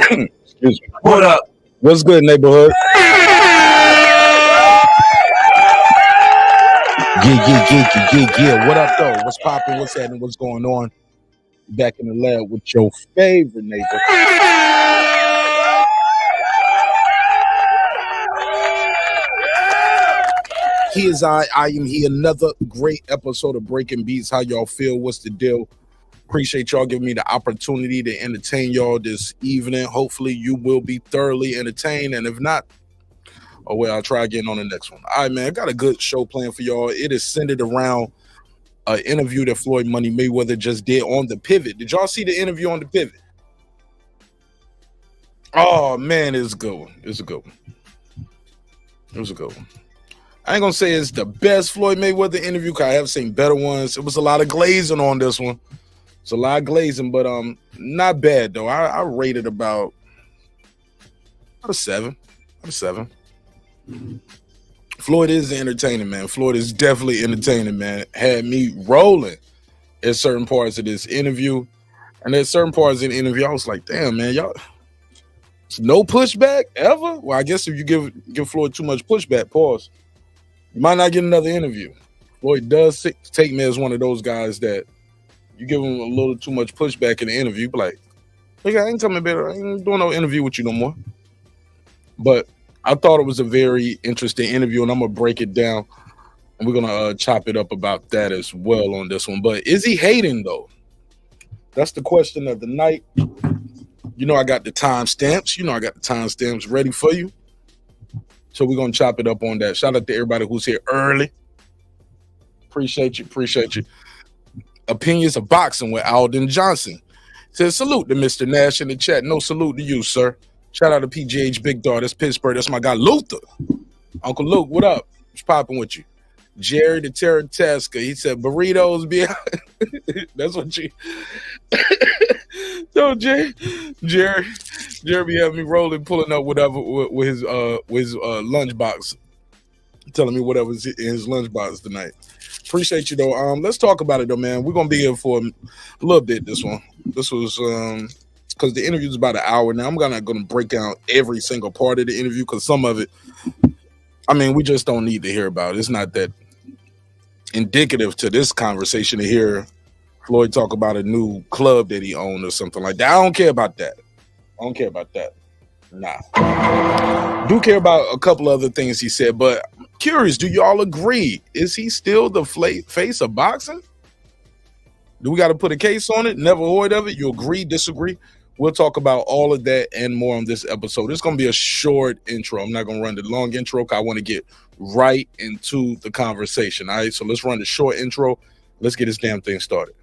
Excuse me. What up? What's good, neighborhood? Yeah. What up, though? What's popping? What's happening? What's going on? Back in the lab with your favorite neighbor. He is I am he. Another great episode of Breaking Beats. How y'all feel? What's the deal? Appreciate y'all giving me the opportunity to entertain y'all this evening. Hopefully you will be thoroughly entertained. And if not, oh well, I'll try again on the next one. All right, man. I got a good show planned for y'all. It is centered around an interview that Floyd Money Mayweather just did on The Pivot. Did y'all see the interview on The Pivot? Oh, man, it's a good one. It's a good one. It was a good one. I ain't going to say it's the best Floyd Mayweather interview because I have seen better ones. It was a lot of glazing on this one. It's a lot of glazing, but not bad, though. I rated about a 7. Out of 7. Floyd is entertaining, man. Floyd is definitely entertaining, man. Had me rolling at certain parts of this interview. And at certain parts of the interview, I was like, damn, man, y'all, no pushback ever? Well, I guess if you give Floyd too much pushback, pause, you might not get another interview. Floyd does take me as one of those guys that you give him a little too much pushback in the interview, be like, nigga, I ain't coming back. I ain't doing no interview with you no more. But I thought it was a very interesting interview, and I'm going to break it down, and we're going to chop it up about that as well on this one. But is he hating, though? That's the question of the night. You know I got the timestamps. You know I got the timestamps ready for you. So we're going to chop it up on that. Shout out to everybody who's here early. Appreciate you. Appreciate you. Opinions of Boxing with Alden Johnson. Says, salute to Mr. Nash in the chat. No salute to you, sir. Shout out to PGH Big Dog. That's Pittsburgh. That's my guy, Luther. Uncle Luke, what up? What's popping with you? Jerry the Terror Tasker. He said, burritos be out. That's what you... So, Jerry be having me rolling, pulling up whatever with his lunchbox. Telling me whatever's in his lunchbox tonight. Appreciate you, though. Let's talk about it, though, man. We're going to be here for a little bit, this one. This was... because the interview is about an hour now. I'm not going to break down every single part of the interview because some of it, I mean, we just don't need to hear about it. It's not that indicative to this conversation to hear Floyd talk about a new club that he owned or something like that. I don't care about that. I don't care about that. Nah. Do care about a couple other things he said, but I'm curious, do y'all agree? Is he still the face of boxing? Do we got to put a case on it? Never heard of it? You agree, disagree? We'll talk about all of that and more on this episode. It's going to be a short intro. I'm not going to run the long intro because I want to get right into the conversation. All right, so let's run the short intro. Let's get this damn thing started.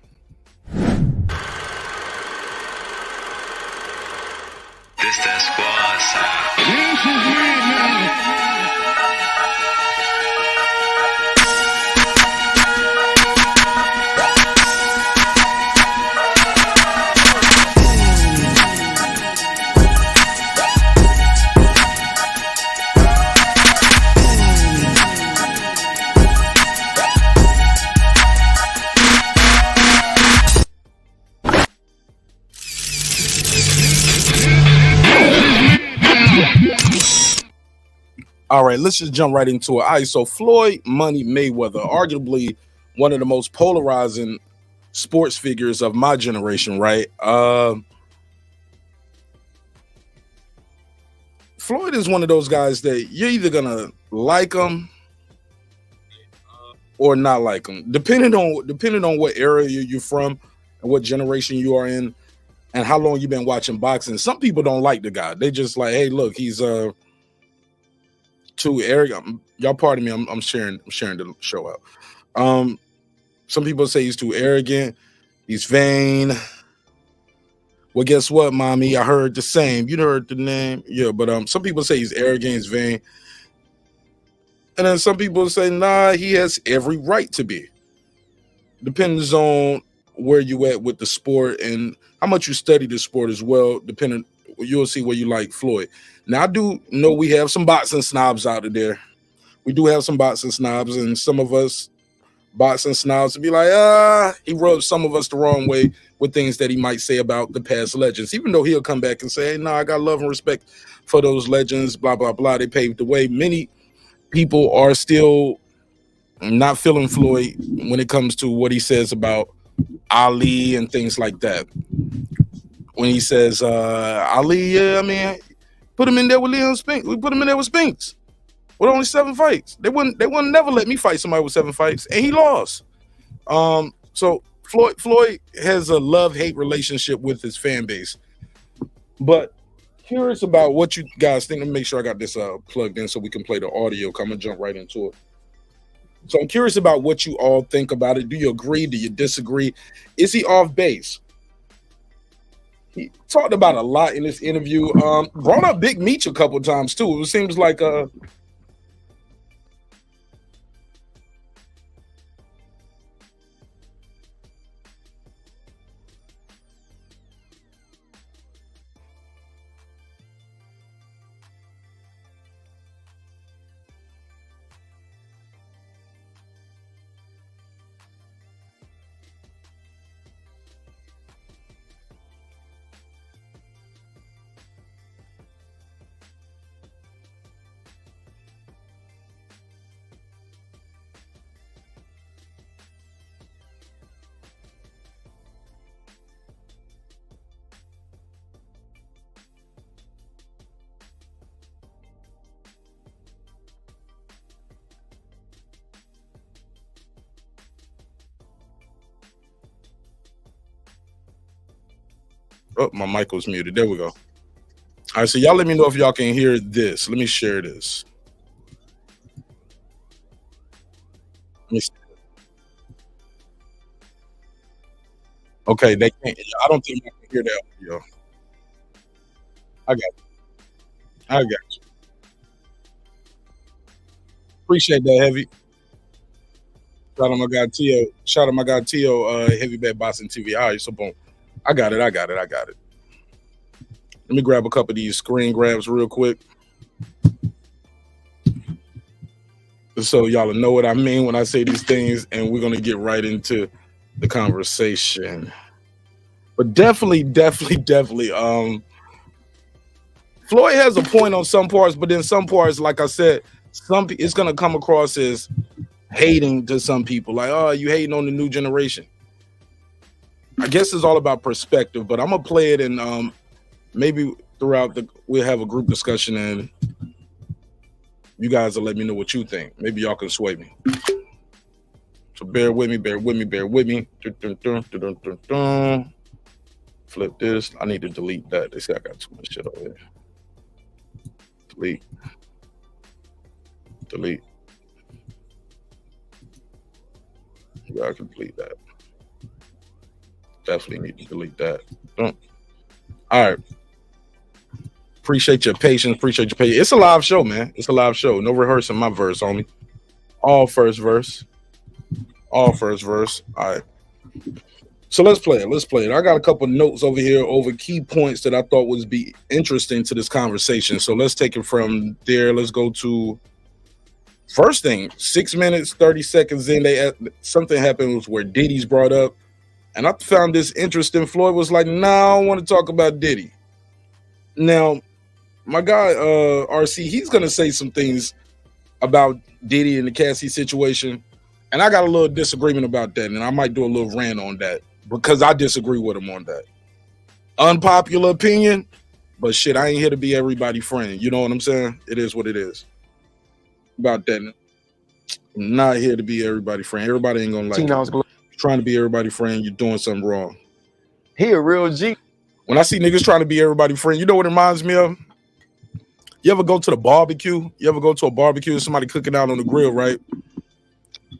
This that squad sound. This is me now. All right, let's just jump right into it. All right, so Floyd Money Mayweather, arguably one of the most polarizing sports figures of my generation, right? Floyd is one of those guys that you're either going to like him or not like him, depending on what area you're from and what generation you are in and how long you've been watching boxing. Some people don't like the guy. They just like, hey, look, he's too arrogant. Y'all pardon me, I'm sharing the show out. Some people say he's too arrogant, he's vain. Well, guess what, mommy? I heard the same. You heard the name. Yeah, but some people say he's arrogant, he's vain. And then some people say, nah, he has every right to be. Depends on where you at with the sport and how much you study the sport as well. Depending, you'll see where you like Floyd. Now, I do know we have some boxing snobs out there. We do have some boxing snobs, and some of us boxing styles to be like, he rubs some of us the wrong way with things that he might say about the past legends, even though he'll come back and say, hey, no, I got love and respect for those legends, blah, blah, blah. They paved the way. Many people are still not feeling Floyd when it comes to what he says about Ali and things like that. When he says, Ali, yeah, I mean, put him in there with Leon Spinks. We put him in there with Spinks with only 7 fights. They wouldn't never let me fight somebody with 7 fights, and he lost. So Floyd has a love-hate relationship with his fan base. But curious about what you guys think. Let me make sure I got this plugged in so we can play the audio. I'm gonna jump right into it. So I'm curious about what you all think about it. Do you agree? Do you disagree? Is he off base? He talked about a lot in this interview. Brought up Big Meech a couple of times too. It seems like oh, my mic was muted. There we go. All right, so y'all let me know if y'all can hear this. Let me share this. Let me see. Okay, they can't. I don't think I can hear that audio. I got you. I got you. Appreciate that, Heavy. Shout out my guy Tio. Shout out my guy Tio, Heavy Bad Boxing TV. All right, so boom. I got it. Let me grab a couple of these screen grabs real quick, so y'all know what I mean when I say these things, and we're gonna get right into the conversation. But definitely, Floyd has a point on some parts, but in some parts, like I said, it's gonna come across as hating to some people, like, oh, you hating on the new generation. I guess it's all about perspective, but I'm gonna play it, and maybe throughout we'll have a group discussion, and you guys will let me know what you think. Maybe y'all can sway me. So bear with me. Flip this. I need to delete that. They say I got too much shit over here. Delete. Yeah, I can delete that. Definitely need to delete that. All right. Appreciate your patience. It's a live show, man. It's a live show. No rehearsing my verse only. All first verse. All right. So let's play it. I got a couple notes over here over key points that I thought would be interesting to this conversation. So let's take it from there. Let's go to first thing. 6 minutes, 30 seconds in, something happened where Diddy's brought up. And I found this interesting. Floyd was like, nah, I don't want to talk about Diddy. Now, my guy, RC, he's going to say some things about Diddy and the Cassie situation. And I got a little disagreement about that. And I might do a little rant on that because I disagree with him on that. Unpopular opinion, but shit, I ain't here to be everybody's friend. You know what I'm saying? It is what it is. About that. I'm not here to be everybody's friend. Everybody ain't going to like it. Trying to be everybody's friend, you're doing something wrong. He a real G. When I see niggas trying to be everybody's friend, you know what it reminds me of? You ever go to the barbecue? You ever go to a barbecue, somebody cooking out on the grill, right?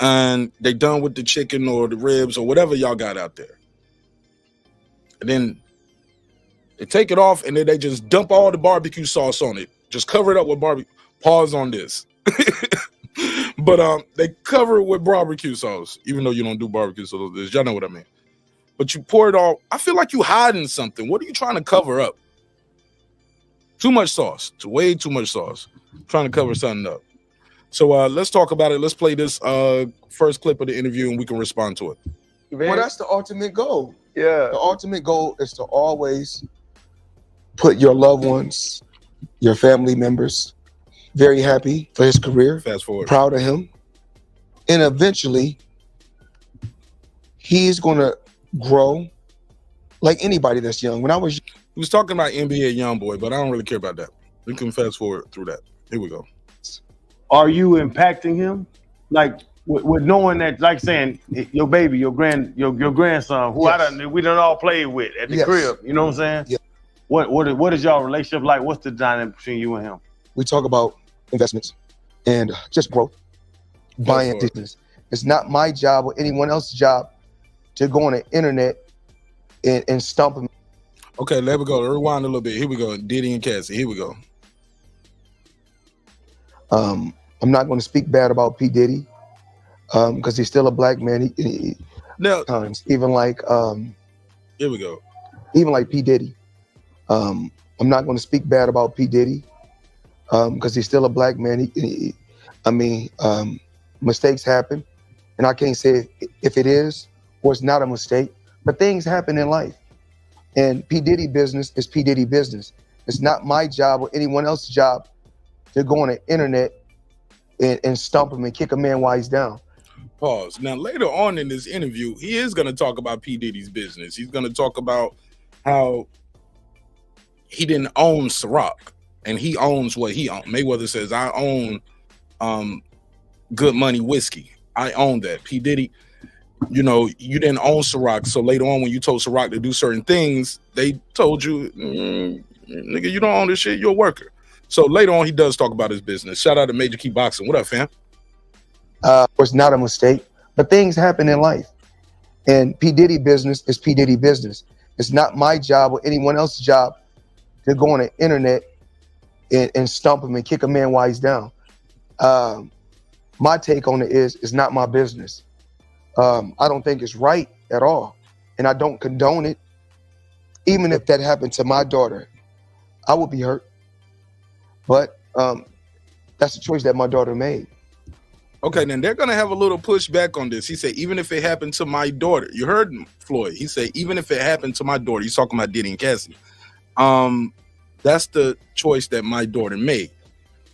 And they done with the chicken or the ribs or whatever y'all got out there. And then they take it off and then they just dump all the barbecue sauce on it. Just cover it up with barbecue. Pause on this. But they cover it with barbecue sauce, even though you don't do barbecue sauce. Y'all know what I mean. But you pour it all. I feel like you hiding something. What are you trying to cover up? Too much sauce. Way too much sauce. Trying to cover something up. So let's talk about it. Let's play this first clip of the interview and we can respond to it. Well, that's the ultimate goal. Yeah. The ultimate goal is to always put your loved ones, your family members, very happy for his career, Fast forward. proud of him. And eventually, he's going to grow like anybody that's young. When I was He was talking about NBA youngboy, but I don't really care about that. We can fast forward through that. Here we go. Are you impacting him? Like with knowing that, like saying your baby, your grandson, who Yes. we done all played with at the Yes. crib. You know what I'm saying? Yeah. What is y'all relationship like? What's the dynamic between you and him? we talk about investments and just growth, buying forward. business. It's not my job or anyone else's job to go on the internet and stump him. Okay, let me go. Rewind a little bit. Here we go. Diddy and Cassie. Here we go. I'm not going to speak bad about P. Diddy because he's still a black man. Now, Even like here we go. P. Diddy. I'm not going to speak bad about P. Diddy because he's still a black man. Mistakes happen, and I can't say if it is or it's not a mistake, but things happen in life. And P. Diddy business is P. Diddy business. It's not my job or anyone else's job to go on the internet and stump him and kick a man while he's down. Pause. Now, later on in this interview, he is going to talk about P. Diddy's business. He's going to talk about how he didn't own Ciroc, and he owns what he owns. Mayweather says, I own Good Money Whiskey. I own that. P. Diddy, you didn't own Ciroc. So later on, when you told Ciroc to do certain things, they told you, nigga, you don't own this shit. You're a worker. So later on, he does talk about his business. Shout out to Major Key Boxing. What up, fam? It's not a mistake, but things happen in life. And P. Diddy business is P. Diddy business. It's not my job or anyone else's job to go on the internet and stump him and kick a man while he's down. My take on it is, it's not my business. I don't think it's right at all. And I don't condone it. Even if that happened to my daughter, I would be hurt. But that's a choice that my daughter made. Okay, then they're going to have a little pushback on this. He said, even if it happened to my daughter, you heard him, Floyd. He said, even if it happened to my daughter, he's talking about Diddy and Cassie. That's the choice that my daughter made.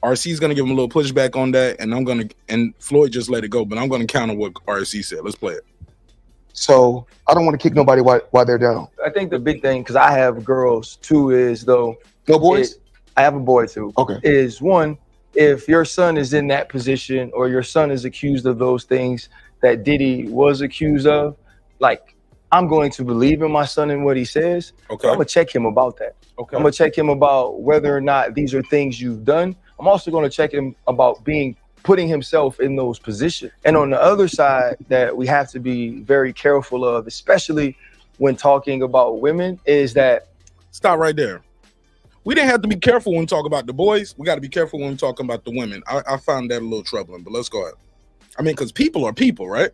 RC's going to give him a little pushback on that, and Floyd just let it go, but I'm going to counter what RC said. Let's play it. So I don't want to kick nobody while they're down. I think the big thing, because I have girls too, is though. No boys? I have a boy too. Okay. Is one, if your son is in that position or your son is accused of those things that Diddy was accused of, like, I'm going to believe in my son and what he says. Okay. I'm going to check him about that. Okay. I'm going to check him about whether or not these are things you've done. I'm also going to check him about putting himself in those positions. And on the other side that we have to be very careful of, especially when talking about women, is that. Stop right there. We didn't have to be careful when we talk about the boys. We got to be careful when we're talking about the women. I found that a little troubling, but let's go ahead. I mean, because people are people, right?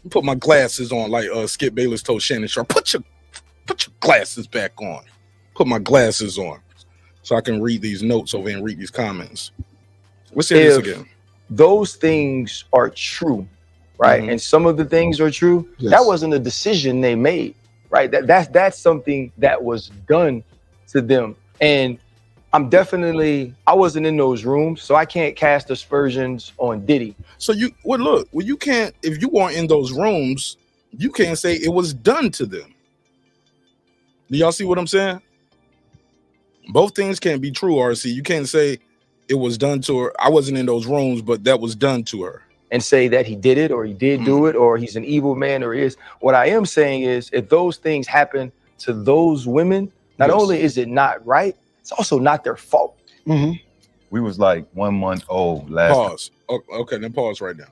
Put my glasses on like Skip Bayless told Shannon Sharp. Put your glasses back on. Put my glasses on so I can read these notes over and read these comments. Let's say this again. Those things are true, right? Mm-hmm. And some of the things are true. Yes. That wasn't a decision they made, right? That's something that was done to them. And I wasn't in those rooms, so I can't cast aspersions on Diddy. So you can't, if you weren't in those rooms, you can't say it was done to them. Do y'all see what I'm saying? Both things can't be true, RC. You can't say it was done to her. I wasn't in those rooms, but that was done to her. And say that he did it or he did do it or he's an evil man or he is. What I am saying is, if those things happen to those women, not only is it not right, it's also not their fault. Mm-hmm. We was like 1 month old last time. Pause. Okay, then pause right now.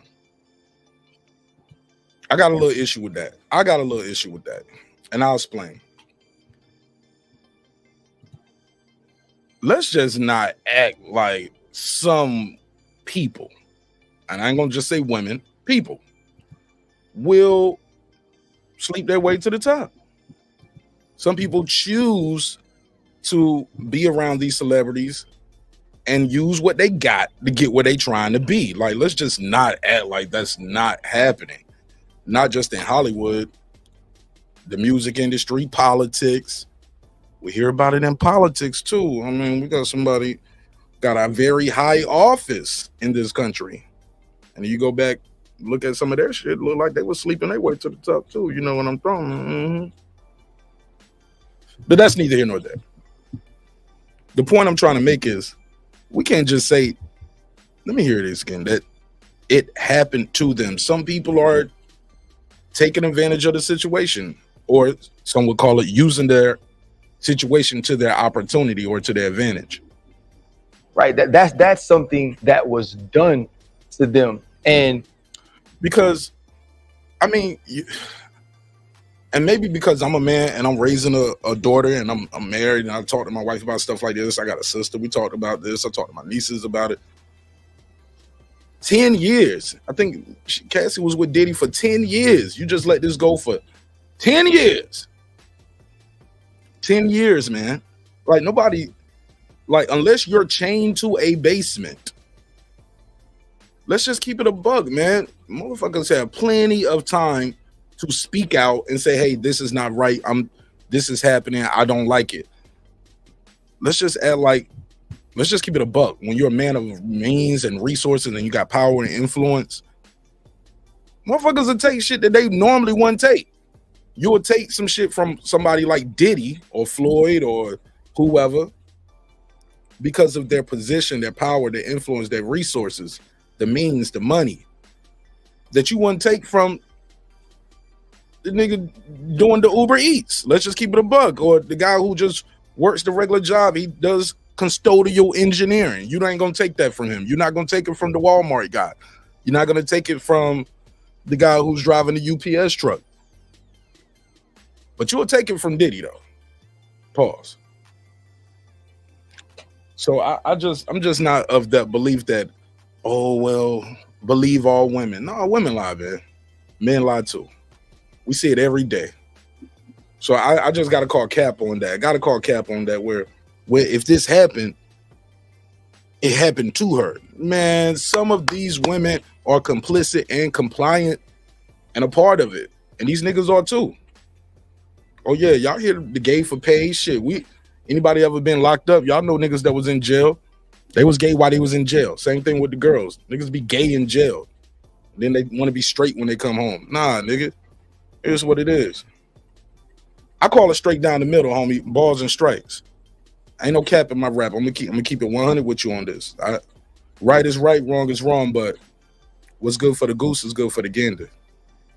I got a little issue with that. And I'll explain. Let's just not act like some people, and I ain't gonna just say women, people will sleep their way to the top. Some people choose to be around these celebrities and use what they got to get where they trying to be. Like, let's just not act like that's not happening. Not just in Hollywood, the music industry, politics. We hear about it in politics too. I mean, we got somebody got a very high office in this country, and you go back, look at some of their shit, look like they were sleeping their way to the top too. You know what I'm throwing? Mm-hmm. But that's neither here nor there. The point I'm trying to make is, we can't just say, let me hear this again, that it happened to them. Some people are taking advantage of the situation, or some would call it using their situation to their opportunity or to their advantage. Right. That's something that was done to them. And because, I mean, and maybe because I'm a man and I'm raising a daughter and I'm married and I talk to my wife about stuff like this. I got a sister. We talked about this. I talked to my nieces about it. 10 years. I think Cassie was with Diddy for 10 years. You just let this go for 10 years. 10 years, man. Like, nobody, like, unless you're chained to a basement, let's just keep it a bug, man. Motherfuckers have plenty of time to speak out and say, hey, this is not right. This is happening. I don't like it. Let's just act like, let's just keep it a buck. When you're a man of means and resources and you got power and influence, motherfuckers will take shit that they normally wouldn't take. You would take some shit from somebody like Diddy or Floyd or whoever because of their position, their power, their influence, their resources, the means, the money, that you wouldn't take from the nigga doing the Uber Eats. Let's just keep it a buck. Or the guy who just works the regular job. He does custodial engineering. You ain't gonna take that from him. You're not gonna take it from the Walmart guy. You're not gonna take it from the guy who's driving the UPS truck. But you'll take it from Diddy though. Pause. So I'm just not of that belief that, oh well, believe all women. No, women lie, man. Men lie too. We see it every day. So I just got to call cap on that. Got to call cap on that where if this happened, it happened to her. Man, some of these women are complicit and compliant and a part of it. And these niggas are too. Oh yeah, y'all hear the gay for pay shit. Anybody ever been locked up? Y'all know niggas that was in jail. They was gay while they was in jail. Same thing with the girls. Niggas be gay in jail. Then they want to be straight when they come home. Nah, nigga. Here's what it is. I call it straight down the middle, homie. Balls and strikes. Ain't no cap in my rap. I'm gonna keep it 100 with you on this. Right is right, wrong is wrong, but what's good for the goose is good for the gander.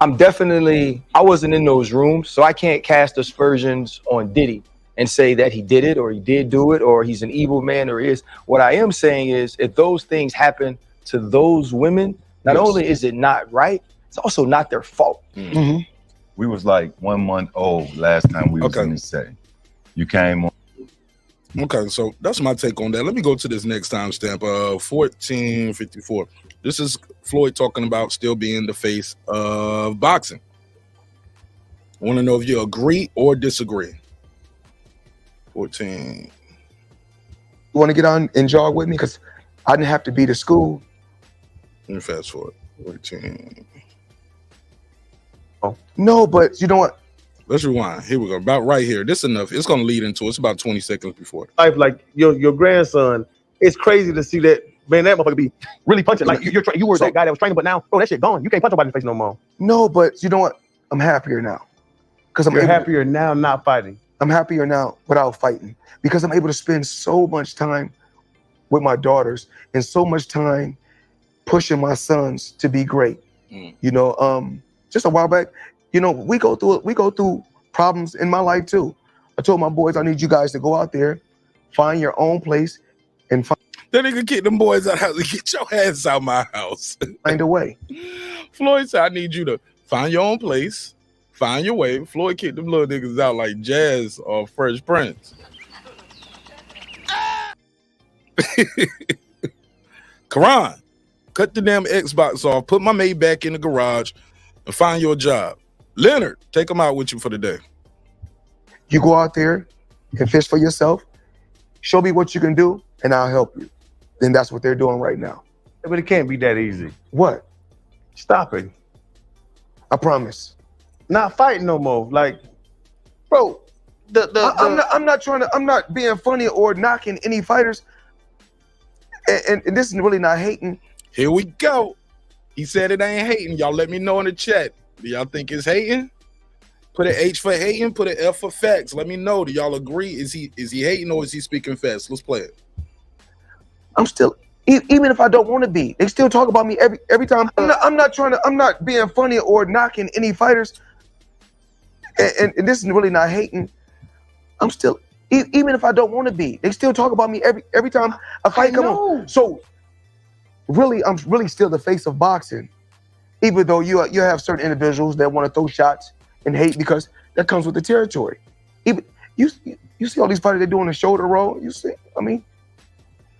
I wasn't in those rooms, so I can't cast aspersions on Diddy and say that he did it or he did do it or he's an evil man or he is. What I am saying is, if those things happen to those women, not only is it not right, it's also not their fault. Mm-hmm. We was like 1 month old last time we was in the set. You came on. Okay, so that's my take on that. Let me go to this next timestamp, 1454. This is Floyd talking about still being the face of boxing. I want to know if you agree or disagree. 14. You want to get on and jog with me? Because I didn't have to be to school. Let me fast forward. 14. Oh, no, but you know what? Let's rewind. Here we go. About right here. This is enough. It's going to lead into it. It's about 20 seconds before. Like your grandson, it's crazy to see that, man, that motherfucker be really punching. Like you were that guy that was training, but now, bro, that shit gone. You can't punch nobody in the face no more. No, but you know what? I'm happier now. You're happier now not fighting. I'm happier now without fighting because I'm able to spend so much time with my daughters and so much time pushing my sons to be great. You know, just a while back, you know, we go through problems in my life too. I told my boys, I need you guys to go out there, find your own place, and that nigga kick them boys out. Get your ass out my house. Find a way. Floyd said, I need you to find your own place, find your way. Floyd kicked them little niggas out like Jazz or Fresh Prince. Karan, cut the damn Xbox off, put my maid back in the garage, and find your job. Leonard, take them out with you for the day. You go out there and fish for yourself. Show me what you can do, and I'll help you. then that's what they're doing right now. But it can't be that easy. What? Stop it. I promise. Not fighting no more. Like, Bro, I'm not being funny or knocking any fighters. And this is really not hating. Here we go. He said it ain't hating. Y'all let me know in the chat. Do y'all think it's hating? Put an H for hating, put an F for facts. Let me know. Do y'all agree? Is he hating or is he speaking facts? Let's play it. I'm still, even if I don't want to be, they still talk about me every time. I'm not being funny or knocking any fighters. And this is really not hating. I'm still, even if I don't want to be, they still talk about me every time a fight comes on. So really, I'm really still the face of boxing. Even though you have certain individuals that want to throw shots and hate because that comes with the territory. Even you see all these fighters, they're doing a shoulder roll. You see, I mean,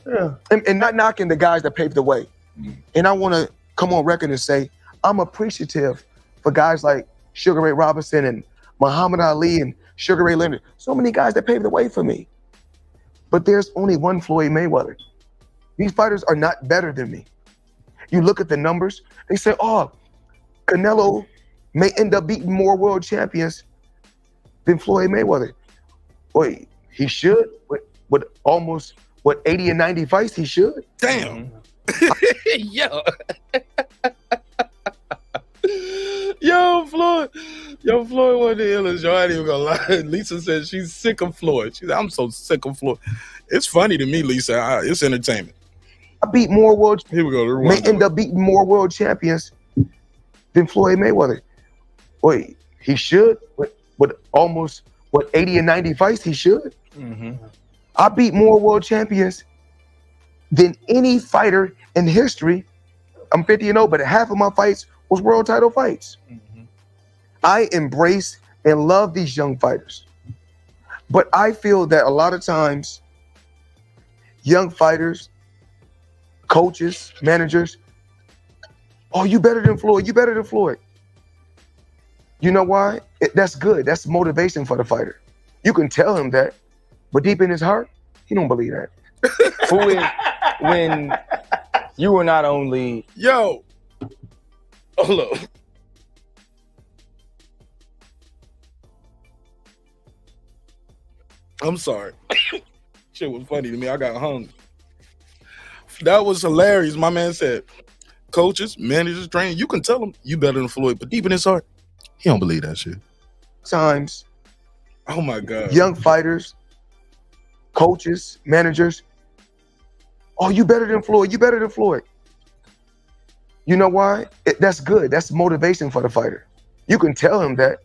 yeah. And not knocking the guys that paved the way. And I want to come on record and say I'm appreciative for guys like Sugar Ray Robinson and Muhammad Ali and Sugar Ray Leonard. So many guys that paved the way for me. But there's only one Floyd Mayweather. These fighters are not better than me. You look at the numbers, they say, oh, Canelo may end up beating more world champions than Floyd Mayweather. Boy, he should. With almost, 80 and 90 fights, he should. Damn. Yo. Yo, Floyd. Yo, Floyd wasn't the illest. Yo, I ain't even gonna lie. Lisa said she's sick of Floyd. She said, I'm so sick of Floyd. It's funny to me, Lisa. It's entertainment. I beat more world. Here we go. May end up beating more world champions than Floyd Mayweather. Boy, he should. With almost 80 and 90 fights, he should. I beat more world champions than any fighter in history. I'm 50-0, but half of my fights was world title fights. I embrace and love these young fighters, but I feel that a lot of times, young fighters, coaches, managers, oh, you better than Floyd. You better than Floyd. You know why? That's good. That's motivation for the fighter. You can tell him that, but deep in his heart, he don't believe that. When you were not only Yo, hold up. I'm sorry. Shit was funny to me. I got hungry. That was hilarious. My man said, coaches, managers, trainers, you can tell them you better than Floyd, but deep in his heart, he don't believe that shit. Times, oh my God. Young fighters, coaches, managers, oh, you better than Floyd. You better than Floyd. You know why? That's good. That's motivation for the fighter. You can tell him that,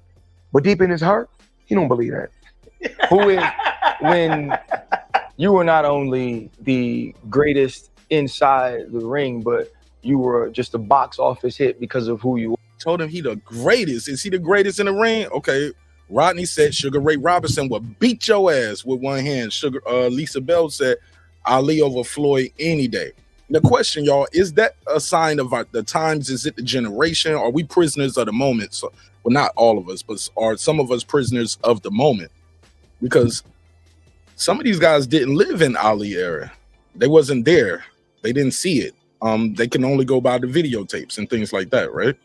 but deep in his heart, he don't believe that. When you were not only the greatest inside the ring, but you were just a box office hit because of who you were. Told him he the greatest. Is he the greatest in the ring? Okay. Rodney said Sugar Ray Robinson will beat your ass with one hand. Lisa Bell said Ali over Floyd any day. The question, y'all, is that a sign of the times? Is it the generation? Are we prisoners of the moment? So, well, not all of us, but are some of us prisoners of the moment? Because some of these guys didn't live in Ali era. They wasn't there. They didn't see it. They can only go by the videotapes and things like that, right?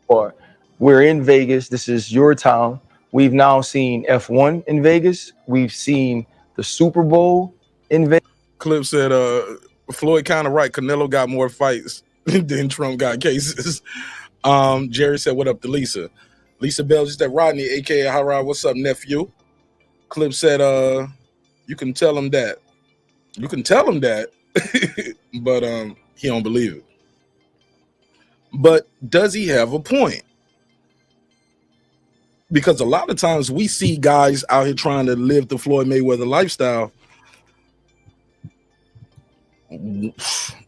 Or we're in Vegas. This is your town. We've now seen F1 in Vegas. We've seen the Super Bowl in Vegas. Clip said, Floyd kind of right. Canelo got more fights than Trump got cases. Jerry said, what up to Lisa? Lisa Bell just said, Rodney, a.k.a. Harrod, what's up, nephew? Clip said, you can tell him that. You can tell him that, but he don't believe it. But does he have a point? Because a lot of times we see guys out here trying to live the Floyd Mayweather lifestyle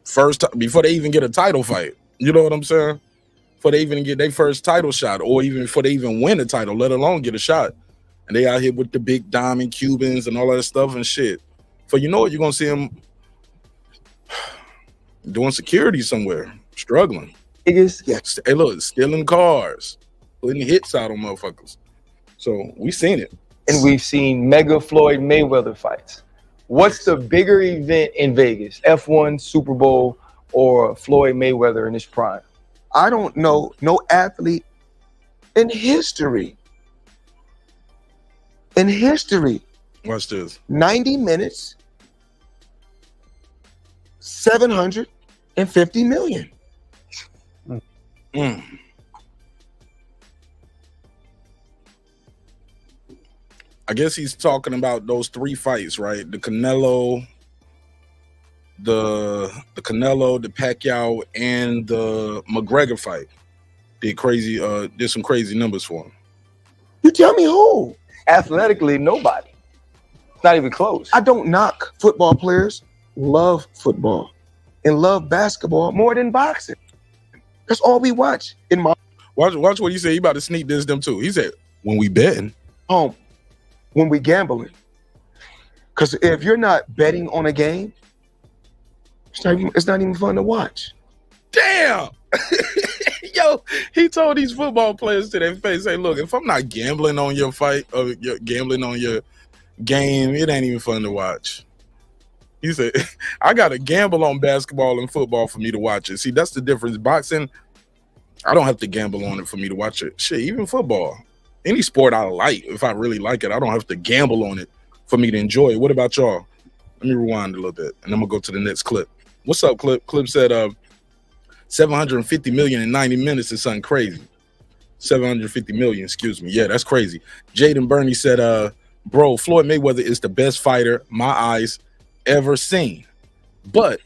first time, before they even get a title fight. You know what I'm saying? Before they even get their first title shot, or even before they even win a title, let alone get a shot. And they out here with the big diamond Cubans and all that stuff and shit. For you know what, you're gonna see them doing security somewhere, struggling. Yes. Hey, look, stealing cars, putting hits out on motherfuckers. So we seen it. And we've seen mega Floyd Mayweather fights. What's the bigger event in Vegas? F1, Super Bowl, or Floyd Mayweather in his prime? I don't know no athlete in history. In history. Watch this. 90 minutes, 750 million. Mm. I guess he's talking about those 3 fights, right? The Canelo, the Pacquiao, and the McGregor fight. Did some crazy numbers for him. You tell me who? Athletically, nobody. It's not even close. I don't knock football players. Love football and love basketball more than boxing. That's all we watch in my Watch what he said. He about to sneak this them too. He said, when we betting. home, when we gambling. Because if you're not betting on a game, it's not even fun to watch. Damn. Yo, he told these football players to their face, hey, look, if I'm not gambling on your fight or you're gambling on your game, it ain't even fun to watch. He said, I got to gamble on basketball and football for me to watch it. See, that's the difference. Boxing, I don't have to gamble on it for me to watch it. Shit, even football. Any sport I like, if I really like it, I don't have to gamble on it for me to enjoy it. What about y'all? Let me rewind a little bit, and I'm going to go to the next clip. What's up, Clip? Clip said 750 million in 90 minutes is something crazy. 750 million, excuse me. Yeah, that's crazy. Jaden Burney said, bro, Floyd Mayweather is the best fighter my eyes ever seen. But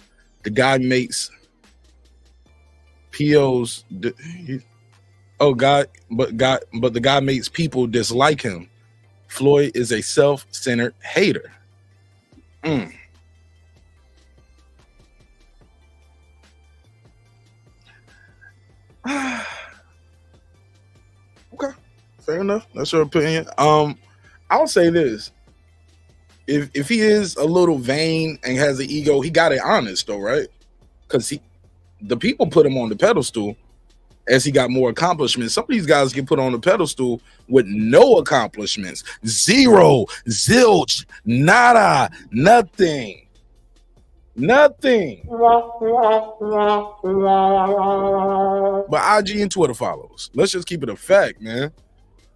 the guy makes POs. But the guy makes people dislike him. Floyd is a self-centered hater. Okay, fair enough. That's your opinion. I'll say this: if he is a little vain and has an ego, he got it honest though, right? Because the people put him on the pedestal as he got more accomplishments. Some of these guys get put on the pedestal with no accomplishments, zero, zilch, nada, nothing. But IG and Twitter follows. Let's just keep it a fact, man.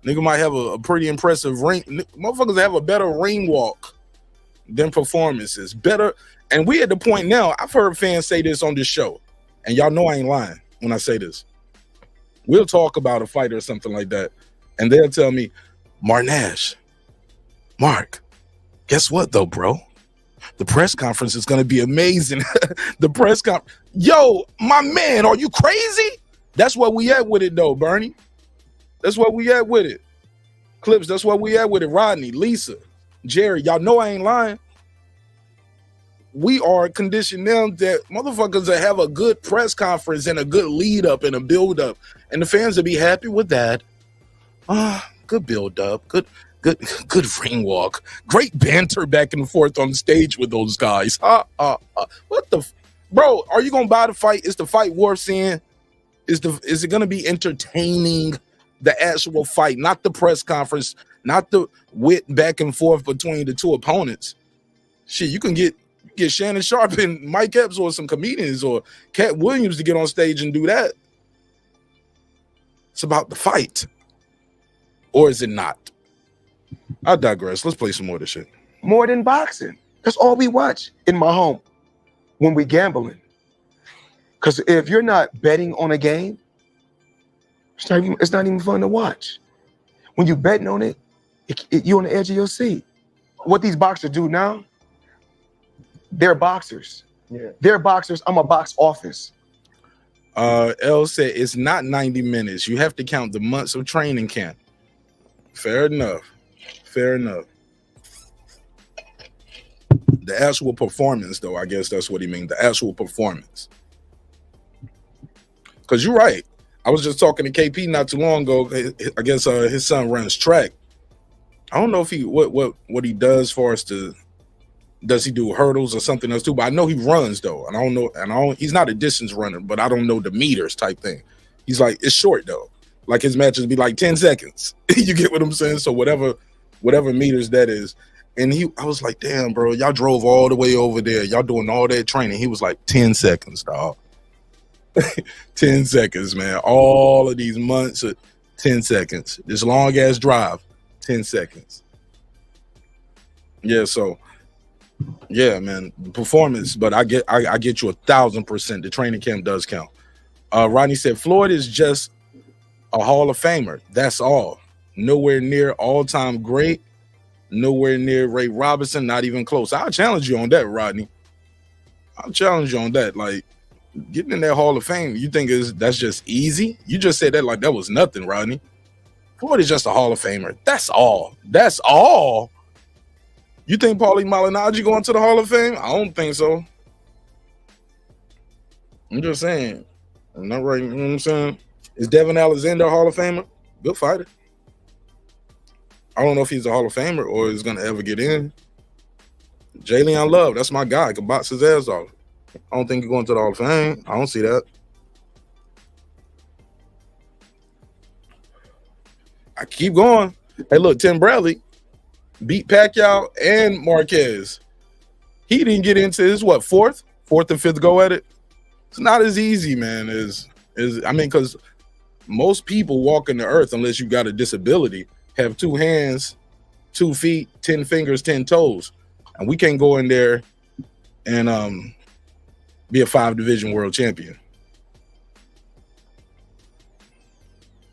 Nigga might have a pretty impressive ring. Motherfuckers have a better ring walk than performances. Better. And we at the point now, I've heard fans say this on this show. And y'all know I ain't lying when I say this. We'll talk about a fight or something like that. And they'll tell me, Mark, guess what though, bro? The press conference is going to be amazing. The press conference. Yo, my man, are you crazy? That's where we at with it, though, Bernie. That's where we at with it. Clips, that's where we at with it. Rodney, Lisa, Jerry, y'all know I ain't lying. We are conditioned now that motherfuckers will have a good press conference and a good lead up and a build up. And the fans will be happy with that. Good build up. Good ring walk. Great banter back and forth on stage with those guys. What the bro? Are you gonna buy the fight? Is the fight worth seeing? Is it gonna be entertaining? The actual fight, not the press conference, not the wit back and forth between the two opponents. Shit, you can get Shannon Sharp and Mike Epps or some comedians or Cat Williams to get on stage and do that. It's about the fight, or is it not? I digress. Let's play some more of this shit. More than boxing. That's all we watch in my home when we gambling. Because if you're not betting on a game, it's not even fun to watch. When you betting on it, you're on the edge of your seat. What these boxers do now, they're boxers. Yeah. They're boxers. I'm a box office. L said it's not 90 minutes. You have to count the months of training camp. Fair enough. The actual performance, though, I guess that's what he means. The actual performance. Because you're right. I was just talking to KP not too long ago. I guess his son runs track. I don't know if he what he does for us to. Does he do hurdles or something else too? But I know he runs though, and I don't know. He's not a distance runner, but I don't know the meters type thing. He's like, it's short though. Like his matches be like 10 seconds. You get what I'm saying? So whatever whatever meters that is. And I was like, damn, bro, y'all drove all the way over there. Y'all doing all that training. He was like, 10 seconds, dog. 10 seconds, man. All of these months, 10 seconds. This long ass drive, 10 seconds. Yeah, so yeah, man, performance. But I get you 1,000%. The training camp does count. Rodney said Floyd is just a Hall of Famer. That's all. Nowhere near all-time great. Nowhere near Ray Robinson. Not even close. I'll challenge you on that, Rodney. I'll challenge you on that. Like, getting in that Hall of Fame, you think that's just easy? You just said that like that was nothing, Rodney. Floyd is just a Hall of Famer. That's all. That's all. You think Paulie Malignaggi going to the Hall of Fame? I don't think so. I'm just saying. I'm not right. You know what I'm saying? Is Devin Alexander a Hall of Famer? Good fighter. I don't know if he's a Hall of Famer or is going to ever get in. Jalen Love, that's my guy. I can box his ass off. I don't think he's going to the Hall of Fame. I don't see that. I keep going. Hey, look, Tim Bradley beat Pacquiao and Marquez. He didn't get into his, fourth and fifth go at it? It's not as easy, man, because most people walking the earth, unless you got a disability, have 2 hands, 2 feet, 10 fingers, 10 toes. And we can't go in there and be a 5-division world champion.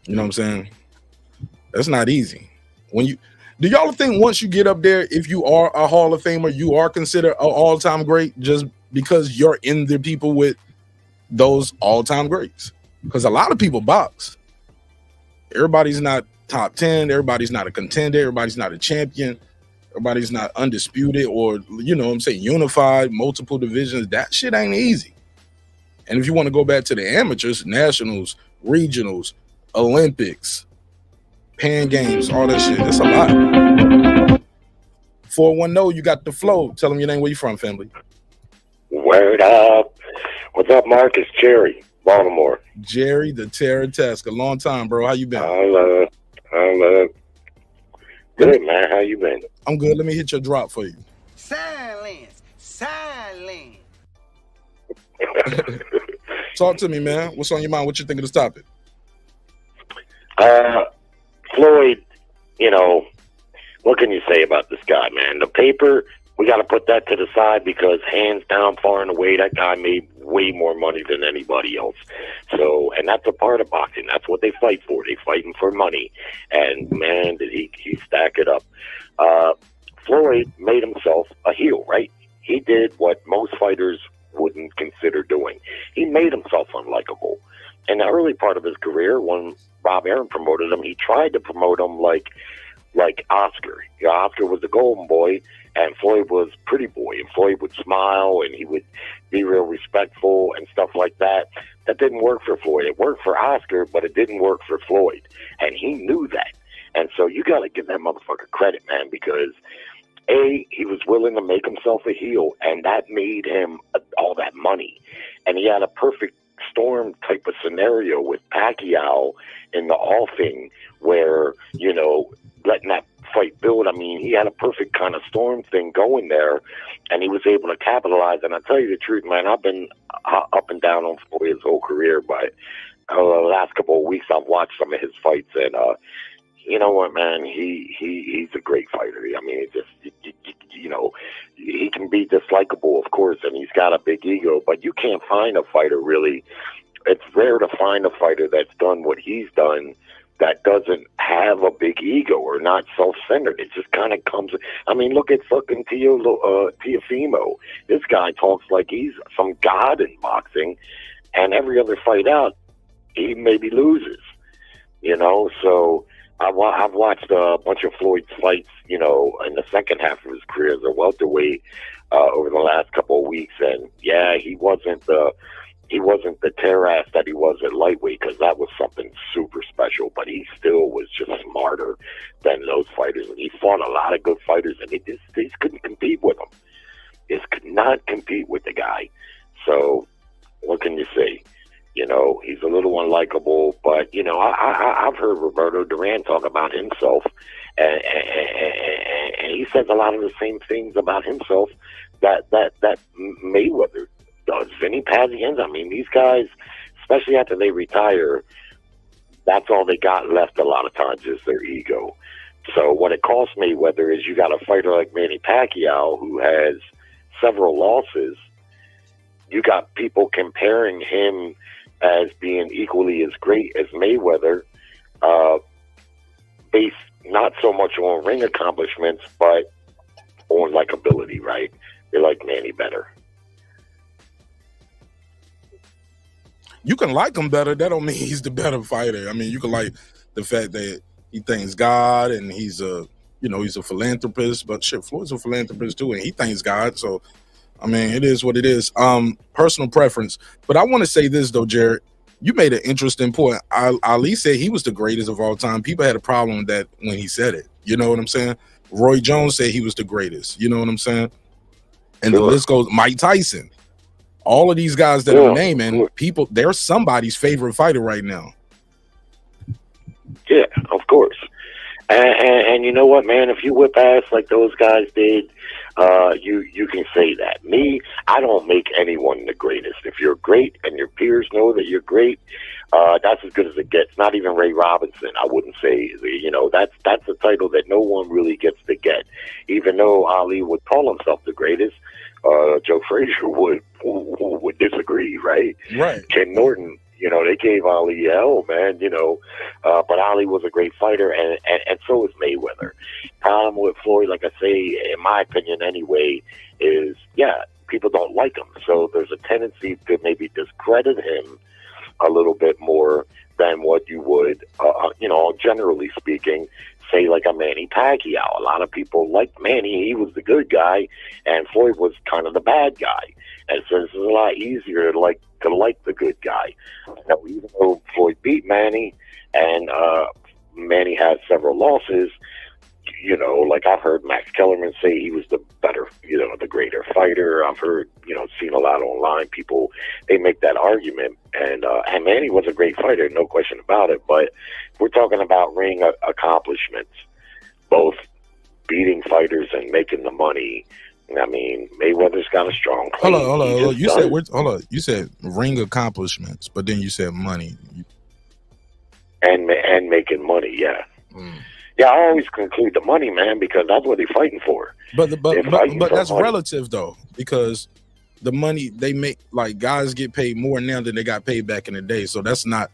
You know what I'm saying? That's not easy. Do y'all think once you get up there, if you are a Hall of Famer, you are considered an all-time great just because you're in the people with those all-time greats? Because a lot of people box. Everybody's not top 10. Everybody's not a contender. Everybody's not a champion. Everybody's not undisputed or, you know what I'm saying, unified, multiple divisions. That shit ain't easy. And if you want to go back to the amateurs, nationals, regionals, Olympics, Pan Games, all that shit, that's a lot. 410, you got the flow. Tell them your name, where you from, family. Word up. What's up, Mark? It's Jerry, Baltimore. Jerry the Terror Tasker. Long time, bro. How you been? I love. Good, man. How you been? I'm good. Let me hit your drop for you. Silence. Talk to me, man. What's on your mind? What you think of this topic? Floyd, you know, what can you say about this guy, man? The paper, we got to put that to the side because hands down, far and away, that guy made way more money than anybody else. So, and that's a part of boxing. That's what they fight for. They fighting for money. And man, did he stack it up. Floyd made himself a heel, right? He did what most fighters wouldn't consider doing. He made himself unlikable. In the early part of his career, when Bob Arum promoted him, he tried to promote him like Oscar. You know, Oscar was the golden boy, and Floyd was pretty boy. And Floyd would smile, and he would be real respectful and stuff like that. That didn't work for Floyd. It worked for Oscar, but it didn't work for Floyd. And he knew that. And so you got to give that motherfucker credit, man, because he was willing to make himself a heel, and that made him all that money. And he had a perfect storm type of scenario with Pacquiao in the offing where, you know, letting that fight build. I mean, he had a perfect kind of storm thing going there, and he was able to capitalize. And I tell you the truth, man, I've been up and down on Floyd his whole career, but the last couple of weeks I've watched some of his fights, and you know what, man, he's a great fighter. I mean, it just you know, he can be dislikable, of course, and he's got a big ego, but you can't find a fighter really. It's rare to find a fighter that's done what he's done that doesn't have a big ego or not self-centered. It just kind of comes. I mean, look at fucking Teofimo. This guy talks like he's some god in boxing, and every other fight out, he maybe loses. You know, so I've watched a bunch of Floyd's fights, you know, in the second half of his career as a welterweight over the last couple of weeks, and yeah, he wasn't the terror ass that he was at lightweight, because that was something super special, but he still was just smarter than those fighters, and he fought a lot of good fighters, and they just couldn't compete with him. Just could not compete with the guy. So what can you say? You know, he's a little unlikable, but, you know, I've heard Roberto Duran talk about himself and he says a lot of the same things about himself that Mayweather does. Vinny Pazienza, I mean, these guys, especially after they retire, that's all they got left a lot of times is their ego. So what it costs Mayweather is you got a fighter like Manny Pacquiao who has several losses. You got people comparing him as being equally as great as Mayweather, based not so much on ring accomplishments, but on likability, right? They like Manny better. You can like him better. That don't mean he's the better fighter. I mean, you can like the fact that he thanks God and he's a philanthropist. But shit, Floyd's a philanthropist too, and he thanks God. So, I mean, it is what it is. Personal preference. But I want to say this though, Jared. You made an interesting point. Ali said he was the greatest of all time. People had a problem with that when he said it. You know what I'm saying? Roy Jones said he was the greatest. You know what I'm saying? And the list goes. Mike Tyson. All of these guys that I'm naming, people, they're somebody's favorite fighter right now. Yeah, of course. And you know what, man? If you whip ass like those guys did, you can say that. Me, I don't make anyone the greatest. If you're great and your peers know that you're great, that's as good as it gets. Not even Ray Robinson, I wouldn't say. You know, that's a title that no one really gets to get. Even though Ali would call himself the greatest, Joe Frazier would disagree, right? Right. Ken Norton, you know, they gave Ali hell, man, you know, but Ali was a great fighter, and so is Mayweather. Problem with Floyd, like I say, in my opinion anyway, is, yeah, people don't like him. So there's a tendency to maybe discredit him a little bit more than what you would, you know, generally speaking, say like a Manny Pacquiao. A lot of people liked Manny. He was the good guy, and Floyd was kind of the bad guy. And so it's a lot easier to like the good guy. Now, even though Floyd beat Manny, and Manny had several losses, you know, like I've heard Max Kellerman say he was the better, you know, the greater fighter. I've heard, you know, seen a lot online. People, they make that argument. And Manny was a great fighter, no question about it. But we're talking about ring accomplishments, both beating fighters and making the money. I mean, Mayweather's got a strong claim. Hold on. You said ring accomplishments, but then you said money. And making money, yeah. Yeah, I always conclude the money, man, because that's what they're fighting for. But that's money. Relative though, because the money they make, like guys get paid more now than they got paid back in the day. So that's not,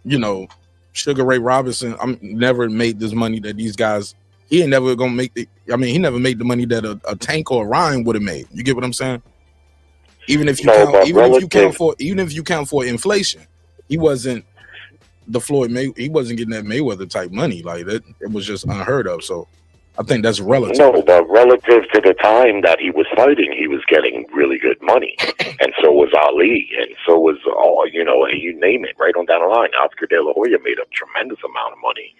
you know, Sugar Ray Robinson. I'm never made this money that these guys. He ain't never gonna make he never made the money that a Tank or a Ryan would have made. You get what I'm saying? Even if you count for inflation, he wasn't the Floyd he wasn't getting that Mayweather type money like that. It was just unheard of. So I think that's relative. No, but relative to the time that he was fighting, he was getting really good money, and so was Ali, and so was all, you know, you name it, right on down the line. Oscar De La Hoya made a tremendous amount of money.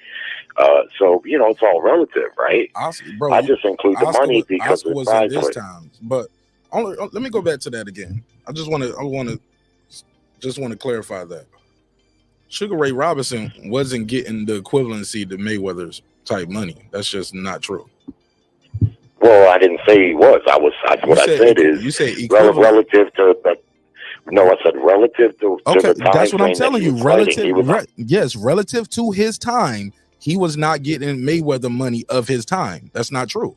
So, you know, it's all relative, right? Bro, I just include the money because Oscar was in this time. But let me go back to that again. I want to clarify that Sugar Ray Robinson wasn't getting the equivalency to Mayweather's type money. That's just not true. Well, I didn't say he was. I said is you say relative to the. No, I said relative to. Okay, to the time that's what I'm telling you. Relative, yes, relative to his time, he was not getting Mayweather money of his time. That's not true.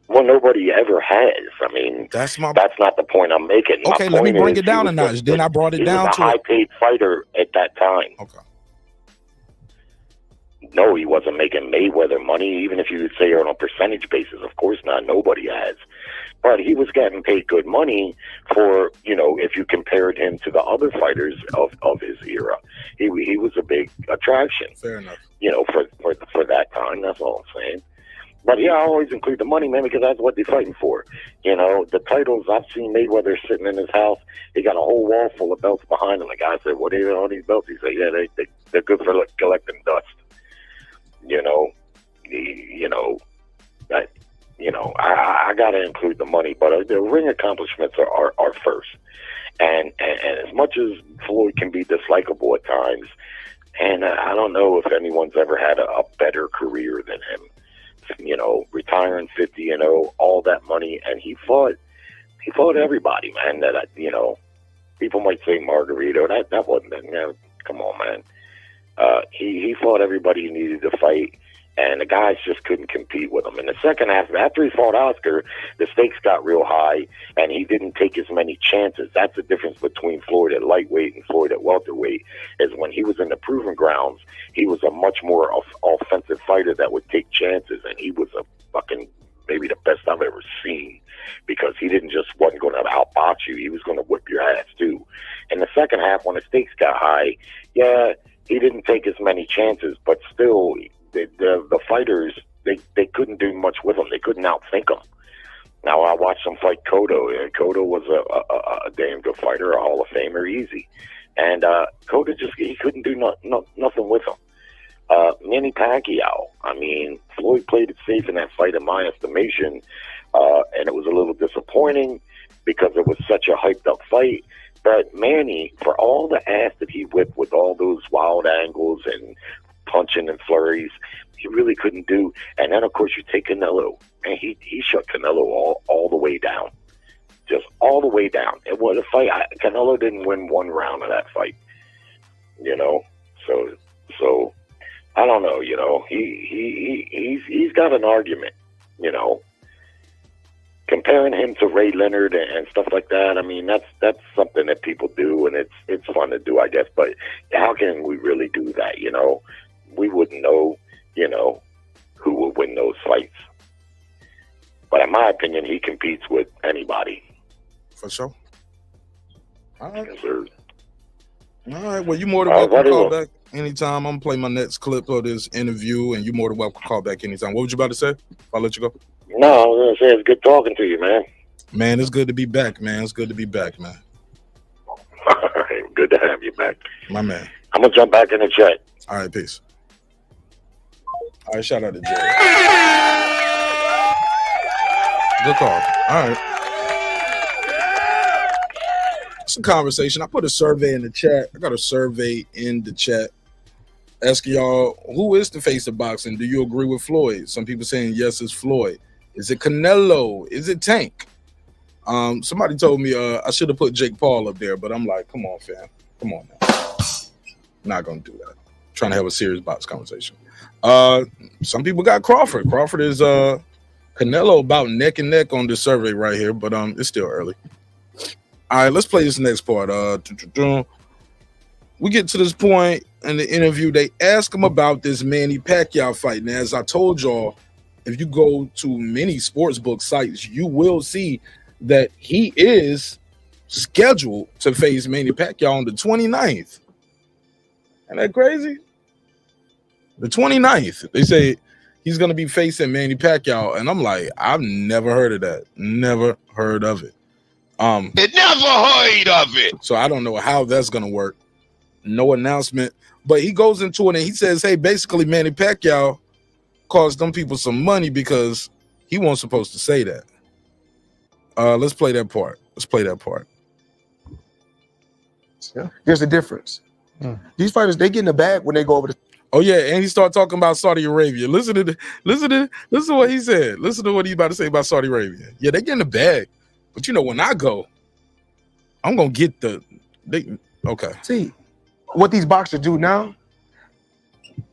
Well, nobody ever has. I mean, that's not the point I'm making. Okay, let me bring it down a notch. Then I brought it down to a high-paid fighter at that time. Okay. No, he wasn't making Mayweather money, even if you would say on a percentage basis. Of course not. Nobody has. But he was getting paid good money for, you know, if you compared him to the other fighters of his era. He was a big attraction. Fair enough. You know, for that time. That's all I'm saying. But yeah, I always include the money, man, because that's what they're fighting for. You know, the titles, I've seen Mayweather sitting in his house. He got a whole wall full of belts behind him. The guy said, "What are you on these belts?" He said, "Yeah, they're good for collecting dust." I gotta include the money, but the ring accomplishments are first. And as much as Floyd can be dislikable at times, And I don't know if anyone's ever had a better career than him. You know, retiring 50-0, all that money, and he fought everybody, man. That you know, people might say Margarito. That wasn't. You know, come on, man. He fought everybody he needed to fight, and the guys just couldn't compete with him. In the second half, after he fought Oscar, the stakes got real high, and he didn't take as many chances. That's the difference between Floyd at lightweight and Floyd at welterweight, is when he was in the proving grounds, he was a much more offensive fighter that would take chances, and he was a fucking maybe the best I've ever seen, because he wasn't going to outbox you. He was going to whip your ass, too. In the second half, when the stakes got high, yeah, he didn't take as many chances, but still, the fighters, they couldn't do much with him. They couldn't outthink him. Now, I watched him fight Cotto, and Cotto was a damn good fighter, a Hall of Famer, easy. And Cotto he couldn't do nothing with him. Manny Pacquiao, I mean, Floyd played it safe in that fight, in my estimation, and it was a little disappointing because it was such a hyped-up fight. But Manny, for all the ass that he whipped with all those wild angles and punching and flurries, he really couldn't do. And then, of course, you take Canelo, and he shut Canelo all the way down, just all the way down. It was a fight. Canelo didn't win one round of that fight, you know. So I don't know, you know. He's got an argument, you know. Comparing him to Ray Leonard and stuff like that, I mean, that's something that people do, and it's fun to do, I guess. But how can we really do that, you know? We wouldn't know, you know, who would win those fights. But in my opinion, he competes with anybody. For sure. All right. Yes, sir. All right. Well, you're more than welcome to call back anytime. I'm going to play my next clip of this interview, and you're more than welcome to call back anytime. What was you about to say? I'll let you go. No, I was going to say it's good talking to you, man. Man, it's good to be back, man. It's good to be back, man. All right. Good to have you back. My man. I'm going to jump back in the chat. All right, peace. All right, shout out to Jerry. Good call. All right. It's a conversation. I put a survey in the chat. I got a survey in the chat asking y'all, who is the face of boxing? Do you agree with Floyd? Some people saying yes, it's Floyd. Is it Canelo? Is it Tank? Somebody told me I should have put Jake Paul up there, but I'm like, come on, fam. Come on now. Not going to do that. Trying to have a serious box conversation. Some people got Crawford. Crawford is Canelo about neck and neck on this survey right here, but it's still early. All right, let's play this next part. We get to this point in the interview. They ask him about this Manny Pacquiao fight. Now, as I told y'all, if you go to many sportsbook sites, you will see that he is scheduled to face Manny Pacquiao on the 29th. Ain't that crazy? The 29th. They say he's going to be facing Manny Pacquiao. And I'm like, I've never heard of that. Never heard of it. Never heard of it. So I don't know how that's going to work. No announcement. But he goes into it and he says, hey, basically Manny Pacquiao cost them people some money because he wasn't supposed to say that. Let's play that part. Yeah. There's a difference. These fighters, they get in the bag when they go over the. Oh yeah, and he started talking about Saudi Arabia. Listen to what he said. Listen to what he's about to say about Saudi Arabia. Yeah, they get in the bag, but you know when I go, I'm gonna get okay. See, what these boxers do now?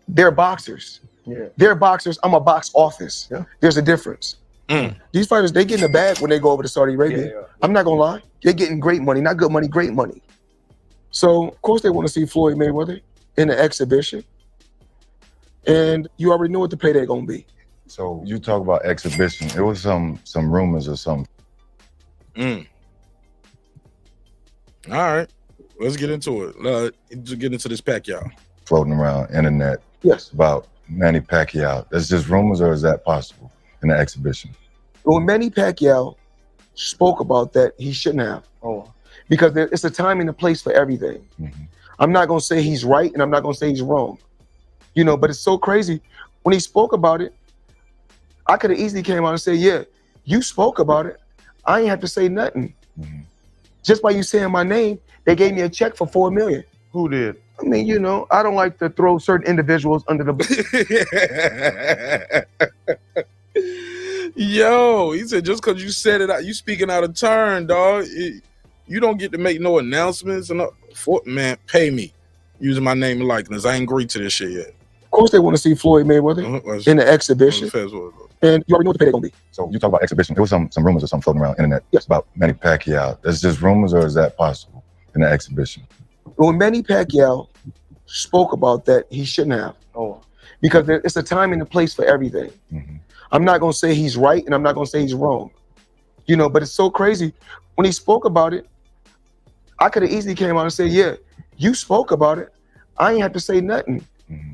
They're boxers. Yeah. They're boxers. I'm a box office. Yeah. There's a difference. These fighters, they get in the bag when they go over to Saudi Arabia. Yeah. I'm not gonna lie, they're getting great money, not good money, great money. So of course they want to see Floyd Mayweather in the exhibition. And you already know what the payday gonna be. So you talk about exhibition. It was some rumors or something. All right, let's get into it. Let's get into this Pacquiao. Floating around internet. Yes. About Manny Pacquiao. That's just rumors, or is that possible in the exhibition? When Manny Pacquiao spoke about that, he shouldn't have. Oh. Because it's a time and a place for everything. Mm-hmm. I'm not gonna say he's right, and I'm not gonna say he's wrong. You know, but it's so crazy. When he spoke about it, I could have easily came out and said, yeah, you spoke about it. I ain't have to say nothing. Mm-hmm. Just by you saying my name, they gave me a check for $4 million. Who did? I mean, you know, I don't like to throw certain individuals under the Yo, he said just because you said it out, you speaking out of turn, dog. You don't get to make no announcements. And man, pay me using my name and likeness. I ain't agreed to this shit yet. Of course, they want to see Floyd Mayweather in the exhibition, and you already know what the pay they're gonna be. So you talk about exhibition. There was some rumors or something floating around the internet. Yes, about Manny Pacquiao. That's just rumors, or is that possible in the exhibition? When Manny Pacquiao spoke about that, he shouldn't have. Oh, because it's a time and a place for everything. Mm-hmm. I'm not gonna say he's right, and I'm not gonna say he's wrong. You know, but it's so crazy when he spoke about it. I could have easily came out and said, "Yeah, you spoke about it. I ain't have to say nothing." Mm-hmm.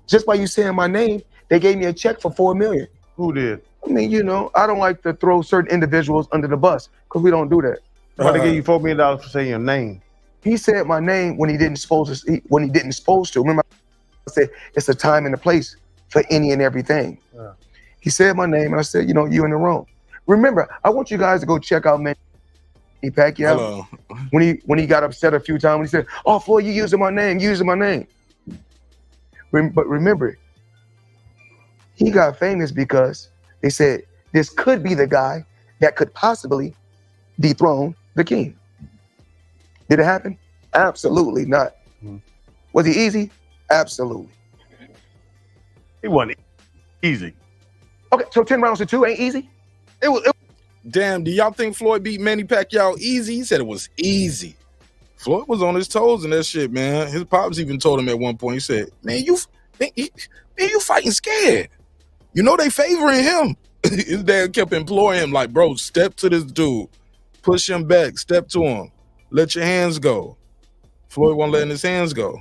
Just by you saying my name, they gave me a check for $4 million. Who did? I mean, you know, I don't like to throw certain individuals under the bus because we don't do that. Why they gave you $4 million for saying your name? He said my name when he didn't supposed to. Remember, I said it's a time and a place for any and everything. Yeah. He said my name, and I said, you know, you in the wrong. Remember, I want you guys to go check out Manny Pacquiao. When he got upset a few times, when he said, "Oh, Floyd, you using my name, using my name." But remember, he got famous because they said this could be the guy that could possibly dethrone the king. Did it happen? Absolutely not. Mm-hmm. Was he easy? Absolutely. It wasn't easy. Okay, so 10 rounds to 2 ain't easy? It was. Damn, do y'all think Floyd beat Manny Pacquiao easy? He said it was easy. Floyd was on his toes in that shit, man. His pops even told him at one point, he said, man, you fighting scared. You know they favoring him. His dad kept imploring him like, bro, step to this dude. Push him back. Step to him. Let your hands go. Floyd wasn't letting his hands go.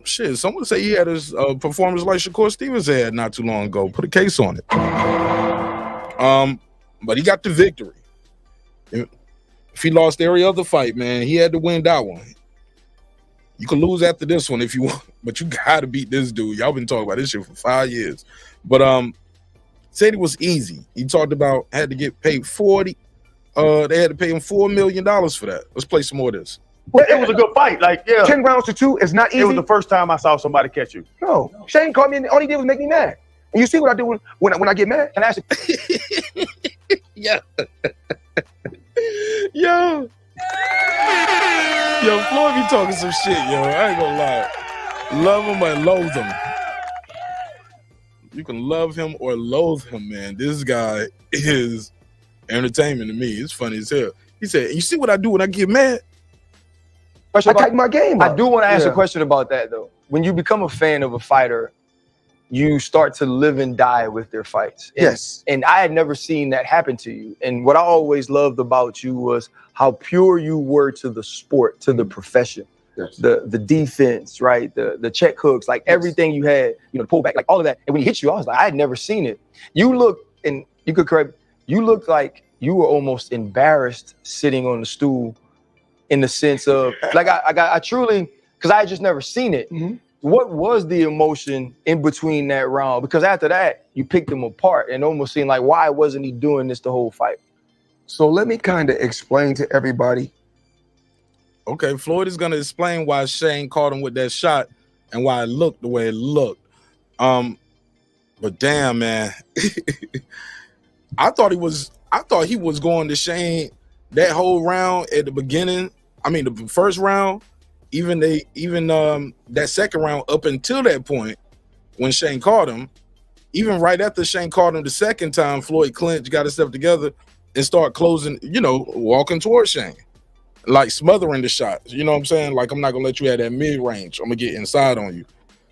Shit, someone say he had his performance like Shakur Stevens had not too long ago. Put a case on it. But he got the victory. If he lost every other fight, man, he had to win that one. You can lose after this one if you want, but you gotta beat this dude. Y'all been talking about this shit for 5 years. But said it was easy. He talked about had to get paid 40. They had to pay him $4 million for that. Let's play some more of this. Well, it was a good fight. Like, yeah. 10 rounds to 2 is not easy. It was the first time I saw somebody catch you. No. Shane called me and all he did was make me mad. And you see what I do when I get mad? Can I ask you? Yeah. Yo, Floyd be talking some shit, yo. I ain't gonna lie. Love him or loathe him. You can love him or loathe him, man. This guy is entertainment to me. It's funny as hell. He said, you see what I do when I get mad? I tighten my game up. I do want to ask a question about that, though. When you become a fan of a fighter, you start to live and die with their fights. Yes. And I had never seen that happen to you. And what I always loved about you was how pure you were to the sport, to the profession. Yes. The defense, right? The check hooks, like everything you had, you know, pull back, like all of that. And when he hit you, I was like, I had never seen it. You look, and you could correct, you looked like you were almost embarrassed sitting on the stool, in the sense of like I truly, because I had just never seen it. Mm-hmm. What was the emotion in between that round? Because after that, you picked him apart and almost seemed like, why wasn't he doing this the whole fight? So let me kind of explain to everybody. Okay, Floyd is gonna explain why Shane caught him with that shot and why it looked the way it looked. But damn, man, I thought he was going to Shane that whole round at the beginning. I mean, the first round, even that second round up until that point when Shane caught him, even right after Shane caught him the second time, Floyd clinched, got himself together, and start closing, walking towards Shane, like smothering the shots. You know what I'm saying? Like, I'm not gonna let you have that mid-range. I'm gonna get inside on you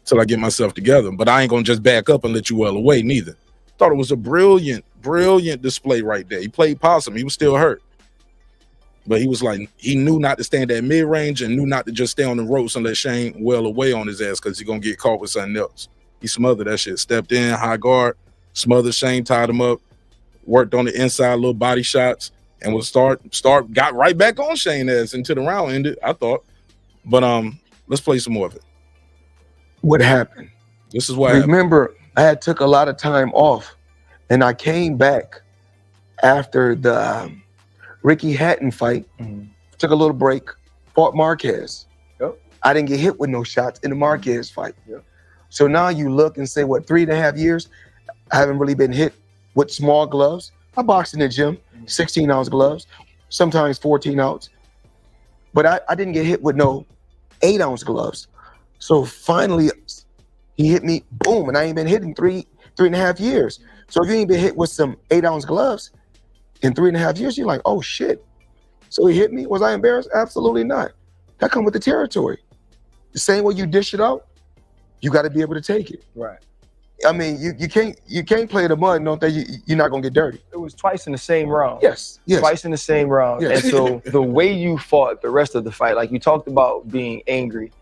till I get myself together. But I ain't gonna just back up and let you well away neither. Thought it was a brilliant display right there. He played possum. He was still hurt. But he was like, he knew not to stand at mid-range and knew not to just stay on the ropes and let Shane well away on his ass because he's going to get caught with something else. He smothered that shit. Stepped in, high guard, smothered Shane, tied him up, worked on the inside, little body shots, and was got right back on Shane ass until the round ended, I thought. But let's play some more of it. What happened? This is what happened. Remember, I had took a lot of time off, and I came back after the Ricky Hatton fight. Mm-hmm. Took a little break, fought Marquez. Yep. I didn't get hit with no shots in the Marquez fight. Yep. So now you look and say, what, 3.5 years? I haven't really been hit with small gloves. I boxed in the gym, 16-ounce gloves, sometimes 14-ounce. But I didn't get hit with no 8-ounce gloves. So finally, he hit me, boom, and I ain't been hit in 3.5 years. So if you ain't been hit with some 8-ounce gloves in 3.5 years, you're like, oh shit. So he hit me. Was I embarrassed? Absolutely not. That come with the territory. The same way you dish it out, you got to be able to take it. Right. I mean, you can't play in the mud and don't think you're not gonna get dirty. It was twice in the same round. Yes. Twice in the same round. Yes. And so the way you fought the rest of the fight, like you talked about being angry.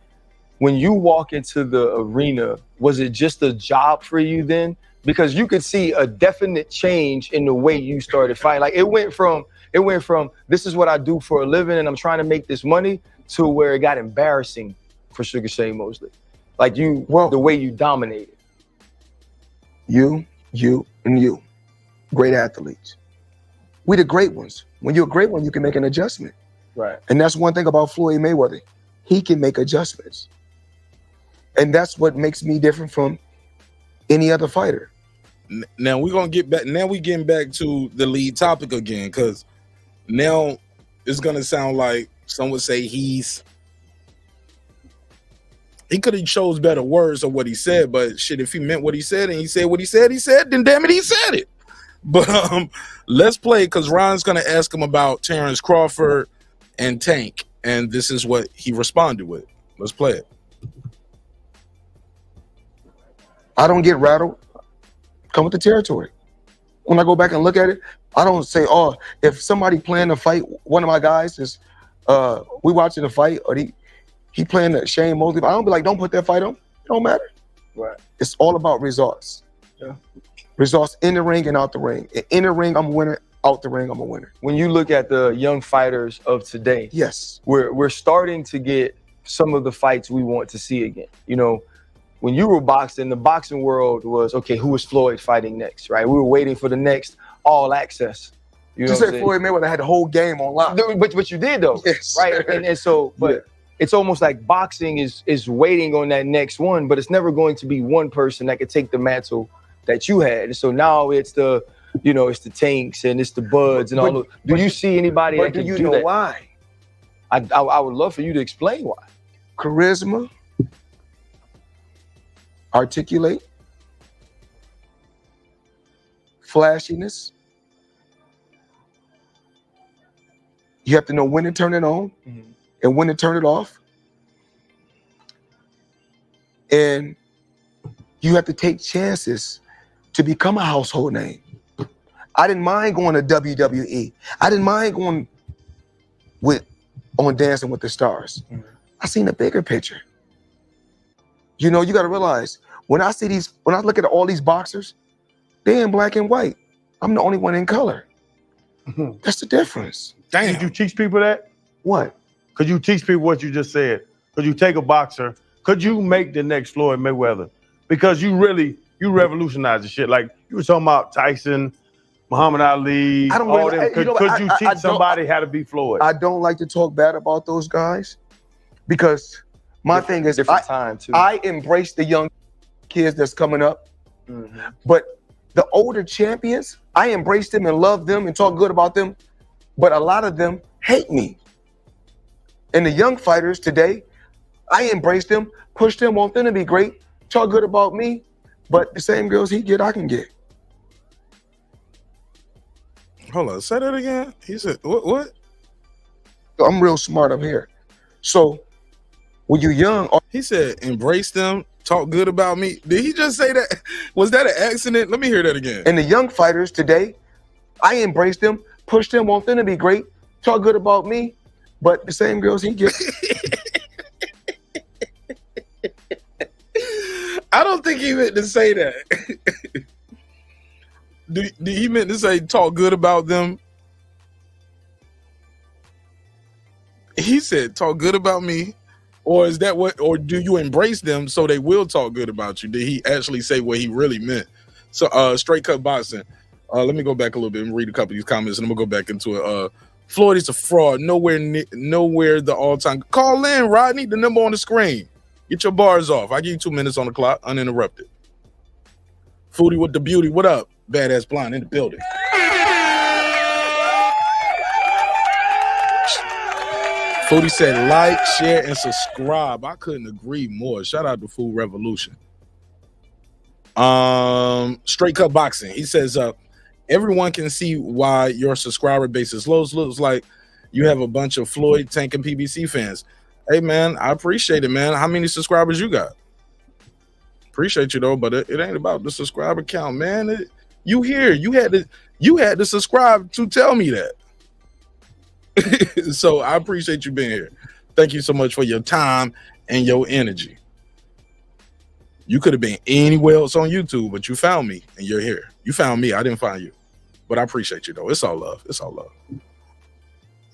When you walk into the arena, was it just a job for you then? Because you could see a definite change in the way you started fighting. Like it went from this is what I do for a living and I'm trying to make this money to where it got embarrassing for Sugar Shane Mosley. Like the way you dominated. You, and you. Great athletes. We the great ones. When you're a great one, you can make an adjustment. Right. And that's one thing about Floyd Mayweather. He can make adjustments. And that's what makes me different from any other fighter. Now we're gonna get back. Now we getting back to the lead topic again, because now it's gonna sound like some would say he could have chose better words of what he said, but shit, if he meant what he said and he said what he said, then damn it, he said it. But let's play, because Ron's gonna ask him about Terence Crawford and Tank, and this is what he responded with. Let's play it. I don't get rattled. Come with the territory. When I go back and look at it, I don't say, oh, if somebody playing a fight, one of my guys is, we watching a fight, or he playing the Shane Mosley, I don't be like, don't put that fight on. It don't matter. Right. It's all about results. Yeah. Results in the ring and out the ring. In the ring, I'm a winner. Out the ring, I'm a winner. When you look at the young fighters of today, yes, we're starting to get some of the fights we want to see again. You know, when you were boxing, the boxing world was, okay, who is Floyd fighting next, right? We were waiting for the next All Access. You know, just say Floyd Mayweather had the whole game on lock. But you did though, yes, right? And so, but. Yeah. It's almost like boxing is waiting on that next one, but it's never going to be one person that could take the mantle that you had. And so now it's the Tanks and it's the Buds and all. Do you see anybody that can do that? Do you know why? I would love for you to explain why. Charisma, articulate, flashiness. You have to know when to turn it on. Mm-hmm. And when to turn it off. And you have to take chances to become a household name. I didn't mind going to WWE. I didn't mind going on Dancing with the Stars. Mm-hmm. I seen a bigger picture. You know, you got to realize, when I look at all these boxers, they're in black and white. I'm the only one in color. Mm-hmm. That's the difference. Damn. Did you teach people that? What? Could you teach people what you just said? Could you take a boxer? Could you make the next Floyd Mayweather? Because you revolutionized the shit. Like you were talking about Tyson, Muhammad Ali, all them. Could you teach somebody how to be Floyd? I don't like to talk bad about those guys because my thing is I embrace the young kids that's coming up. Mm-hmm. But the older champions, I embrace them and love them and talk good about them. But a lot of them hate me. And the young fighters today, I embrace them, push them, want them to be great, talk good about me, but the same girls he get, I can get. Hold on, say that again. He said, what? I'm real smart up here. So when you're young... He said, embrace them, talk good about me. Did he just say that? Was that an accident? Let me hear that again. And the young fighters today, I embrace them, push them, want them to be great, talk good about me, but the same girls he gets. I don't think he meant to say that. Did he meant to say talk good about them? He said talk good about me. Or is that what, or do you embrace them so they will talk good about you? Did he actually say what he really meant? So straight cut boxing. Let me go back a little bit and read a couple of these comments and I'm gonna go back into it. Floyd is a fraud. Nowhere the all-time. Call in, Rodney. The number on the screen. Get your bars off. I give you 2 minutes on the clock, uninterrupted. Foodie with the beauty. What up? Badass Blonde in the building. Foodie said like, share, and subscribe. I couldn't agree more. Shout out to Food Revolution. Straight Cut Boxing. He says, everyone can see why your subscriber base is low. Looks like you have a bunch of Floyd, Tank, and PBC fans. Hey, man, I appreciate it, man. How many subscribers you got? Appreciate you, though, but it ain't about the subscriber count, man. You here. You had to subscribe to tell me that. So I appreciate you being here. Thank you so much for your time and your energy. You could have been anywhere else on YouTube, but you found me and you're here. You found me. I didn't find you. But I appreciate you, though. It's all love. It's all love.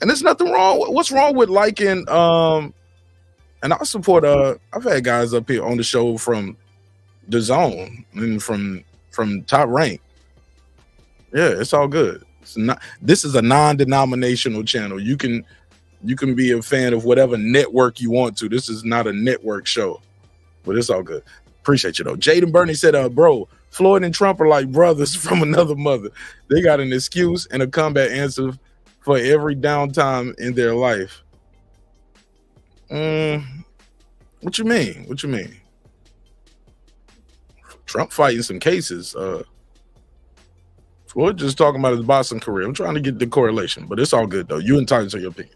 And there's nothing wrong. What's wrong with liking? And I support. I've had guys up here on the show from the Zone and from Top Rank. Yeah, it's all good. It's not. This is a non-denominational channel. You can be a fan of whatever network you want to. This is not a network show, but it's all good. Appreciate you though. Jaden Bernie said, bro, Floyd and Trump are like brothers from another mother. They got an excuse and a comeback answer for every downtime in their life. What you mean? What you mean? Trump fighting some cases. Floyd just talking about his boxing career. I'm trying to get the correlation, but it's all good though. You entitled to your opinion.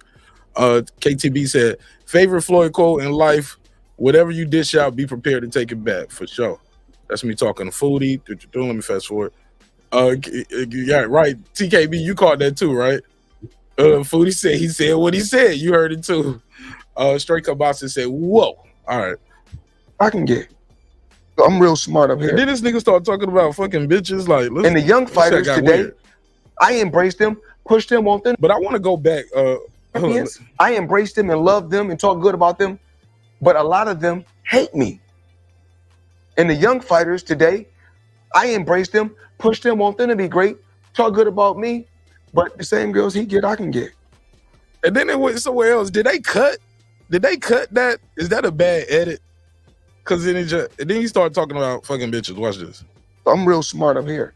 KTB said, favorite Floyd quote in life: whatever you dish out, be prepared to take it back, for sure. That's me talking to Foodie. Let me fast forward. Yeah, right. TKB, you caught that too, right? Foodie said he said what he said. You heard it too. Straight Cut Boxing said, whoa. All right. I can get. I'm real smart up here. And then this nigga start talking about fucking bitches. Like, listen, and the young fighters today, weird. I embraced them, pushed them on them. But I want to go back. I embraced them and loved them and talked good about them. But a lot of them hate me. And the young fighters today, I embraced them, pushed them, want them to be great, talk good about me. But the same girls he get, I can get. And then it went somewhere else. Did they cut that? Is that a bad edit? Because then he started talking about fucking bitches. Watch this. I'm real smart up here.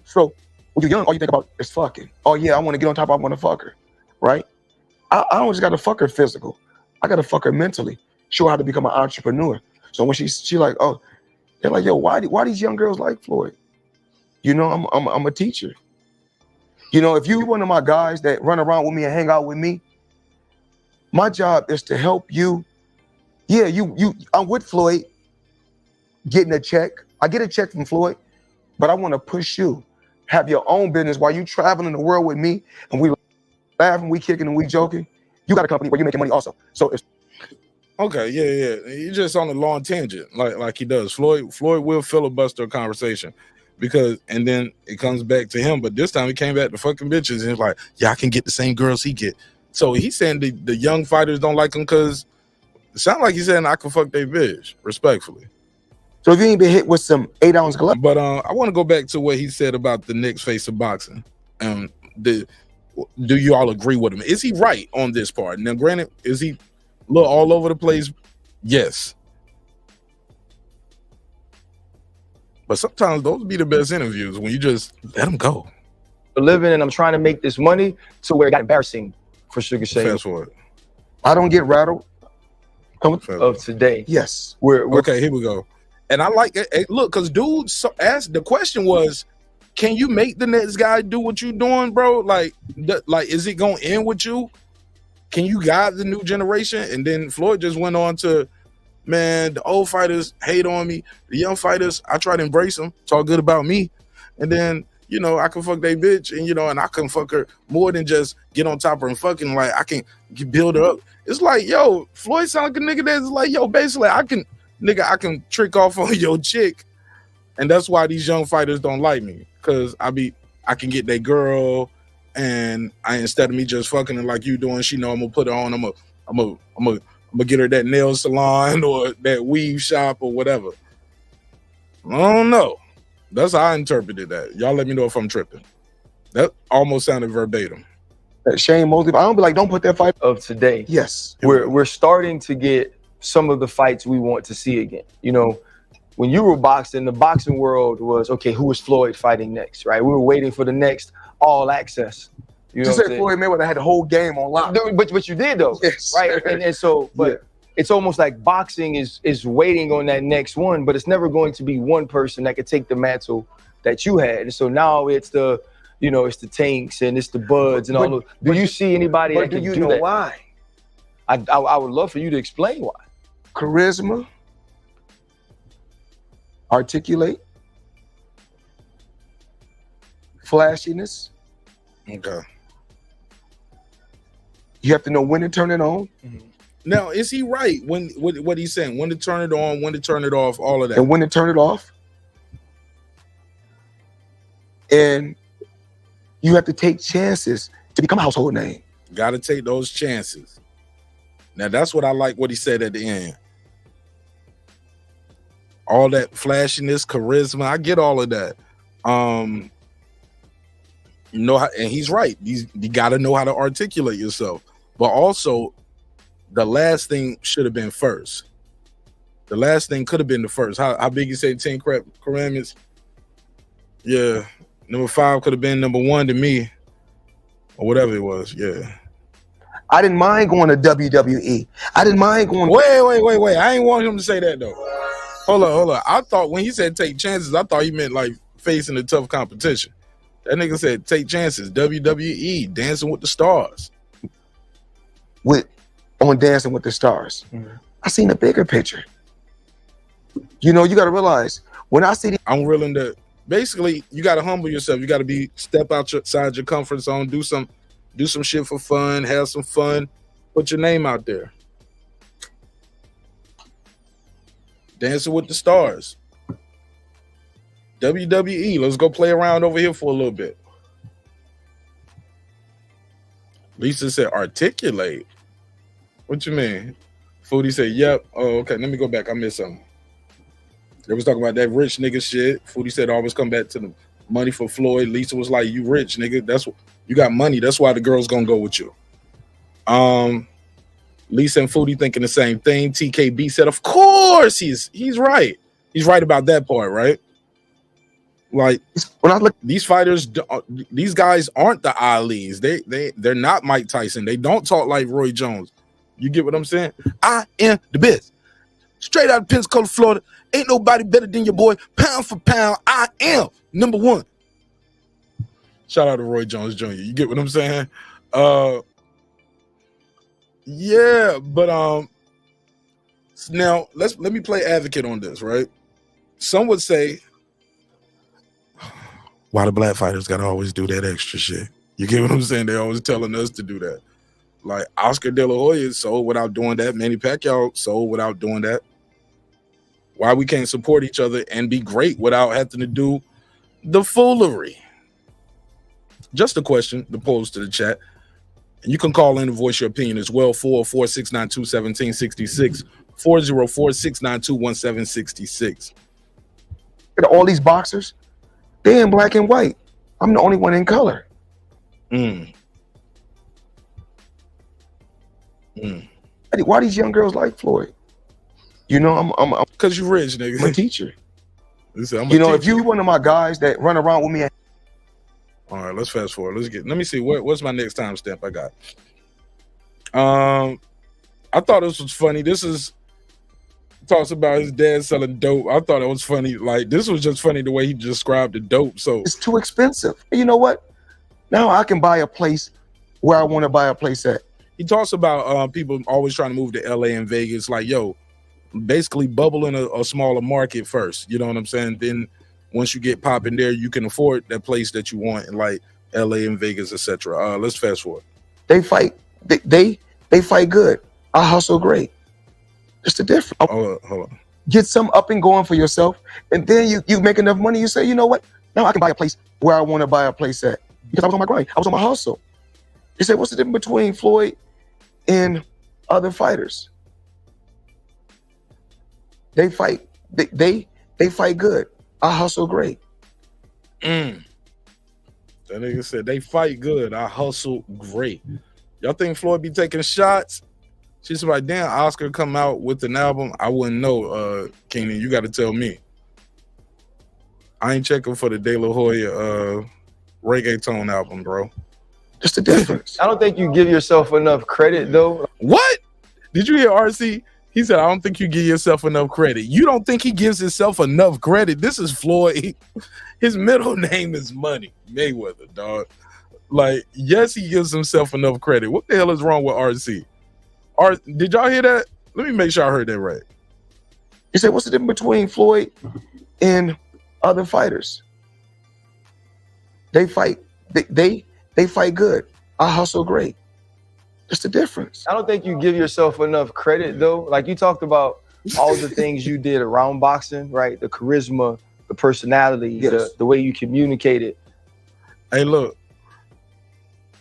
So when you're young, all you think about is fucking. Oh yeah, I want to get on top. I want to fuck her, right? I don't just got to fuck her physical. I got to fuck her mentally. Show her how to become an entrepreneur. So when she like, oh, they're like, yo, why these young girls like Floyd? You know, I'm a teacher. You know, if you one of my guys that run around with me and hang out with me, my job is to help you. Yeah, I'm with Floyd, getting a check. I get a check from Floyd, but I want to push you. Have your own business while you traveling the world with me, and we laughing, we kicking, and we joking. You got a company where you're making money also. So it's okay, yeah. He's just on a long tangent, like he does. Floyd will filibuster a conversation and then it comes back to him. But this time he came back to fucking bitches and he's like, yeah, I can get the same girls he get. So he's saying the young fighters don't like him because it sounds like he's saying I can fuck their bitch, respectfully. So if you ain't been hit with some 8-ounce glove. But I want to go back to what he said about the next face of boxing. Do you all agree with him? Is he right on this part? Now, granted, is he a little all over the place? Yes. But sometimes those be the best interviews when you just let them go. For living, and I'm trying to make this money to where it got embarrassing for Sugar Shane. Fast forward. I don't get rattled. Of today. Yes. We're okay, here we go. And I like it. Hey, look, because dude asked, the question was, can you make the next guy do what you doing, bro? Like, is it going to end with you? Can you guide the new generation? And then Floyd just went on to, man, the old fighters hate on me. The young fighters, I try to embrace them, talk good about me. And then, you know, I can fuck they bitch and, you know, and I can fuck her more than just get on top of her and fucking, like, I can build her up. It's like, yo, Floyd sound like a nigga that's like, yo, basically, I can trick off on your chick. And that's why these young fighters don't like me. Because I can get that girl, and instead of me just fucking her like you doing, she know I'm gonna put her on. I'm gonna get her that nail salon or that weave shop or whatever. I don't know. That's how I interpreted that. Y'all let me know if I'm tripping. That almost sounded verbatim. Shane Mosley. I don't be like, don't put that fight of today. Yes. We're starting to get some of the fights we want to see again. You know, when you were boxing, the boxing world was, okay, who is Floyd fighting next, right? We were waiting for the next All Access. You know, you said Floyd Mayweather had the whole game on lock. But you did though, yes. Right? And so, but it's almost like boxing is waiting on that next one, but it's never going to be one person that could take the mantle that you had. And so now it's the, you know, it's the Tanks and it's the Buds and all those. Do you see anybody that can do that? Do you know why? I would love for you to explain why. Charisma, articulate, flashiness. Okay. You have to know when to turn it on. Mm-hmm. Now, is he right when what he's saying? When to turn it on, when to turn it off, all of that. And when to turn it off. And you have to take chances to become a household name. Got to take those chances. Now, that's what I like what he said at the end. All that flashiness, charisma, I get all of that. You know, and he's right. You got to know how to articulate yourself. But also, the last thing should have been first. The last thing could have been the first. How big you say 10 commandments? Yeah. Number 5 could have been number 1 to me. Or whatever it was. Yeah. I didn't mind going to WWE. I didn't mind going. Wait. I ain't want him to say that though. Hold on. I thought when he said take chances, I thought he meant like facing a tough competition. That nigga said take chances. WWE, Dancing with the Stars. On Dancing with the Stars. Mm-hmm. I seen a bigger picture. You know, you got to realize when I see I'm willing to. Basically, you got to humble yourself. You got to step outside your comfort zone. Do some shit for fun. Have some fun. Put your name out there. Dancing with the Stars. WWE. Let's go play around over here for a little bit. Lisa said articulate. What you mean? Foodie said, yep. Oh, okay. Let me go back. I missed something. They was talking about that rich nigga shit. Foodie said always come back to the money for Floyd. Lisa was like, you rich, nigga. That's what you got money. That's why the girl's gonna go with you. Lisa and Foodie thinking the same thing. TKB said, of course he's right. He's right about that part, right? Like when I look, these fighters, these guys aren't the Alis. They're not Mike Tyson. They don't talk like Roy Jones. You get what I'm saying? I am the best. Straight out of Pensacola, Florida. Ain't nobody better than your boy. Pound for pound, I am number 1. Shout out to Roy Jones Jr. You get what I'm saying? Yeah, but now let me play advocate on this, right? Some would say, why the black fighters gotta always do that extra shit? You get what I'm saying? They always telling us to do that. Like Oscar De La Hoya sold without doing that. Manny Pacquiao sold without doing that. Why we can't support each other and be great without having to do the foolery? Just a question to pose to the chat. And you can call in and voice your opinion as well. 404-692-1766. 404-692-1766. All these boxers, they're in black and white. I'm the only one in color. Why these young girls like Floyd? You know, I'm because you rich, nigga. I'm a teacher. Listen, you know, if you one of my guys that run around with me. All right, let's fast forward. Let me see what's my next timestamp I got. I thought this was funny. This is talks about his dad selling dope. I thought it was funny. Like this was just funny the way he described the dope. So it's too expensive. You know what? Now I can buy a place where I want to buy a place at. He talks about people always trying to move to LA and Vegas. Like, yo, basically bubble in a smaller market first. You know what I'm saying? Then once you get popping there, you can afford that place that you want in like LA and Vegas, etc. Let's fast forward. They fight. They fight good. I hustle great. It's the difference. Hold on. Get some up and going for yourself, and then you make enough money. You say, you know what? Now I can buy a place where I want to buy a place at because I was on my grind. I was on my hustle. They said, what's the difference between Floyd and other fighters? They fight. They fight good. I hustle great. That nigga said they fight good. I hustle great. Y'all think Floyd be taking shots? She's like, damn, Oscar come out with an album. I wouldn't know, Keenan. You got to tell me. I ain't checking for the De La Hoya reggaeton album, bro. Just the difference. I don't think you give yourself enough credit, though. What? Did you hear RC? He said, I don't think you give yourself enough credit. You don't think he gives himself enough credit? This is Floyd. His middle name is Money Mayweather, dog. Like, yes, he gives himself enough credit. What the hell is wrong with RC? Did y'all hear that? Let me make sure I heard that right. He said, what's the difference between Floyd and other fighters? They fight. They fight good. I hustle great. That's the difference. I don't think you give yourself enough credit, though. Like, you talked about all the things you did around boxing, right? The charisma, the personality, Yes. the way you communicated. Hey, look.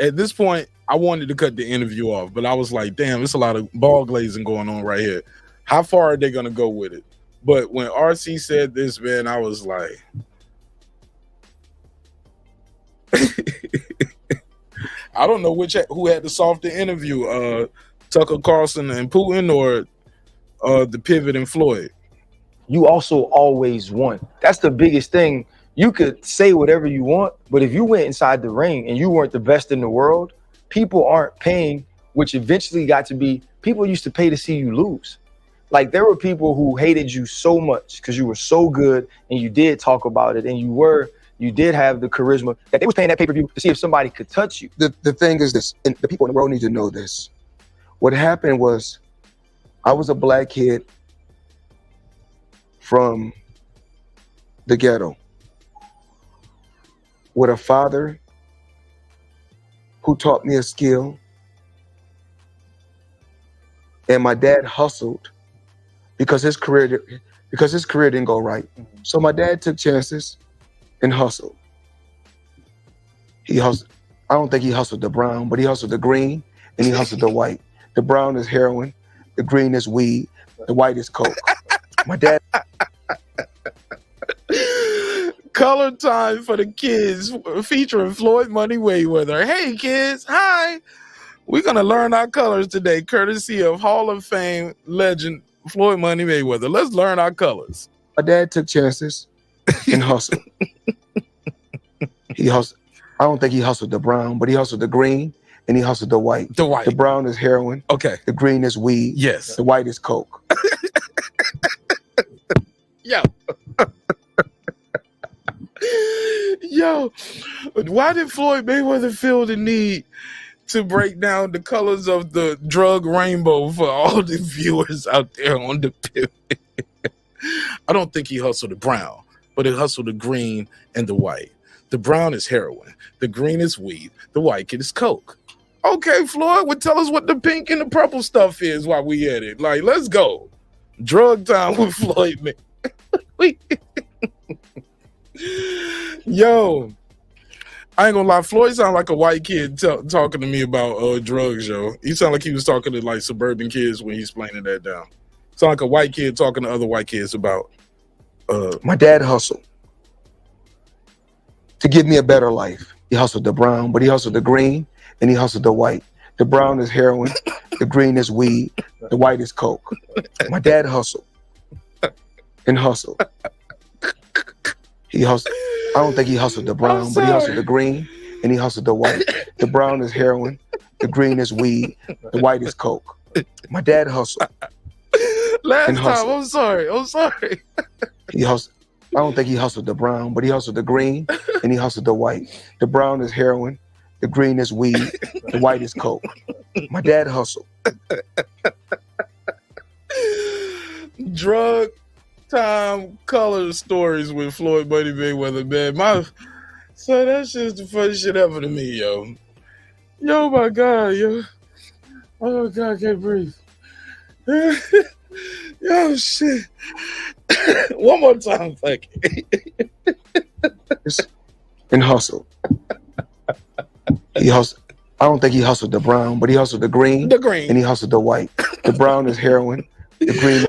At this point, I wanted to cut the interview off, but I was like, damn, it's a lot of ball glazing going on right here. How far are they going to go with it? But when RC said this, man, I was like, I don't know who had the softer interview, Tucker Carlson and Putin or the Pivot and Floyd. You also always won. That's the biggest thing. You could say whatever you want, but if you went inside the ring and you weren't the best in the world, people aren't paying, which eventually got to be, people used to pay to see you lose. Like, there were people who hated you so much because you were so good and you did talk about it and you did have the charisma that they was paying that pay-per-view to see if somebody could touch you. The thing is this, and the people in the world need to know this. What happened was, I was a black kid from the ghetto with a father who taught me a skill, and my dad hustled because his career didn't go right. So my dad took chances and hustled. He hustled. I don't think he hustled the brown, but he hustled the green and he hustled the white. The brown is heroin, the green is weed, the white is coke. My dad. Color time for the kids featuring Floyd Money Mayweather. Hey kids, hi. We're gonna learn our colors today, courtesy of Hall of Fame legend Floyd Money Mayweather. Let's learn our colors. My dad took chances and hustled. He hustled. I don't think he hustled the brown, but he hustled the green and he hustled the white. The white. The brown is heroin. Okay. The green is weed. Yes. The white is coke. Yo. Yo, why did Floyd Mayweather feel the need to break down the colors of the drug rainbow for all the viewers out there on the Pivot? I don't think he hustled the brown, but he hustled the green and the white. The brown is heroin. The green is weed. The white is coke. Okay, Floyd, well, tell us what the pink and the purple stuff is while we at it. Like, let's go. Drug time with Floyd Mayweather. Yo, I ain't gonna lie. Floyd sound like a white kid talking to me about drugs, yo. He sound like he was talking to like suburban kids when he's explaining that down. Sound like a white kid talking to other white kids about. My dad hustled to give me a better life. He hustled the brown, but he hustled the green and he hustled the white. The brown is heroin. The green is weed. The white is coke. My dad hustled and hustled. He hustled. I don't think he hustled the brown, but he hustled the green and he hustled the white. The brown is heroin. The green is weed. The white is coke. My dad hustled. Last time, I'm sorry. He hustled. I don't think he hustled the brown, but he hustled the green and he hustled the white. The brown is heroin. The green is weed. The white is coke. My dad hustled. Drug time color stories with Floyd Money Mayweather, man. So that shit's the funniest shit ever to me, yo. Yo, my God, yo. Oh my God, I can't breathe. Yo, shit. One more time, fuck it. And hustled. He hustled. I don't think he hustled the brown, but he hustled the green. And he hustled the white. The brown is heroin. The green.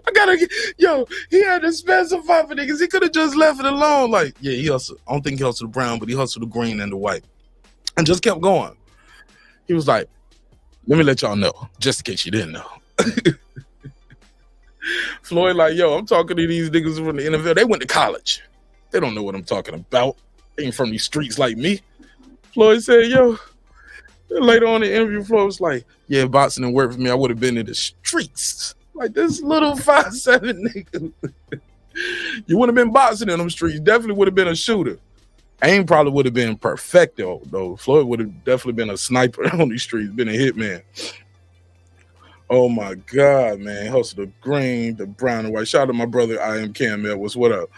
He had to specify for niggas. He could have just left it alone. Like, yeah, he hustled. I don't think he hustled the brown, but he hustled the green and the white. and just kept going. He was like, let me let y'all know, just in case you didn't know. Floyd like, yo, I'm talking to these niggas from the NFL. They went to college. They don't know what I'm talking about. They ain't from these streets like me. Floyd said, yo, later on in the interview, Floyd was like, yeah, boxing didn't work for me. I would have been in the streets. Like this little 5'7" nigga. You wouldn't have been boxing in them streets. Definitely would have been a shooter. Aim probably would have been perfecto, though. Floyd would have definitely been a sniper on these streets, been a hitman. Oh my God, man. Hustle the green, the brown and white. Shout out to my brother, I am Cam Edwards. What up?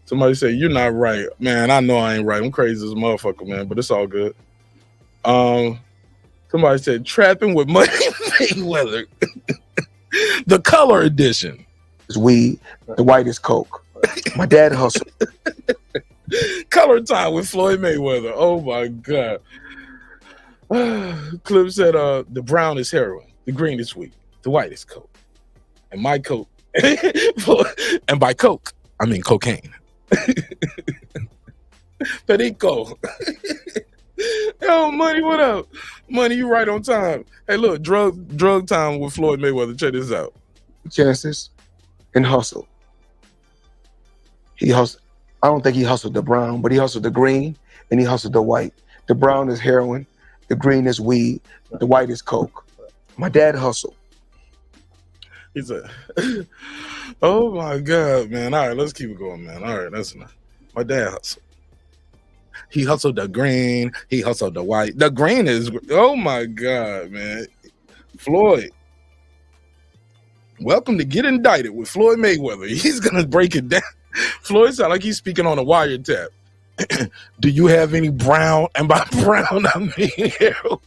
Somebody say, you're not right. Man, I know I ain't right. I'm crazy as a motherfucker, man, but it's all good. Somebody said, trapping with Money Mayweather. The color edition. It's weed. The white is coke. My dad hustled. Color time with Floyd Mayweather. Oh my God. Clip said, the brown is heroin. The green is weed. The white is coke. And my coke. And by coke, I mean cocaine. Perico. Yo, Money, what up? Money, you right on time. Hey, look, drug time with Floyd Mayweather. Check this out. Chances and hustle. He hustled. I don't think he hustled the brown, but he hustled the green and he hustled the white. The brown is heroin. The green is weed. The white is coke. My dad hustled. He said, oh my God, man. All right, let's keep it going, man. All right, that's enough. My dad hustled. He hustled the green. He hustled the white. The green is, oh my God, man. Floyd. Welcome to Get Indicted with Floyd Mayweather. He's going to break it down. Floyd sound like he's speaking on a wiretap. Do you have any brown? And by brown, I mean heroin.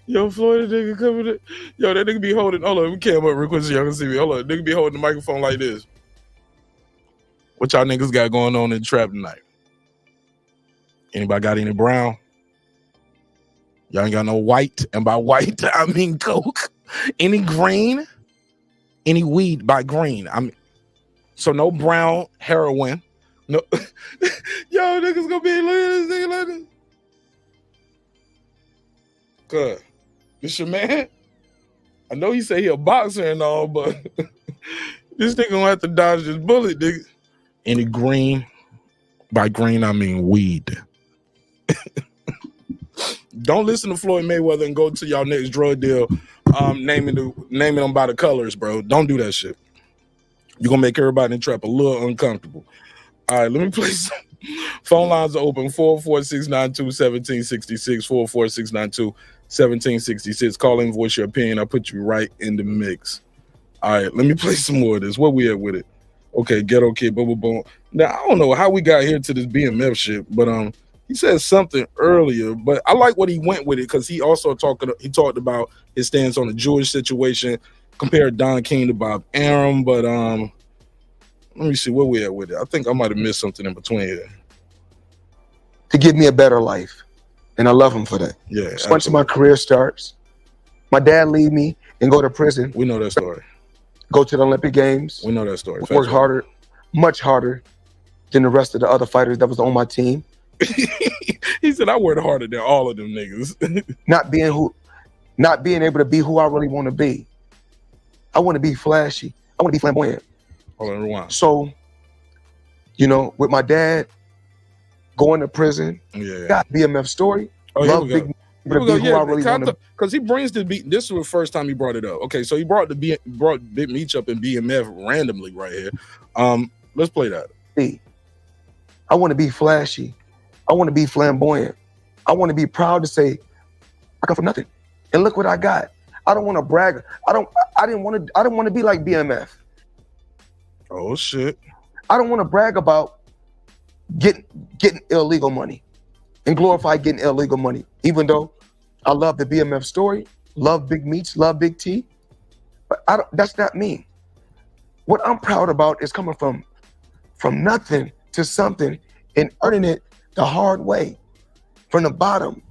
Yo, Floyd, nigga coming in. Yo, that nigga be holding, hold on, we came up real quick so y'all can see me. Hold on, nigga be holding the microphone like this. What y'all niggas got going on in the trap tonight? Anybody got any brown? Y'all ain't got no white, and by white, I mean coke. Any green? Any weed by green? I mean, so no brown heroin. No. Yo, niggas gonna be looking at this nigga like this. Good. This your man? I know he say he a boxer and all, but this nigga gonna have to dodge this bullet, nigga. Any green? By green, I mean weed. Don't listen to Floyd Mayweather and go to y'all next drug deal naming them by the colors, bro. Don't do that shit. You're gonna make everybody in the trap a little uncomfortable. All right, let me play some. Phone lines are open, 44692-1766, 44692-1766. Call in, voice your opinion. I'll put you right in the mix. All right, let me play some more of this. Where we at with it? Okay, Ghetto Kid, Bubble Bone. Now, I don't know how we got here to this BMF shit, but he said something earlier, but I like what he went with it because he also talked about his stance on the Jewish situation, compared Don King to Bob Arum, but let me see where we at with it. I think I might have missed something in between here. To give me a better life, and I love him for that. Yeah. Once my career starts, my dad leave me and go to prison. We know that story. Go to the Olympic Games. We know that story. Work harder, much harder than the rest of the other fighters that was on my team. He said I worked harder than all of them niggas. not being able to be who I really want to be. I want to be flashy. I want to be flamboyant. Hold on, rewind. So, with my dad going to prison, got BMF story. Oh, love Big to be who I really want to. Because he brings the beat. This was the first time he brought it up. Okay, so he brought Big Meech up in BMF randomly right here. Let's play that. I want to be flashy. I want to be flamboyant. I want to be proud to say I come from nothing, and look what I got. I don't want to brag. I don't want to be like BMF. Oh shit. I don't want to brag about getting illegal money and glorify getting illegal money, even though I love the BMF story, love Big Meech, love Big T, but that's not me. What I'm proud about is coming from nothing to something and earning it the hard way, from the bottom.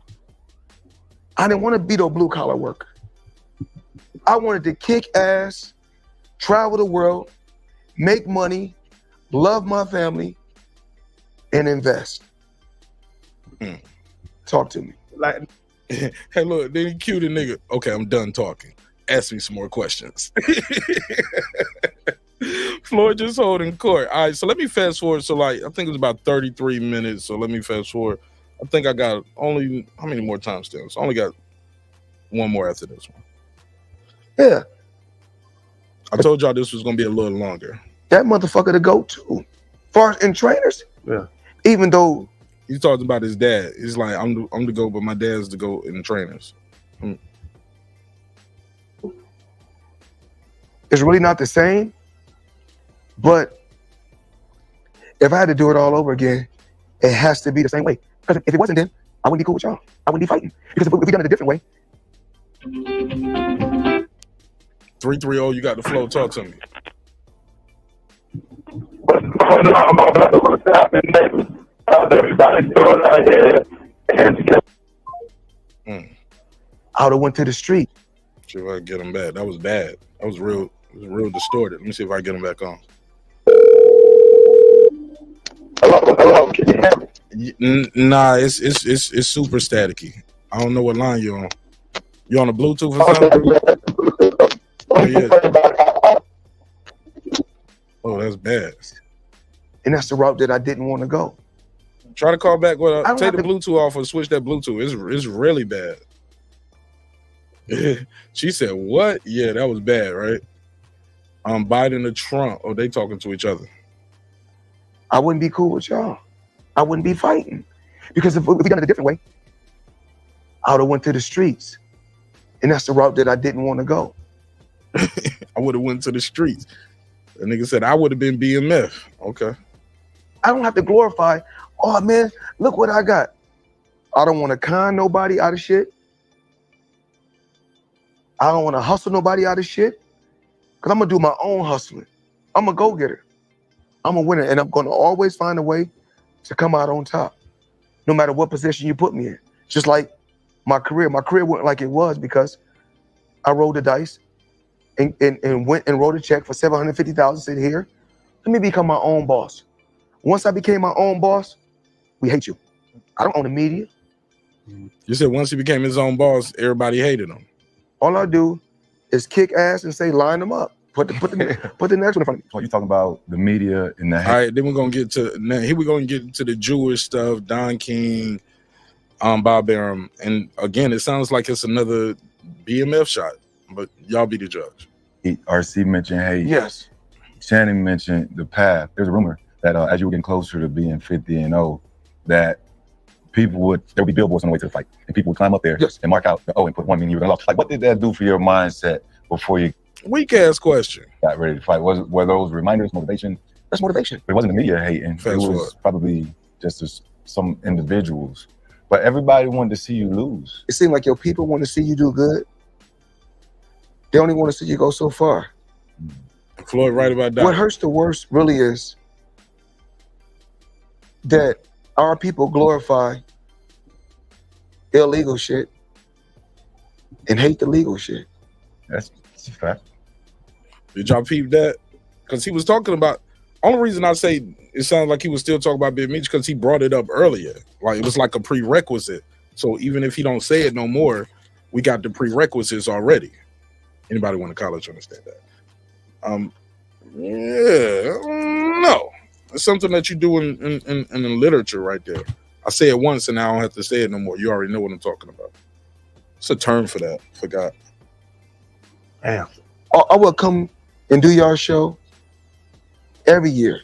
I didn't want to be no blue collar worker. I wanted to kick ass, travel the world, make money, love my family, and invest. Talk to me. Like, Hey, look, then he cue the nigga. Okay, I'm done talking. Ask me some more questions. Floyd just holding court. All right, so let me fast forward. So, like, I think it was about 33 minutes. So let me fast forward. I think I got only, how many more timestamps? I only got one more after this one. Yeah. I told y'all this was going to be a little longer. That motherfucker to go to. Far as in trainers, yeah. even though He talked about his dad. He's like, I'm the GOAT, but my dad's the GOAT in trainers. it's really not the same, but if I had to do it all over again, it has to be the same way. Because if it wasn't then, I wouldn't be cool with y'all. I wouldn't be fighting. Because if we done it a different way. 330, you got the flow. Talk to me. I would have went to the street. See if I can get him back. That was bad. That was real. It was real distorted. Let me see if I can get him back on. Hello, can you hear me? Nah, it's super staticky. I don't know what line you're on. You on a Bluetooth or something? Oh, yeah. Oh, that's bad. And that's the route that I didn't want to go. Try to call back. Well, take the Bluetooth off or switch that Bluetooth. It's really bad. She said, what? Yeah, that was bad, right? Biden and Trump. Oh, they talking to each other. I wouldn't be cool with y'all. I wouldn't be fighting. Because if we done it a different way, I would have went to the streets. And that's the route that I didn't want to go. I would have went to the streets. The nigga said, I would have been BMF. Okay. I don't have to glorify, oh man, look what I got. I don't want to con nobody out of shit. I don't want to hustle nobody out of shit. Because I'm going to do my own hustling. I'm a go-getter. I'm a winner. And I'm going to always find a way to come out on top. No matter what position you put me in. Just like my career. My career went like it was because I rolled the dice and went and wrote a check for $750,000. Said, here, let me become my own boss. Once I became my own boss, we hate you. I don't own the media. You said once he became his own boss, everybody hated him. All I do is kick ass and say, line them up. Put the next one in front of me. So you talking about the media and the all right, then we're gonna get to now. Here we're gonna get into the Jewish stuff, Don King, Bob Arum. And again, it sounds like it's another BMF shot, but y'all be the judge. RC mentioned hate. Yes. Shannon mentioned the path. There's a rumor that as you were getting closer to being 50-0, that there would be billboards on the way to the fight, and people would climb up there and mark out the O and put 1 million you were gonna lose. Like, what did that do for your mindset before you Weak ass question. got ready to fight? Were those reminders, motivation? That's motivation. But it wasn't the media hating. Fast it was forward. probably just some individuals. But everybody wanted to see you lose. It seemed like your people want to see you do good. They only want to see you go so far. Floyd right about that. What hurts the worst really is that our people glorify illegal shit and hate the legal shit. That's a fact. Did y'all peep that? Because he was talking about, only reason I say it sounds like he was still talking about Big Meech because he brought it up earlier. Like it was like a prerequisite. So even if he don't say it no more, we got the prerequisites already. Anybody went to college understand that? No. It's something that you do in the literature right there. I say it once and I don't have to say it no more. You already know what I'm talking about. It's a term for that. Forgot. Damn. I will come and do your show every year.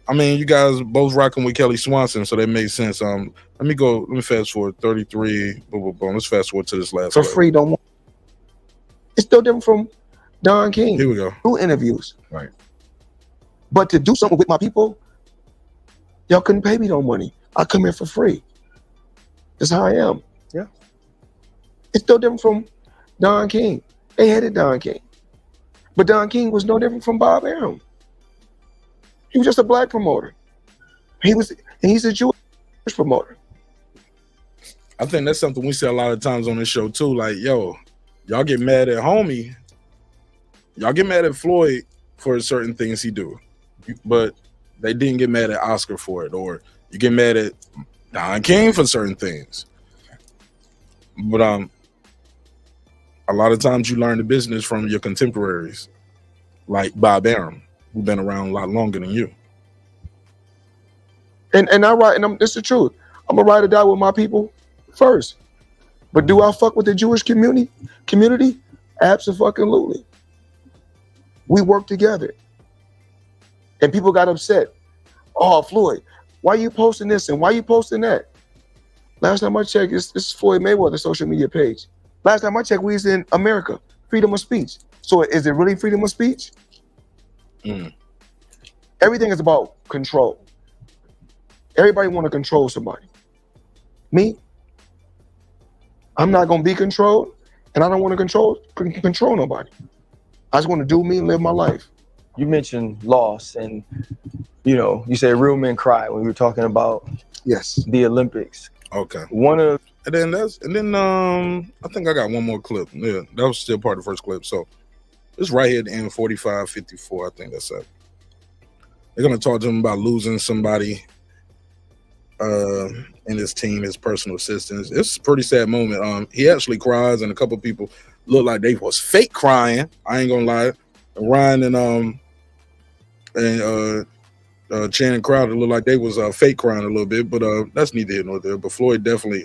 I mean, you guys both rocking with Kelly Swanson, so that makes sense. Let me fast forward 33. Boom, boom, boom. Let's fast forward to this last For one. free, don't want. It's still different from Don King. Here we go. Do interviews. Right. But to do something with my people, y'all couldn't pay me no money. I come here for free. That's how I am. Yeah. It's still different from Don King. They hated Don King. But Don King was no different from Bob Arum. He was just a black promoter. He's a Jewish promoter. I think that's something we say a lot of times on this show too. Like, yo, y'all get mad at homie. Y'all get mad at Floyd for certain things he do. but they didn't get mad at Oscar for it, or you get mad at Don King for certain things. But a lot of times you learn the business from your contemporaries, like Bob Arum, who've been around a lot longer than you. And it's the truth. I'm gonna ride or die with my people first. But do I fuck with the Jewish community? Absolutely. We work together. And people got upset. Oh, Floyd, why are you posting this and why are you posting that? Last time I checked, this is Floyd Mayweather social media page. Last time I checked, we was in America. Freedom of speech. So is it really freedom of speech? Everything is about control. Everybody want to control somebody. Me, I'm not going to be controlled, and I don't want to control nobody. I just want to do me and live my life. You mentioned loss, and you say real men cry when we were talking about the Olympics. Okay. And then I think I got one more clip. Yeah, that was still part of the first clip. So it's right here at the end, 45-54. I think that's it. They're gonna talk to him about losing somebody in his team, his personal assistants. It's a pretty sad moment. He actually cries, and a couple people look like they was fake crying. I ain't gonna lie. Ryan and Channing Crowder looked like they was fake crying a little bit, but that's neither here nor there. But Floyd definitely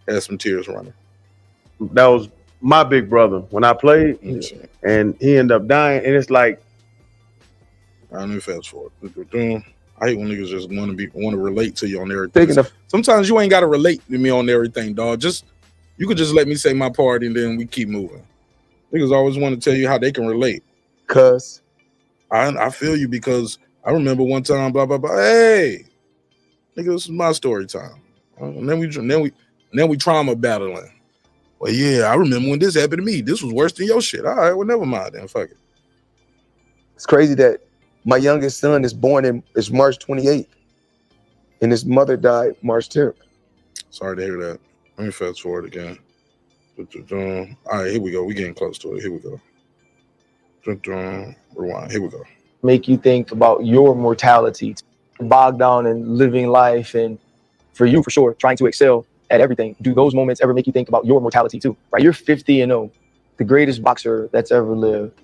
had some tears running. That was my big brother when I played, and he ended up dying. And it's like, I need fast forward. I hate when niggas just want to relate to you on everything. Sometimes you ain't got to relate to me on everything, dog. You could just let me say my part and then we keep moving. Niggas always want to tell you how they can relate. Cuz I feel you, because I remember one time, blah blah blah. Hey, nigga, this is my story time. And then we trauma battling. Well, yeah, I remember when this happened to me. This was worse than your shit. All right, well, never mind then. Fuck it. It's crazy that my youngest son is born is March 28th, and his mother died March 10th. Sorry to hear that. Let me fast forward again. All right, here we go. We getting close to it. Here we go. Rewind. Here we go. Make you think about your mortality, bogged down in living life, and for you, for sure, trying to excel at everything. Do those moments ever make you think about your mortality too? Right, you're 50-0, the greatest boxer that's ever lived.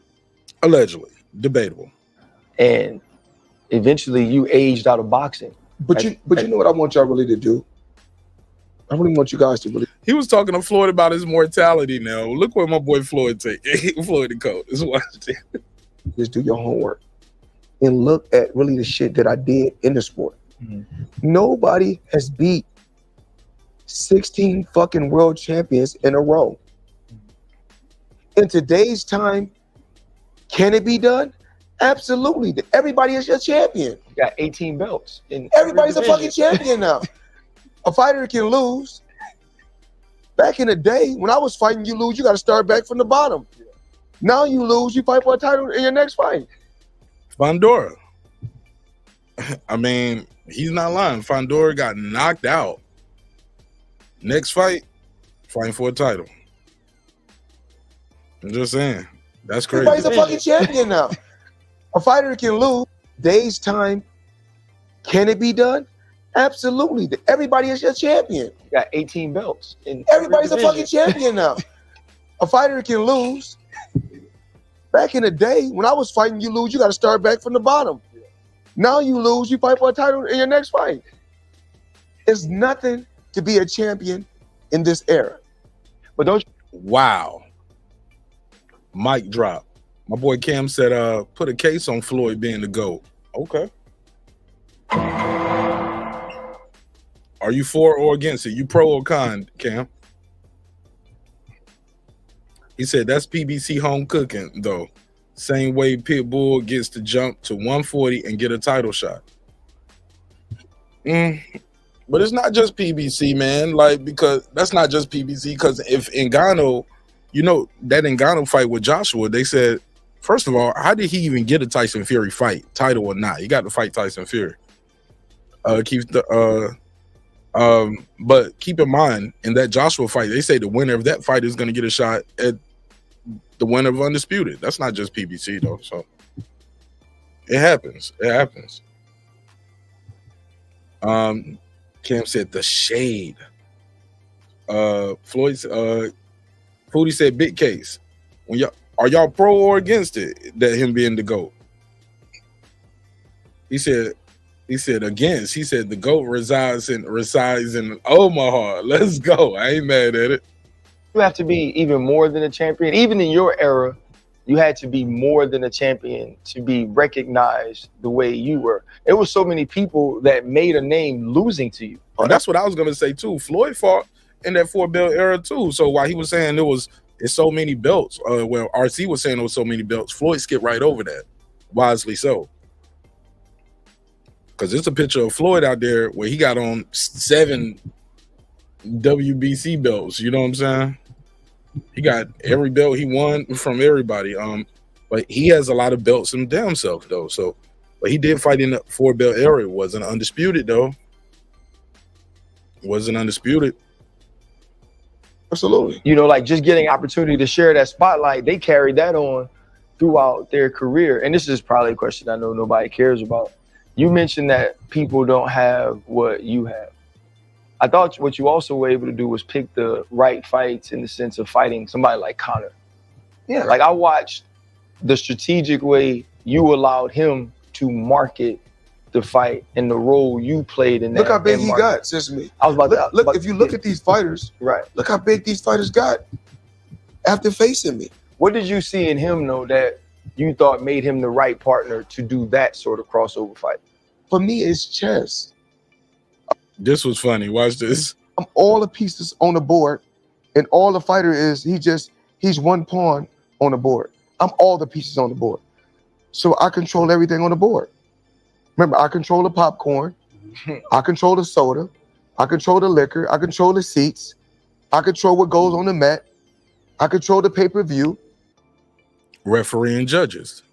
Allegedly, debatable. And eventually, you aged out of boxing. But you know what I want y'all really to do? I really want you guys to really. He was talking to Floyd about his mortality. Now look what my boy Floyd take. Floyd the coach. Just do your homework and look at really the shit that I did in the sport. Nobody has beat 16 fucking world champions in a row. In today's time, can it be done? Absolutely. Everybody is your champion. You got 18 belts. Everybody's a fucking champion now. A fighter can lose. Back in the day, when I was fighting, you lose, you got to start back from the bottom. Now you lose, you fight for a title in your next fight. Fondora. I mean, he's not lying. Fondora got knocked out. Next fight, fighting for a title. I'm just saying. That's crazy. Everybody's a fucking champion now. A fighter can lose. Days time. Can it be done? Absolutely. Everybody is your champion. You got 18 belts. Everybody's a fucking champion now. A fighter can lose. Back in the day, when I was fighting, you lose, you got to start back from the bottom. Now you lose, you fight for a title in your next fight. It's nothing to be a champion in this era. But don't you? Wow. Mic drop. My boy Cam said, put a case on Floyd being the GOAT. Okay. Are you for or against it? You pro or con, Cam? He said that's PBC home cooking, though. Same way Pitbull gets to jump to 140 and get a title shot. But it's not just PBC, man. Like, because that's not just PBC. Because if Ngannou, that Ngannou fight with Joshua, they said, first of all, how did he even get a Tyson Fury fight, title or not? He got to fight Tyson Fury. But keep in mind, in that Joshua fight, they say the winner of that fight is going to get a shot at the winner of Undisputed. That's not just PBC, though. So It happens. It happens. Cam said the shade. Floyd's Foodie said big case. When y'all pro or against it that him being the GOAT? He said against. He said the GOAT resides in Omaha. Let's go. I ain't mad at it. You have to be even more than a champion. Even in your era, you had to be more than a champion to be recognized the way you were. There were so many people that made a name losing to you. Oh, that's what I was gonna say too. Floyd fought in that 4-belt era too. So while he was saying it's so many belts, well, RC was saying there was so many belts, Floyd skipped right over that. Wisely so. Because there's a picture of Floyd out there where he got on 7 WBC belts. You know what I'm saying? He got every belt he won from everybody. But he has a lot of belts in damn self though. So, but he did fight in the 4-belt era. It wasn't undisputed though. It wasn't undisputed. Absolutely. You know, like just getting opportunity to share that spotlight, they carried that on throughout their career. And this is probably a question I know nobody cares about. You mentioned that people don't have what you have. I thought what you also were able to do was pick the right fights in the sense of fighting somebody like Conor. Yeah. Like I watched the strategic way you allowed him to market the fight and the role you played in that. Look how big he got since me. I was about to look. If you look at these fighters, right? Look how big these fighters got after facing me. What did you see in him though that you thought made him the right partner to do that sort of crossover fight? For me, it's chess. This was funny. Watch this. I'm all the pieces on the board, and all the fighter is he's one pawn on the board. I'm all the pieces on the board, so I control everything on the board. Remember, I control the popcorn, I control the soda, I control the liquor, I control the seats, I control what goes on the mat, I control the pay-per-view. Referee and judges.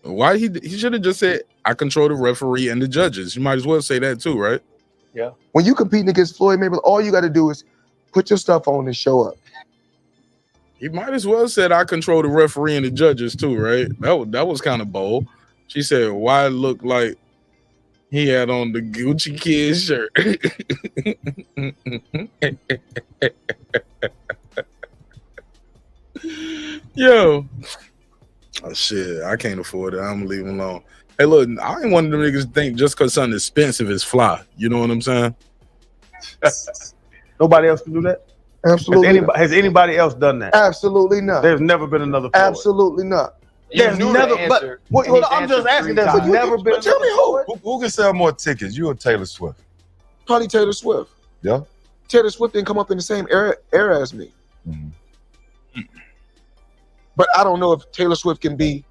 Why he should have just said I control the referee and the judges. You might as well say that too, right? Yeah. When you competing against Floyd Mayweather, all you got to do is put your stuff on and show up. He might as well said I control the referee and the judges too, right? That was kind of bold. She said, "Why it look like he had on the Gucci Kid shirt?" Yo, oh shit, I can't afford it. I'm gonna leave him alone. Hey, look, I ain't one of them niggas to think just because something expensive is fly. You know what I'm saying? Nobody else can do that? Absolutely. Has anybody else done that? Absolutely not. There's never been another Floyd. Absolutely not. There's never. But I'm just asking. There's never been. Tell me who can sell more tickets? You or Taylor Swift? Probably Taylor Swift. Yeah. Taylor Swift didn't come up in the same era as me. Mm-hmm. But I don't know if Taylor Swift can be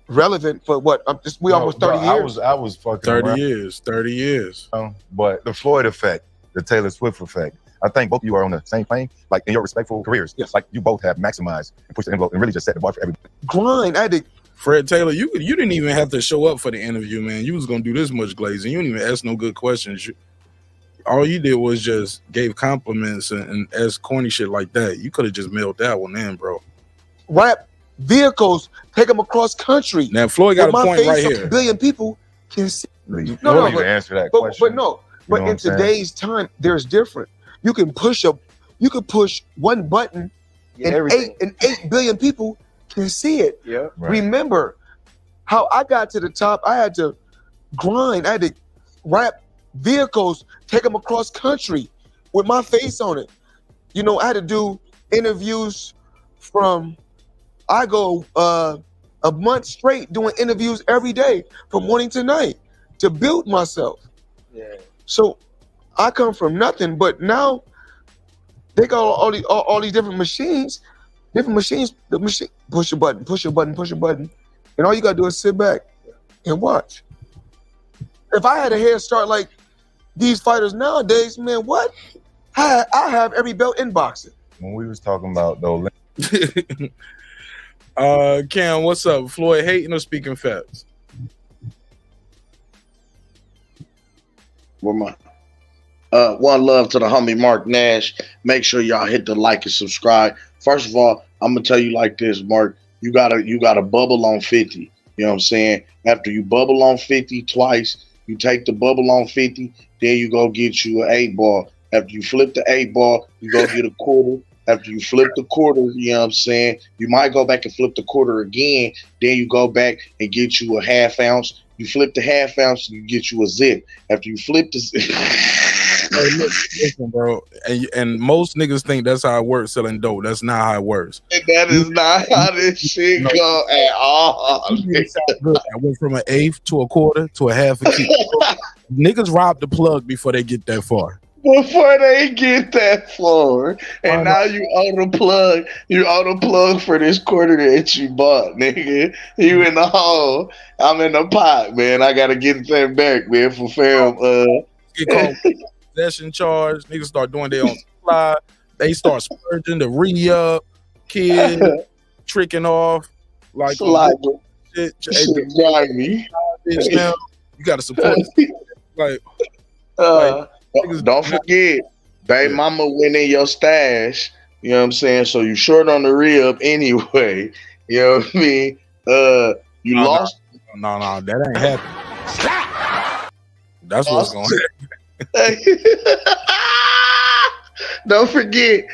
relevant for what? Almost 30 years. I was fucking 30 around. years. 30 years. But the Floyd effect, the Taylor Swift effect, I think both of you are on the same plane, like in your respectful careers. Yes. Like you both have maximized and pushed the envelope and really just set the bar for everybody. Grind. I had to. Fred Taylor, you didn't even have to show up for the interview, man. You was gonna do this much glazing. You didn't even ask no good questions. All you did was just gave compliments and asked corny shit like that. You could have just mailed that one in, bro. Rap vehicles, take them across country. Now Floyd got a point right here. A billion people can see. You don't even answer that question. But in today's time, there's different. You can push one button, and 8 billion people can see it. Yeah. Right. Remember how I got to the top? I had to grind. I had to rap vehicles, take them across country with my face on it. You know, I had to do interviews I go a month straight doing interviews every day from morning to night to build myself. Yeah. So I come from nothing, but now they got all these different machines. The machine push a button, and all you gotta do is sit back and watch. If I had a head start like these fighters nowadays, man, what? I have every belt in boxing. When we was talking about though. Cam, what's up? Floyd hating or speaking facts? Where my one love to the homie Mark Nash. Make sure y'all hit the like and subscribe. First of all, I'm gonna tell you like this, Mark. You got a bubble on 50. You know what I'm saying? After you bubble on 50 twice, you take the bubble on 50, then you go get you an 8-ball. After you flip the 8-ball, you go get a quarter. After you flip the quarter, you know what I'm saying? You might go back and flip the quarter again. Then you go back and get you a half ounce. You flip the half ounce, you get you a zip. After you flip the zip. Hey, listen, bro. And most niggas think that's how it works selling dope. That's not how it works. That is not how this shit go at all. I went from an eighth to a quarter to a half a key. Niggas rob the plug before they get that far. Before they get that far. And now you owe the plug. You owe the plug for this quarter that you bought, nigga. You in the hole. I'm in the pot, man. I gotta get that back, man, for fam. Get called possession charge. Niggas start doing their own supply. They start splurging the re-up, kids tricking off. Like shit grimy. Now you gotta support like don't forget, baby mama went in your stash. You know what I'm saying? So you short on the rib anyway. You know what I mean? You lost. No, that ain't happening. That's what's going on. Don't forget.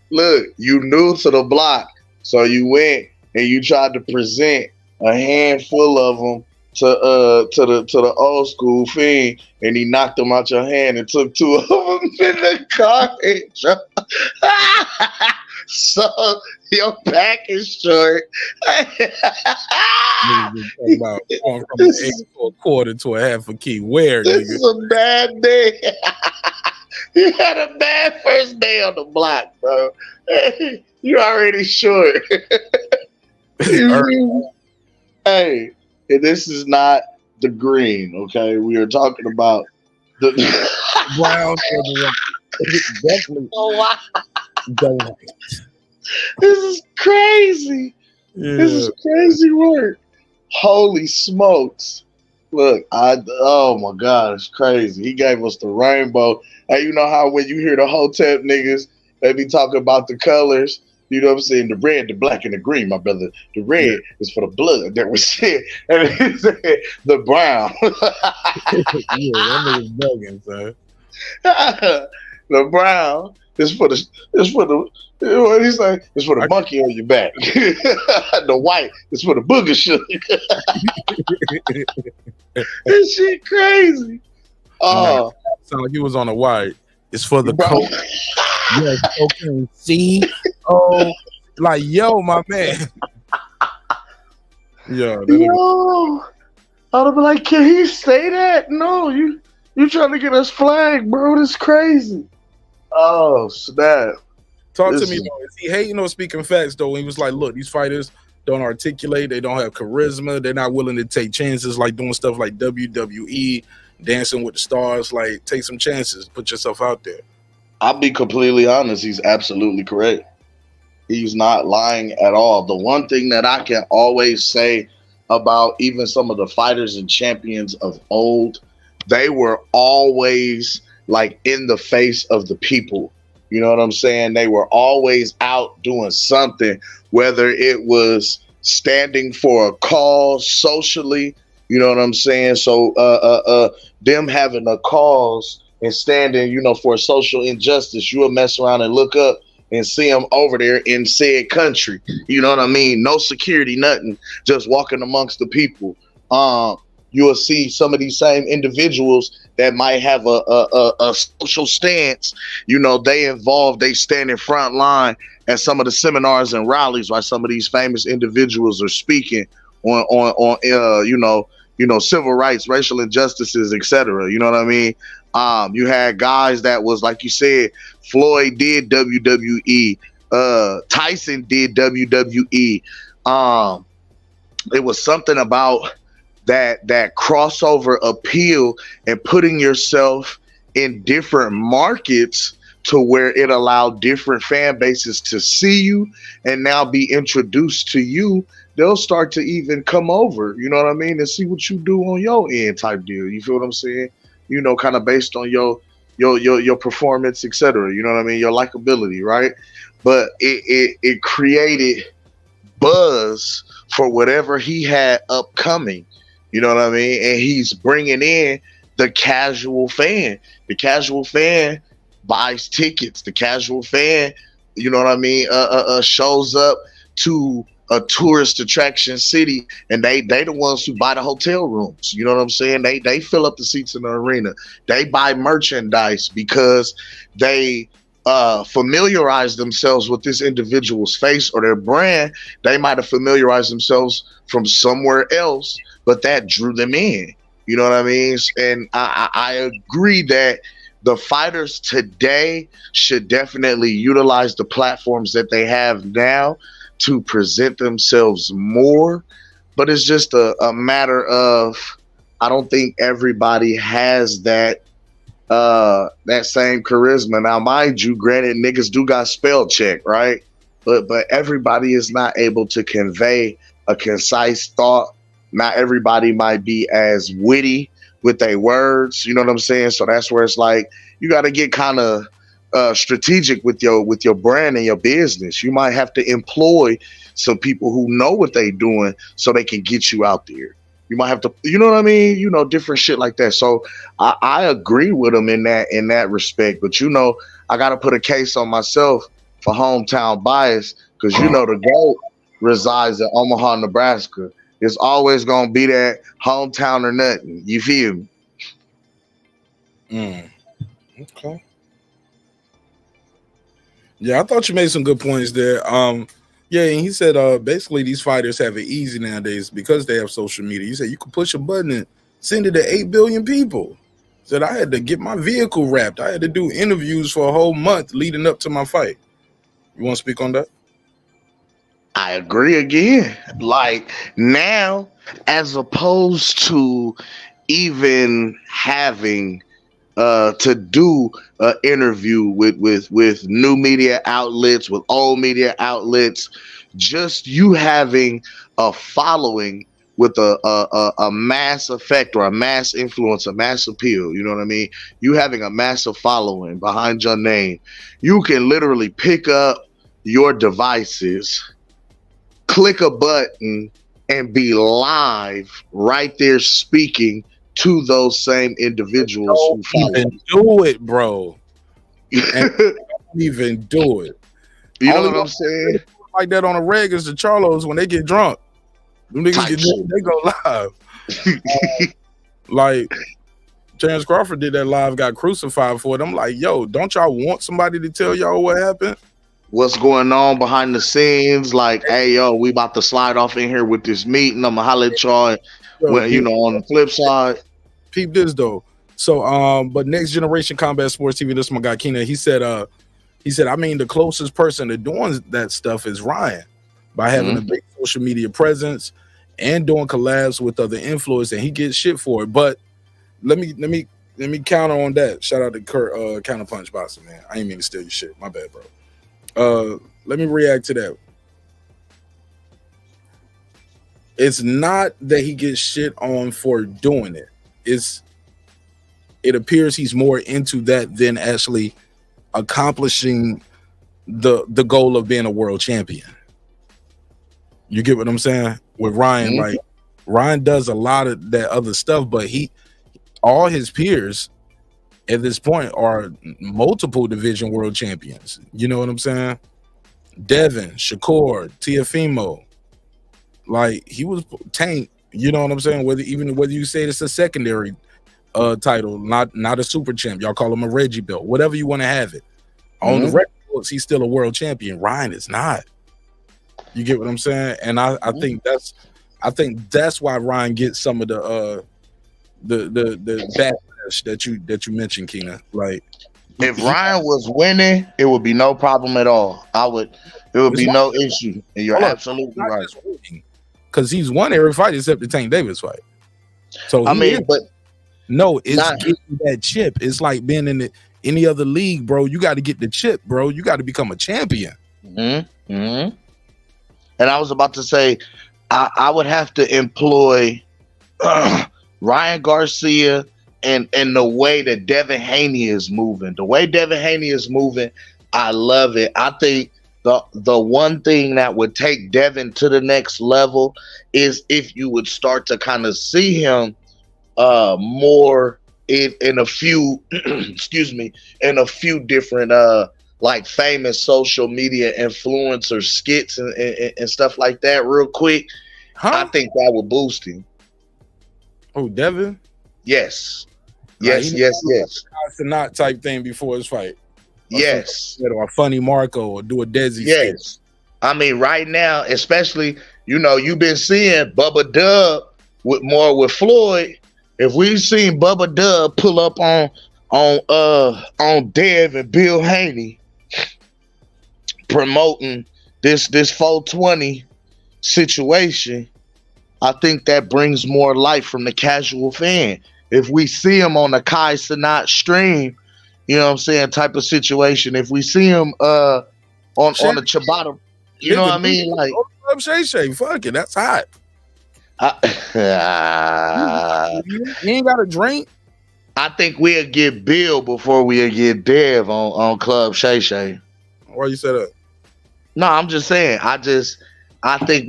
Look, you new to the block, so you went and you tried to present a handful of them to the old school fiend, and he knocked them out your hand and took 2 of them in the car. So your back is short. About going from an eighth to a quarter to a half a key. Where this is a bad day. You had a bad first day on the block, bro. You already short. Hey, this is not the green, okay? We are talking about the brown or the white. Definitely. Oh, wow. The white. This is crazy. Yeah. This is crazy work. Holy smokes. Look, oh my God, it's crazy. He gave us the rainbow. Hey, you know how when you hear the Hotep niggas, they be talking about the colors. You know what I'm saying? The red, the black, and the green, my brother. The red is for the blood that was shed. And he said the brown. Yeah, that nigga's bugging, son. The brown is for the what he say? It's for the monkey on your back. The white is for the booger sugar. This shit crazy. Oh, sound like he was on the white. It's for the coke. Yes, okay. See, like yo, my man. Yo, I'd be like, can he say that? No, you trying to get us flagged, bro? That's crazy. Oh snap! Talk to me though. Is he hating or speaking facts though? He was like, look, these fighters don't articulate, they don't have charisma, they're not willing to take chances, like doing stuff like WWE, Dancing with the Stars. Like, take some chances, put yourself out there. I'll be completely honest, he's absolutely correct. He's not lying at all. The one thing that I can always say about even some of the fighters and champions of old, they were always like in the face of the people. You know what I'm saying? They were always out doing something, whether it was standing for a cause socially, you know what I'm saying? So them having a cause and standing, you know, for social injustice, you'll mess around and look up and see them over there in said country. You know what I mean? No security, nothing, just walking amongst the people. You'll see some of these same individuals that might have a social stance. You know, they stand in front line at some of the seminars and rallies while some of these famous individuals are speaking on you know, civil rights, racial injustices, etc. You know what I mean? You had guys that was, like you said, Floyd did WWE, Tyson did WWE. It was something about that crossover appeal and putting yourself in different markets to where it allowed different fan bases to see you and now be introduced to you. They'll start to even come over, you know what I mean, and see what you do on your end type deal. You feel what I'm saying? You know, kind of based on your performance, etc. You know what I mean? Your likability, right? But it created buzz for whatever he had upcoming. You know what I mean? And he's bringing in the casual fan. The casual fan buys tickets. The casual fan, you know what I mean, shows up to a tourist attraction city, and they the ones who buy the hotel rooms. You know what I'm saying? They fill up the seats in the arena. They buy merchandise because they familiarize themselves with this individual's face or their brand. They might have familiarized themselves from somewhere else, but that drew them in. You know what I mean? And I agree that the fighters today should definitely utilize the platforms that they have now to present themselves more. But it's just a matter of, I don't think everybody has that same charisma. Now, mind you, granted, niggas do got spell check, right? But everybody is not able to convey a concise thought. Not everybody might be as witty with their words. You know what I'm saying? So that's where it's like, you got to get kind of strategic with your brand and your business. You might have to employ some people who know what they're doing so they can get you out there. You might have to, you know what I mean? You know, different shit like that. So I agree with them in that respect. But, you know, I got to put a case on myself for hometown bias, because, you know, the GOAT resides in Omaha, Nebraska. It's always going to be that hometown or nothing. You feel me? Okay. Yeah, I thought you made some good points there. Yeah, and he said basically these fighters have it easy nowadays because they have social media. He said you can push a button and send it to 8 billion people. He said I had to get my vehicle wrapped. I had to do interviews for a whole month leading up to my fight. You want to speak on that? I agree again. Like now, as opposed to even having to do an interview with new media outlets, with old media outlets, just you having a following with a mass effect or a mass influence, a mass appeal, you know what I mean? You having a massive following behind your name, you can literally pick up your devices, click a button, and be live right there speaking to those same individuals who follow. Even do it, bro. And don't even do it. You know what I'm saying? Like that on a reg is the Charlos when they get drunk. Them niggas get drunk, they go live. Like Terence Crawford did that live, got crucified for it. I'm like, yo, don't y'all want somebody to tell y'all what happened? What's going on behind the scenes? Like, hey, yo, we about to slide off in here with this meeting. I'm gonna holler at y'all. Well, you know, on the flip side. Peep this though. So but Next Generation Combat Sports TV, this is my guy Keenan. He said, I mean, the closest person to doing that stuff is Ryan, by having a big social media presence and doing collabs with other influencers, and he gets shit for it. But let me counter on that. Shout out to Kurt Counterpunch Boxing, man. I ain't mean to steal your shit. My bad, bro. Let me react to that. It's not that he gets shit on for doing it. It appears he's more into that than actually accomplishing the goal of being a world champion. You get what I'm saying? With Ryan, like Ryan does a lot of that other stuff, but all his peers at this point are multiple division world champions. You know what I'm saying? Devin, Shakur, Teofimo, like he was Tank. You know what I'm saying? Whether you say it's a secondary title, not a super champ, y'all call him a Reggie belt, whatever you want to have it. On the record books, he's still a world champion. Ryan is not. You get what I'm saying? And I think that's why Ryan gets some of the backlash that you mentioned, Keena. Like, if Ryan was winning, it would be no problem at all. It would be no issue. And you're absolutely right. Because he's won every fight except the Tank Davis fight. So it's getting that chip. It's like being in any other league, bro. You got to get the chip, bro. You got to become a champion. And I was about to say, I would have to employ Ryan Garcia and the way that Devin Haney is moving. The way Devin Haney is moving, I love it. I think The one thing that would take Devin to the next level is if you would start to kind of see him more in a few excuse me, in a few different like famous social media influencer skits and stuff like that real quick. I think that would boost him. Oh, Devin? Yes. Yes. It's a not type thing before his fight. Yes. Or a funny Marco or do a Desi skit. I mean, right now, especially, you've been seeing Bubba Dub with Floyd. If we've seen Bubba Dub pull up on Dev and Bill Haney promoting this 420 situation, I think that brings more light from the casual fan. If we see him on the Kai Cenat stream, you know what I'm saying, type of situation. If we see him on the Ciabatta, you know what I mean? Like, Shay Shay, fuck it, that's hot. You ain't got a drink. I think we'll get Bill before we'll get Dev on Club Shay Shay. Why you say that? No, I'm just saying. I think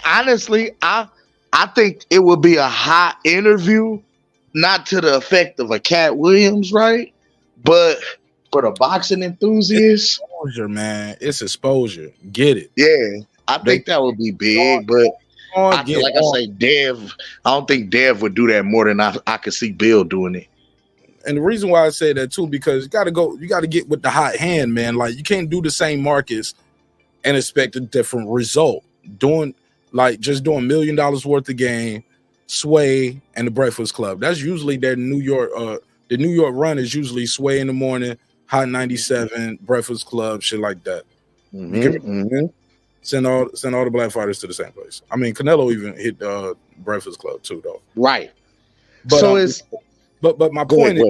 honestly, I think it would be a hot interview, not to the effect of a Cat Williams, right? But for the boxing enthusiasts, exposure, man, it's exposure. Get it? Yeah, I think that would be big, but. I say, Dev. I don't think Dev would do that more than I could see Bill doing it. And the reason why I say that too, because you got to get with the hot hand, man. Like, you can't do the same markets and expect a different result. Doing $1 million worth of game, Sway and the Breakfast Club. That's usually their New York. The New York run is usually Sway in the morning, Hot 97, Breakfast Club, shit like that. Send all the black fighters to the same place. I mean, Canelo even hit Breakfast Club too, though. Right. But, so it's. But my point is,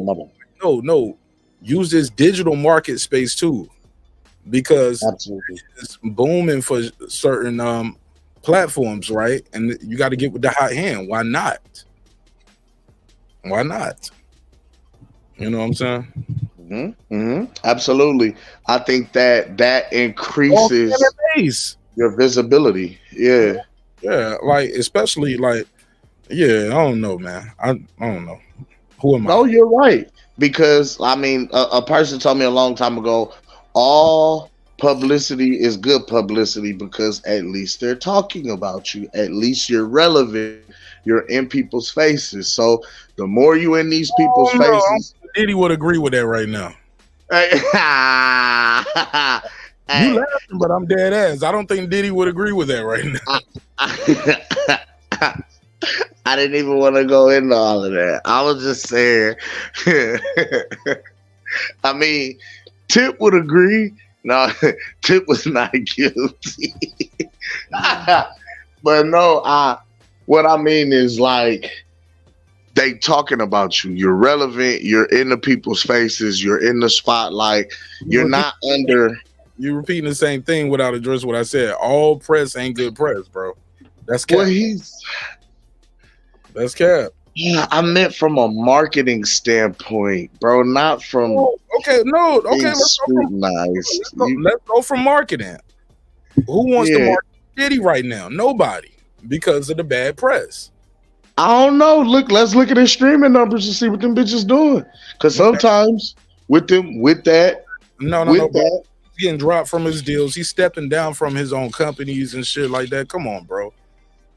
no, use this digital market space too, because it's booming for certain platforms, right? And you got to get with the hot hand. Why not? Why not? You know what I'm saying? Absolutely. I think that increases your visibility. Yeah. Like, especially like, I don't know, man. I don't know. Who am I? No, you're right. Because I mean, a person told me a long time ago, all publicity is good publicity because at least they're talking about you. At least you're relevant. You're in people's faces. So the more you in these people's faces, Diddy would agree with that right now. You laughing, but I'm dead ass. I don't think Diddy would agree with that right now. I didn't even want to go into all of that. I was just saying. I mean, Tip would agree. No, Tip was not guilty. But no, what I mean is, like, they talking about you. You're relevant. You're in the people's faces. You're in the spotlight. You're not under. You're repeating the same thing without addressing what I said. All press ain't good press, bro. That's cap. Well, that's cap. Yeah, I meant from a marketing standpoint, bro, not from. Okay, let's go from marketing. Who wants to market Diddy right now? Nobody, because of the bad press. I don't know. Let's look at his streaming numbers and see what them bitches doing. Because sometimes with that, he's getting dropped from his deals. He's stepping down from his own companies and shit like that. Come on, bro.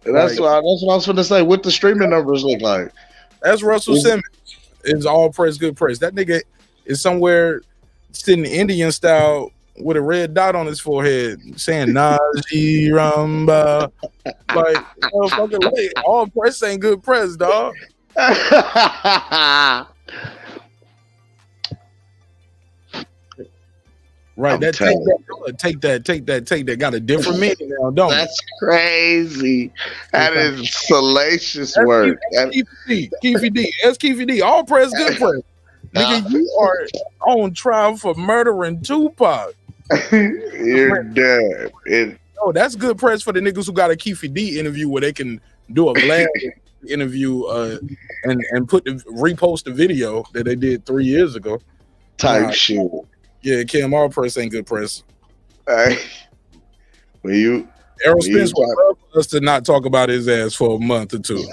That's what I was going to say. What the streaming numbers look like? That's Russell Simmons. It's all press, good press. That nigga is somewhere sitting Indian style with a red dot on his forehead saying Najee Ramba. Like, motherfucker, like, all press ain't good press, dog. Right, take that got a different meaning now, don't That's crazy. That is salacious work. Keefy D. That's Keefy D. All press, good press. Nigga, you are on trial for murdering Tupac. You're dead. No, that's good press for the niggas who got a Keefy D interview where they can do a Vlad interview and repost the video that they did 3 years ago. Type shit. Yeah, Cam, all press ain't good press. Hey, when Errol you Spence would love for us to not talk about his ass for a month or two.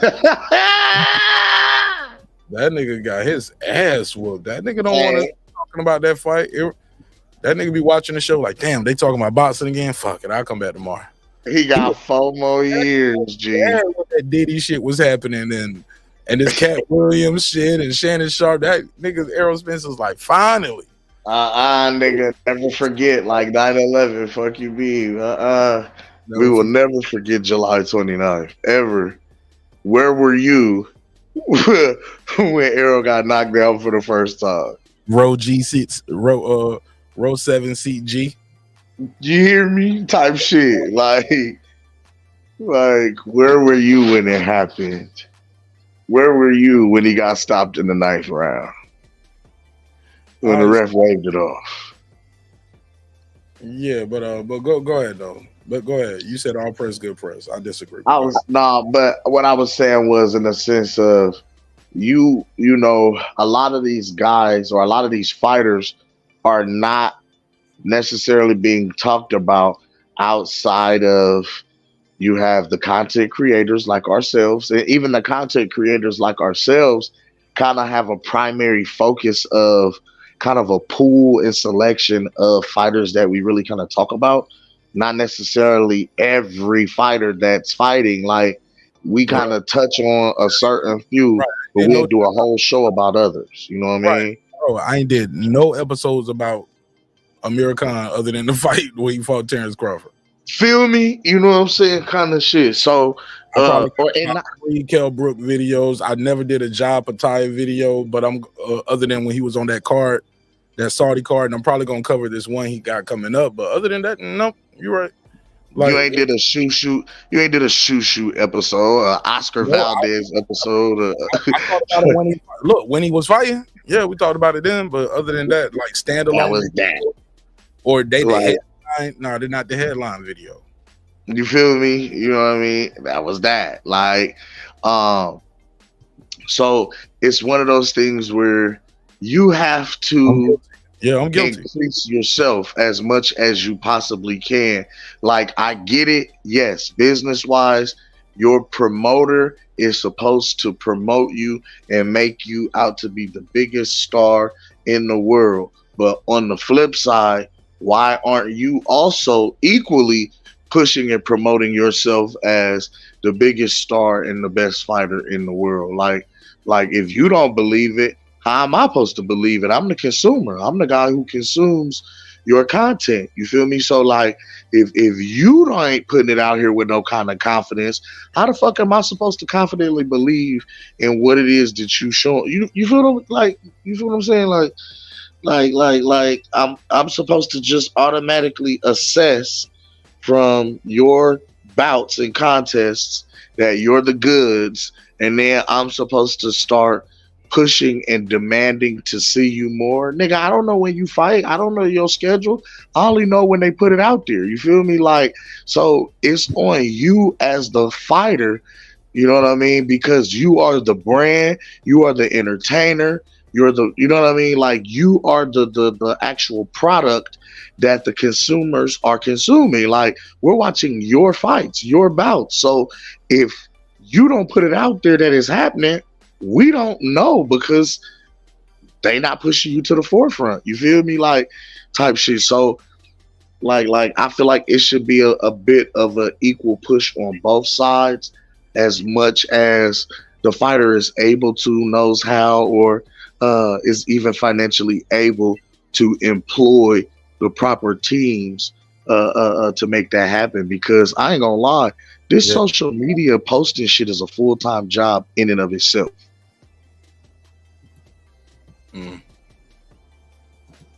That nigga got his ass whooped. That nigga don't want us talking about that fight. That nigga be watching the show like, damn, they talking about boxing again. Fuck it, I'll come back tomorrow. He got 4 more years, G. Yeah, when that Diddy shit was happening and this Cat Williams shit and Shannon Sharp, that nigga Errol Spence was like, finally. Nigga, never forget like 9/11. Fuck you, B. We will never forget July 29th ever. Where were you when Errol got knocked down for the first time? Row G seats, row 7 seat G. You hear me? Type shit. Like where were you when it happened? Where were you when he got stopped in the 9th round? When the ref waved it off. Yeah, but go ahead though. But go ahead. You said all press, good press. I disagree. But what I was saying was in the sense of you know, a lot of these guys or a lot of these fighters are not necessarily being talked about outside of, you have the content creators like ourselves, and even the content creators like ourselves kind of have a primary focus of kind of a pool and selection of fighters that we really kind of talk about. Not necessarily every fighter that's fighting. Like we kind of touch on a certain few, but we'll do a whole show about others. You know what I mean? Bro, I ain't did no episodes about Amir Khan other than the fight where he fought Terence Crawford. Feel me? You know what I'm saying? Kind of shit. So, Kell Brook videos. I never did a Job Pattaya video, but I'm other than when he was on that card, that Saudi card, and I'm probably gonna cover this one he got coming up. But other than that, nope, you're right. Like, you ain't did a shoot. You ain't did a shoot episode, Oscar Valdez episode. I thought about it when he was fighting. Yeah, we talked about it then. But other than that, like standalone, that was that. Or they the headline. No, they're not the headline video. You feel me? You know what I mean? That was that. Like, so it's one of those things where you have to I'm guilty. Increase yourself as much as you possibly can. Like, I get it. Yes, business wise, your promoter is supposed to promote you and make you out to be the biggest star in the world. But on the flip side, why aren't you also equally pushing and promoting yourself as the biggest star and the best fighter in the world? Like if you don't believe it, how am I supposed to believe it? I'm the consumer. I'm the guy who consumes your content. You feel me? So like, if you ain't putting it out here with no kind of confidence, how the fuck am I supposed to confidently believe in what it is that you show? You feel like, you feel what I'm saying? Like I'm supposed to just automatically assess from your bouts and contests that you're the goods, and then I'm supposed to start pushing and demanding to see you more. Nigga, I don't know when you fight. I don't know your schedule. I only know when they put it out there. You feel me? Like, so it's on you as the fighter, you know what I mean? Because you are the brand, you are the entertainer, you're the, you know what I mean? Like, you are the actual product that the consumers are consuming. Like, we're watching your fights, your bouts. So if you don't put it out there that is happening, we don't know because they not pushing you to the forefront. You feel me? Like, type shit. So like I feel like it should be a bit of an equal push on both sides, as much as the fighter is able to, knows how, or is even financially able to employ the proper teams to make that happen. Because I ain't gonna lie, this social media posting shit is a full-time job in and of itself.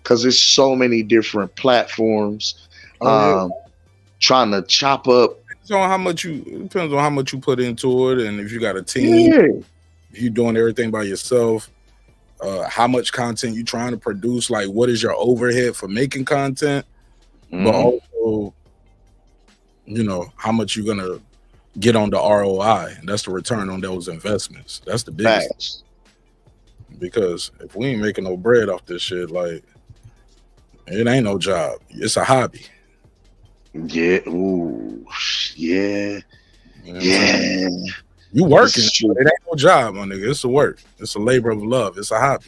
Because there's so many different platforms trying to chop up. Depends on how much you put into it, and if you got a team, if you're doing everything by yourself, how much content you trying to produce, like what is your overhead for making content, but also, you know, how much you're gonna get on the ROI, and that's the return on those investments. That's the biggest. Facts. Because if we ain't making no bread off this shit, like, it ain't no job. It's a hobby. Yeah. Ooh. Yeah. You know Yeah. You working. It ain't no job, my nigga. It's a work. It's a labor of love. It's a hobby.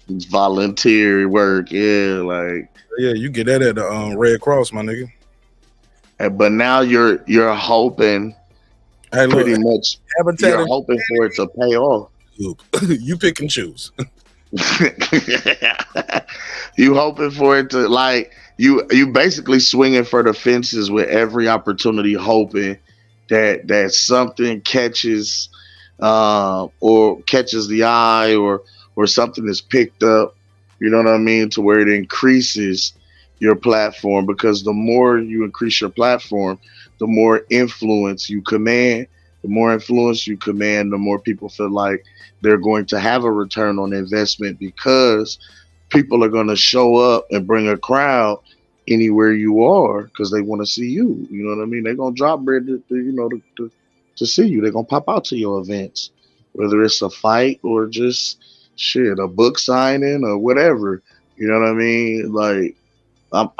It's volunteer work. Yeah, like yeah, you get that at the Red Cross, my nigga. But now you're hoping, hey, look, pretty much, you're hoping for it to pay off. You pick and choose. You hoping for it to, like, you basically swinging for the fences with every opportunity, hoping that something catches or catches the eye, or something is picked up, you know what I mean, to where it increases your platform. Because the more you increase your platform, the more influence you command. The more influence you command, the more people feel like they're going to have a return on investment, because people are going to show up and bring a crowd anywhere you are because they want to see you. You know what I mean? They're going to drop bread to see you. They're going to pop out to your events, whether it's a fight or just shit, a book signing or whatever. You know what I mean? Like, I've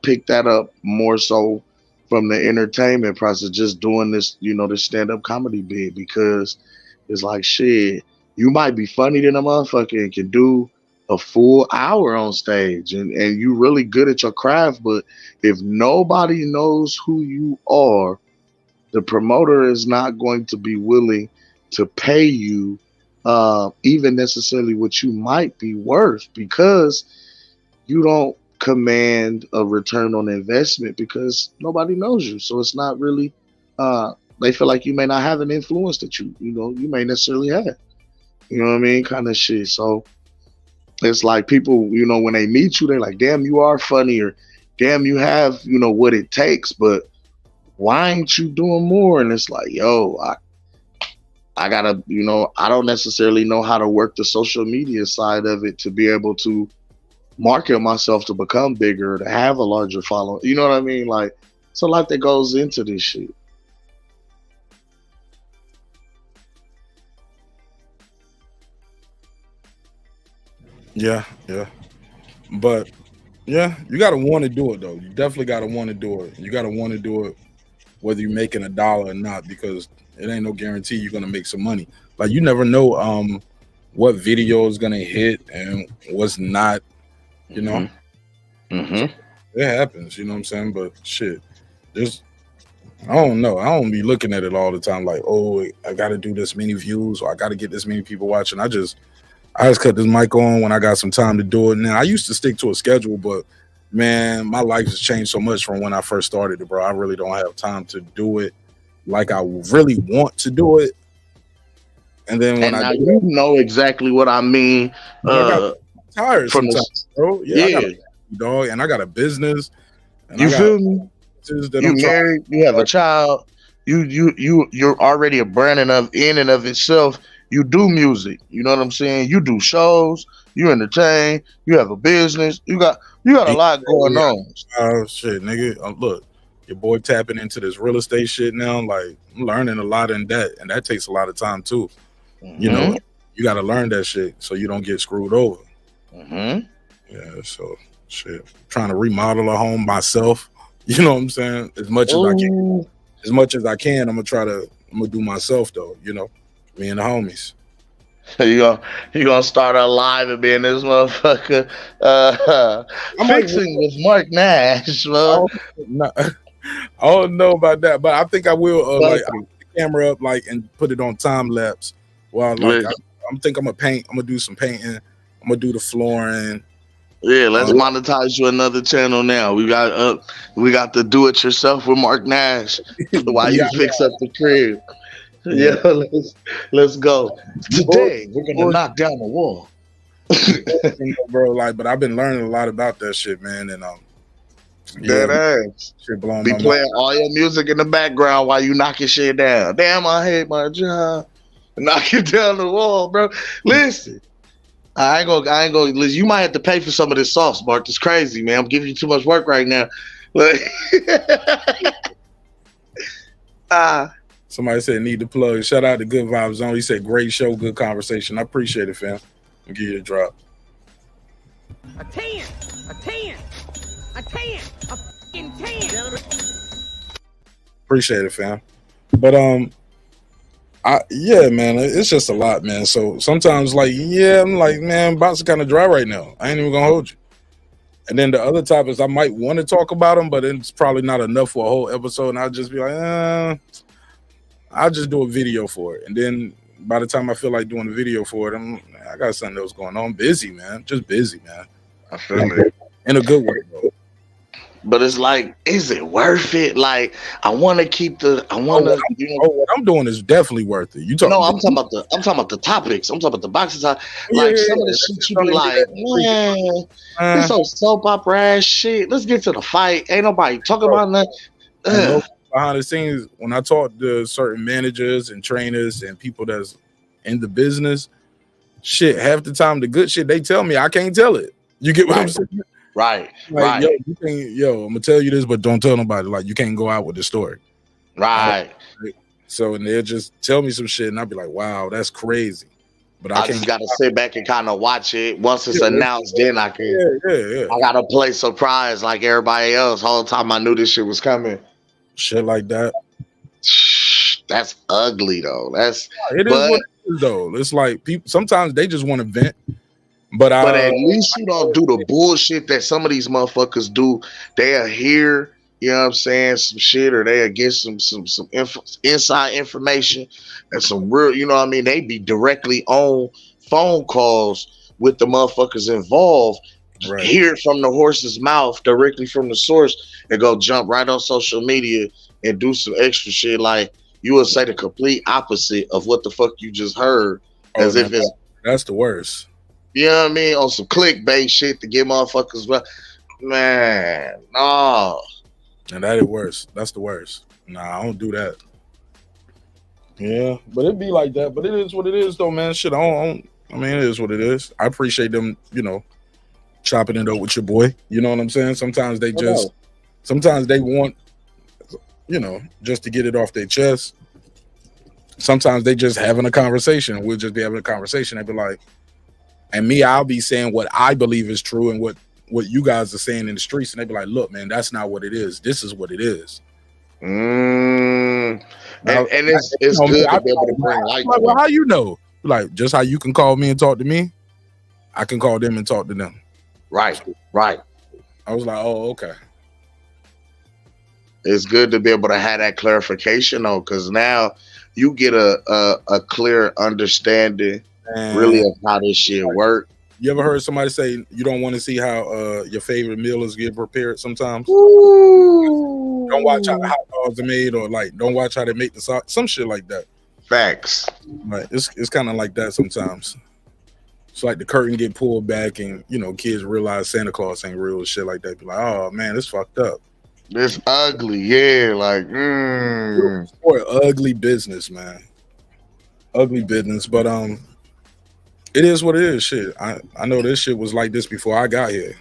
picked that up more so from the entertainment process, just doing this, this stand-up comedy bit, because it's like, shit, you might be funny than a motherfucker and can do a full hour on stage, and you really good at your craft, but if nobody knows who you are, the promoter is not going to be willing to pay you even necessarily what you might be worth, because you don't command a return on investment, because nobody knows you. So it's not really, they feel like you may not have an influence that you may necessarily have. You know what I mean? Kind of shit. So it's like people, when they meet you, they're like, damn, you are funny, or damn, you have, what it takes, but why ain't you doing more? And it's like, yo, I gotta, I don't necessarily know how to work the social media side of it to be able to market myself to become bigger, to have a larger following. You know what I mean? Like, it's a lot that goes into this shit. Yeah. But yeah, you gotta want to do it though. You definitely gotta want to do it. You gotta want to do it whether you're making $1 or not, because it ain't no guarantee you're gonna make some money. Like, you never know what video is gonna hit and what's not, Mm-hmm. It happens, you know what I'm saying? But shit, I don't know. I don't be looking at it all the time like, oh, I gotta do this many views, or I gotta get this many people watching. I just cut this mic on when I got some time to do it. Now, I used to stick to a schedule, but man, my life has changed so much from when I first started it, bro. I really don't have time to do it like I really want to do it. And then when I do, know exactly what I mean. I got tired sometimes, bro. Yeah. I got a dog, and I got a business. And you feel me? You married, you have a child, you're already a brand in and of itself. You do music, you know what I'm saying? You do shows, you entertain, you have a business, you got a lot going on. Oh shit, nigga. Look, your boy tapping into this real estate shit now. Like, I'm learning a lot in that, and that takes a lot of time too. Mm-hmm. You know, you got to learn that shit so you don't get screwed over. Mm-hmm. Yeah, so shit, trying to remodel a home myself. You know what I'm saying? As much as I can, I'm gonna do myself though. Me and the homies. You gonna start a live and be in this motherfucker fixing with Mark Nash, bro. I don't know about that, but I think I will like I'll put the camera up and put it on time lapse while I'm gonna paint. I'm gonna do some painting. I'm gonna do the flooring. Yeah, let's monetize you another channel now. We got the do it yourself with Mark Nash while you fix up the crib. Yeah, let's go. Today we're gonna knock down the wall. Bro, but I've been learning a lot about that shit, man, and that ass. Shit blowing be my playing mind. all your music in the background while you knocking shit down. Damn, I hate my job. Knock it down the wall, bro. Listen. I ain't gonna listen. You might have to pay for some of this sauce, Mark. It's crazy, man. I'm giving you too much work right now. Somebody said need to plug. Shout out to Good Vibes Zone. He said great show, good conversation. I appreciate it, fam. I'll give you a drop. A 10. A 10. A fucking 10. Appreciate it, fam. But yeah, man, it's just a lot, man. So sometimes, like, yeah, I'm like, man, boxing kind of dry right now. I ain't even gonna hold you. And then the other topics I might want to talk about them, but it's probably not enough for a whole episode. And I'll just be like, I'll just do a video for it. And then by the time I feel like doing a video for it, I got something else going on. Busy, man. Just busy, man. I feel it. In a good way, bro. But it's like, is it worth it? Like, I want to keep the. What I'm doing is definitely worth it. You talking? No, I'm talking about the topics. I'm talking about the boxing side. Like some of the shit you be like, man, this so soap opera ass shit. Let's get to the fight. Ain't nobody talking about nothing. Behind the scenes, when I talk to certain managers and trainers and people that's in the business, shit, half the time the good shit they tell me, I can't tell it. You get what I'm saying? Right, like, yo, I'm gonna tell you this, but don't tell nobody. Like, you can't go out with the story. Right. So, and they'll just tell me some shit, and I'll be like, wow, that's crazy. But I just gotta sit back and kind of watch it. Once it's announced, then I can. Yeah. I gotta play surprise like everybody else. Whole time I knew this shit was coming. Shit like that. That's ugly though. It is what it is though. It's like people sometimes they just want to vent. But at least you don't do the bullshit that some of these motherfuckers do. They'll hear, you know what I'm saying, some shit, or they'll get some inside information and some real, you know what I mean? They be directly on phone calls with the motherfuckers involved, hear it from the horse's mouth, directly from the source, and go jump right on social media and do some extra shit. Like, you will say the complete opposite of what the fuck you just heard, as if it's... That's the worst. You know what I mean? On some clickbait shit to get motherfuckers, man, no. And that is worse. That's the worst. Nah, I don't do that. Yeah, but it'd be like that. But it is what it is, though, man. Shit, I mean, it is what it is. I appreciate them, you know, chopping it up with your boy. You know what I'm saying? Sometimes they want, you know, just to get it off their chest. Sometimes they just having a conversation. We'll just be having a conversation. They'd be like, and me, I'll be saying what I believe is true and what you guys are saying in the streets. And they be like, look, man, that's not what it is. This is what it is. And it's good to be able to bring light. Like, well, how you know? Like, just how you can call me and talk to me, I can call them and talk to them. Right. I was like, oh, okay. It's good to be able to have that clarification, though, because now you get a clear understanding. Really of how this shit work. You ever heard somebody say you don't want to see how your favorite meal is get prepared sometimes? Ooh. Don't watch how the hot dogs are made, or like don't watch how they make the sauce, some shit like that. Facts. Right. It's kind of like that sometimes. It's like the curtain get pulled back and, you know, kids realize Santa Claus ain't real and shit like that. Be like, oh man, it's fucked up. It's ugly, yeah. Like Boy, ugly business, man. Ugly business. But it is what it is. Shit, I know this shit was like this before I got here,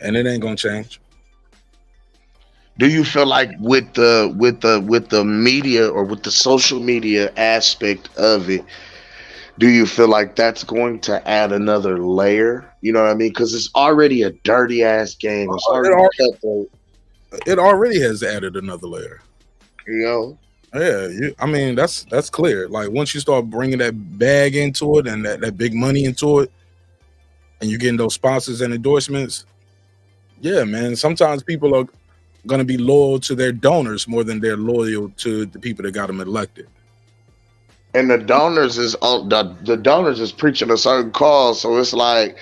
and it ain't gonna change. Do you feel like with the media or with the social media aspect of it, do you feel like that's going to add another layer? You know what I mean? Because it's already a dirty ass game. It already has added another layer. You know. Yeah, I mean that's clear. Like once you start bringing that bag into it and that big money into it, and you're getting those sponsors and endorsements, yeah, man. Sometimes people are gonna be loyal to their donors more than they're loyal to the people that got them elected. And the donors is the donors is preaching a certain cause, so it's like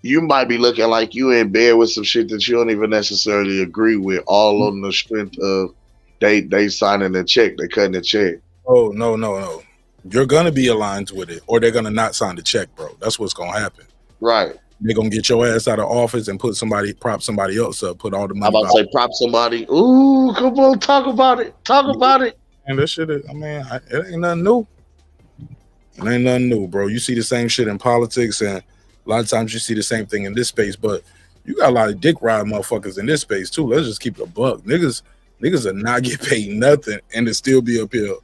you might be looking like you in bed with some shit that you don't even necessarily agree with, all on the strength of. They signing a check, they cutting a check. Oh no. You're gonna be aligned with it, or they're gonna not sign the check, bro. That's what's gonna happen. Right. They're gonna get your ass out of office and prop somebody else up, put all the money. I'm about to say prop somebody. Ooh, come on, talk about it. Talk about it. And this shit is, I mean, it ain't nothing new. It ain't nothing new, bro. You see the same shit in politics, and a lot of times you see the same thing in this space, but you got a lot of dick ride motherfuckers in this space too. Let's just keep it a buck. Niggas will not get paid nothing and to still be up here,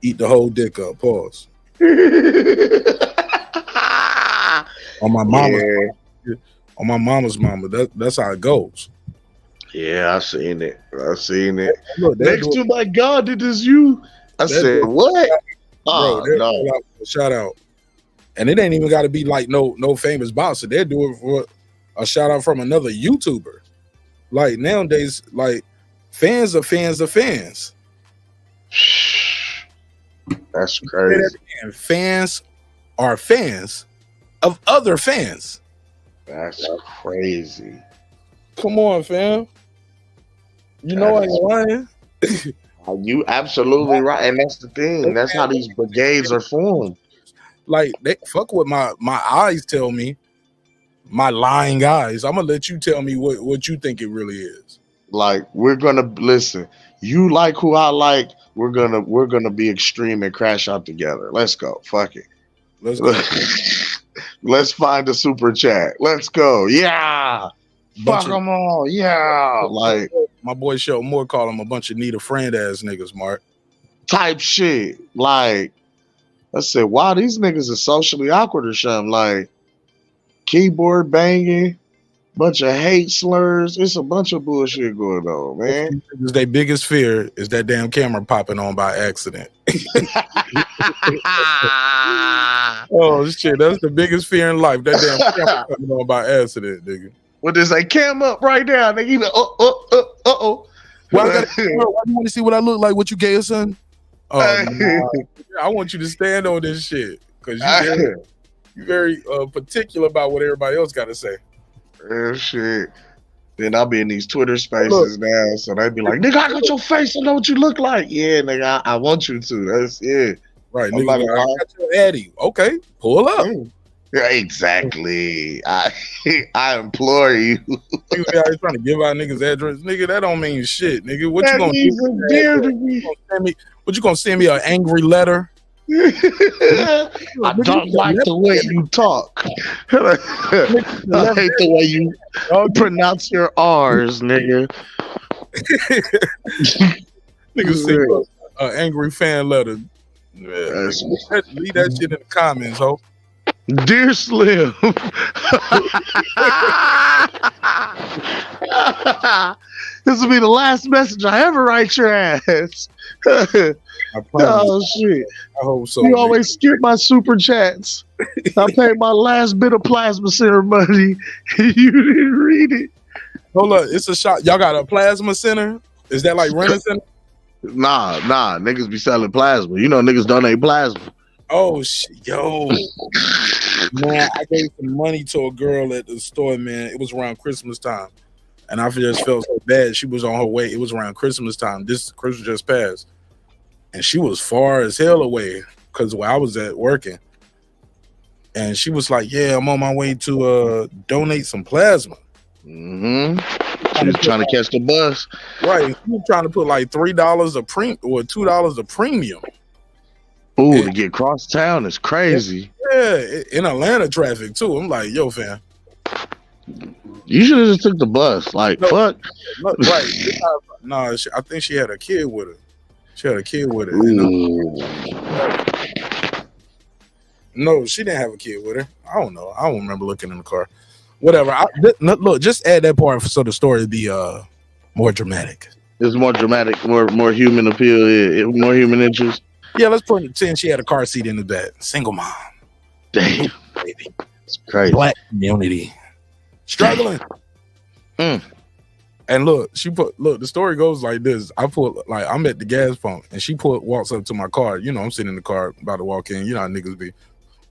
eat the whole dick up. Pause. On my mama's mama, that's how it goes. Yeah, I seen it. Look, Next to my God, it is you. I said, what? Bro, Oh, no. Shout out. And it ain't even got to be like no famous boxer. They're doing it for a shout out from another YouTuber. Like nowadays, like fans of fans of fans. That's crazy. And fans are fans of other fans. That's crazy. Come on, fam. You know I ain't lying. You absolutely right, and that's the thing. That's how these brigades are formed. Like they fuck what my eyes tell me, my lying eyes. I'm gonna let you tell me what you think it really is. Like we're gonna listen. You like who I like. We're gonna be extreme and crash out together. Let's go. Fuck it. Let's go. Let's find a super chat. Let's go. Yeah. Fuck them all. Yeah. Like my boy Shelton Moore call them a bunch of need a friend ass niggas, Mark. Type shit. Like I said, wow, these niggas are socially awkward or something. Like keyboard banging, bunch of hate slurs. It's a bunch of bullshit going on, man. Their biggest fear is that damn camera popping on by accident. Oh shit, that's the biggest fear in life. That damn camera popping on by accident, nigga. What they say, cam up right now, nigga. You know, uh-oh. Why you want to see what I look like? What you gay or son? Nah. I want you to stand on this shit because you're very particular about what everybody else got to say. Shit. Then I'll be in these Twitter spaces now, so they'd be like, "Nigga, I got your face. I know what you look like." Yeah, nigga, I want you to. That's right. Nigga, I got your Addy. Okay, pull up. Yeah, exactly. I implore you. You out here trying to give out niggas address, nigga. That don't mean shit, nigga. What that you gonna do? What you gonna send me an angry letter? I don't like the way you talk. I hate the way you pronounce your R's, nigga. Nigga send an angry fan letter. Yeah, leave that shit in the comments, ho. Dear Slim, this will be the last message I ever write your ass. Oh shit! I hope so. You always skip my super chats. I paid my last bit of plasma center money. You didn't read it. Hold up, it's a shot. Y'all got a plasma center? Is that like rent a center? Nah. Niggas be selling plasma. You know, niggas donate plasma. Oh shit, yo, man! I gave some money to a girl at the store, man. It was around Christmas time, and I just felt so bad. She was on her way. It was around Christmas time. This Christmas just passed, and she was far as hell away because where I was at working. And she was like, "Yeah, I'm on my way to donate some plasma." Mm-hmm. She was trying to catch the bus, right? She was trying to put like $3 a $2 a premium. Ooh, to get cross town is crazy. Yeah, in Atlanta traffic too. I'm like, yo, fam. You should have just took the bus. Like, fuck. Right. No, I think she had a kid with her. She had a kid with her. No, she didn't have a kid with her. I don't know. I don't remember looking in the car. Whatever. Look, just add that part so the story would be more dramatic. It's more dramatic, more human appeal, more human interest. Yeah, let's pretend she had a car seat in the back. Single mom. Damn, baby. It's crazy. Black community. Struggling. And look, the story goes like this. I'm at the gas pump and she walks up to my car. You know, I'm sitting in the car about to walk in. You know how niggas be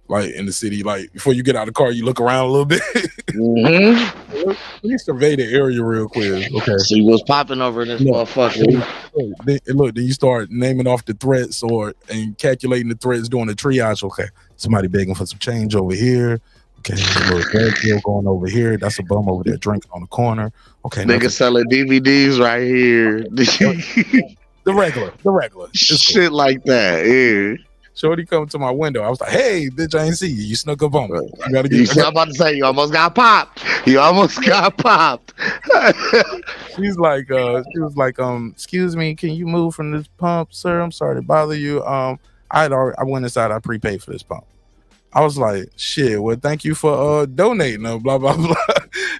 like in the city, like before you get out of the car, you look around a little bit. Mm-hmm. Let me survey the area real quick. Okay. See what's popping over in this motherfucker. Then you start naming off the threats and calculating the threats, doing the triage. Okay, somebody begging for some change over here. Okay, a little drug deal going over here. That's a bum over there drinking on the corner. Okay, nigga selling DVDs right here. The regular. Shit cool. Like that, yeah. Shorty come to my window. I was like, "Hey, bitch, I ain't see you. You snuck up on me. You gotta get." I'm about to say you almost got popped. She was like, excuse me, can you move from this pump, sir? I'm sorry to bother you. I went inside. I prepaid for this pump. I was like, shit. Well, thank you for donating. Blah blah blah.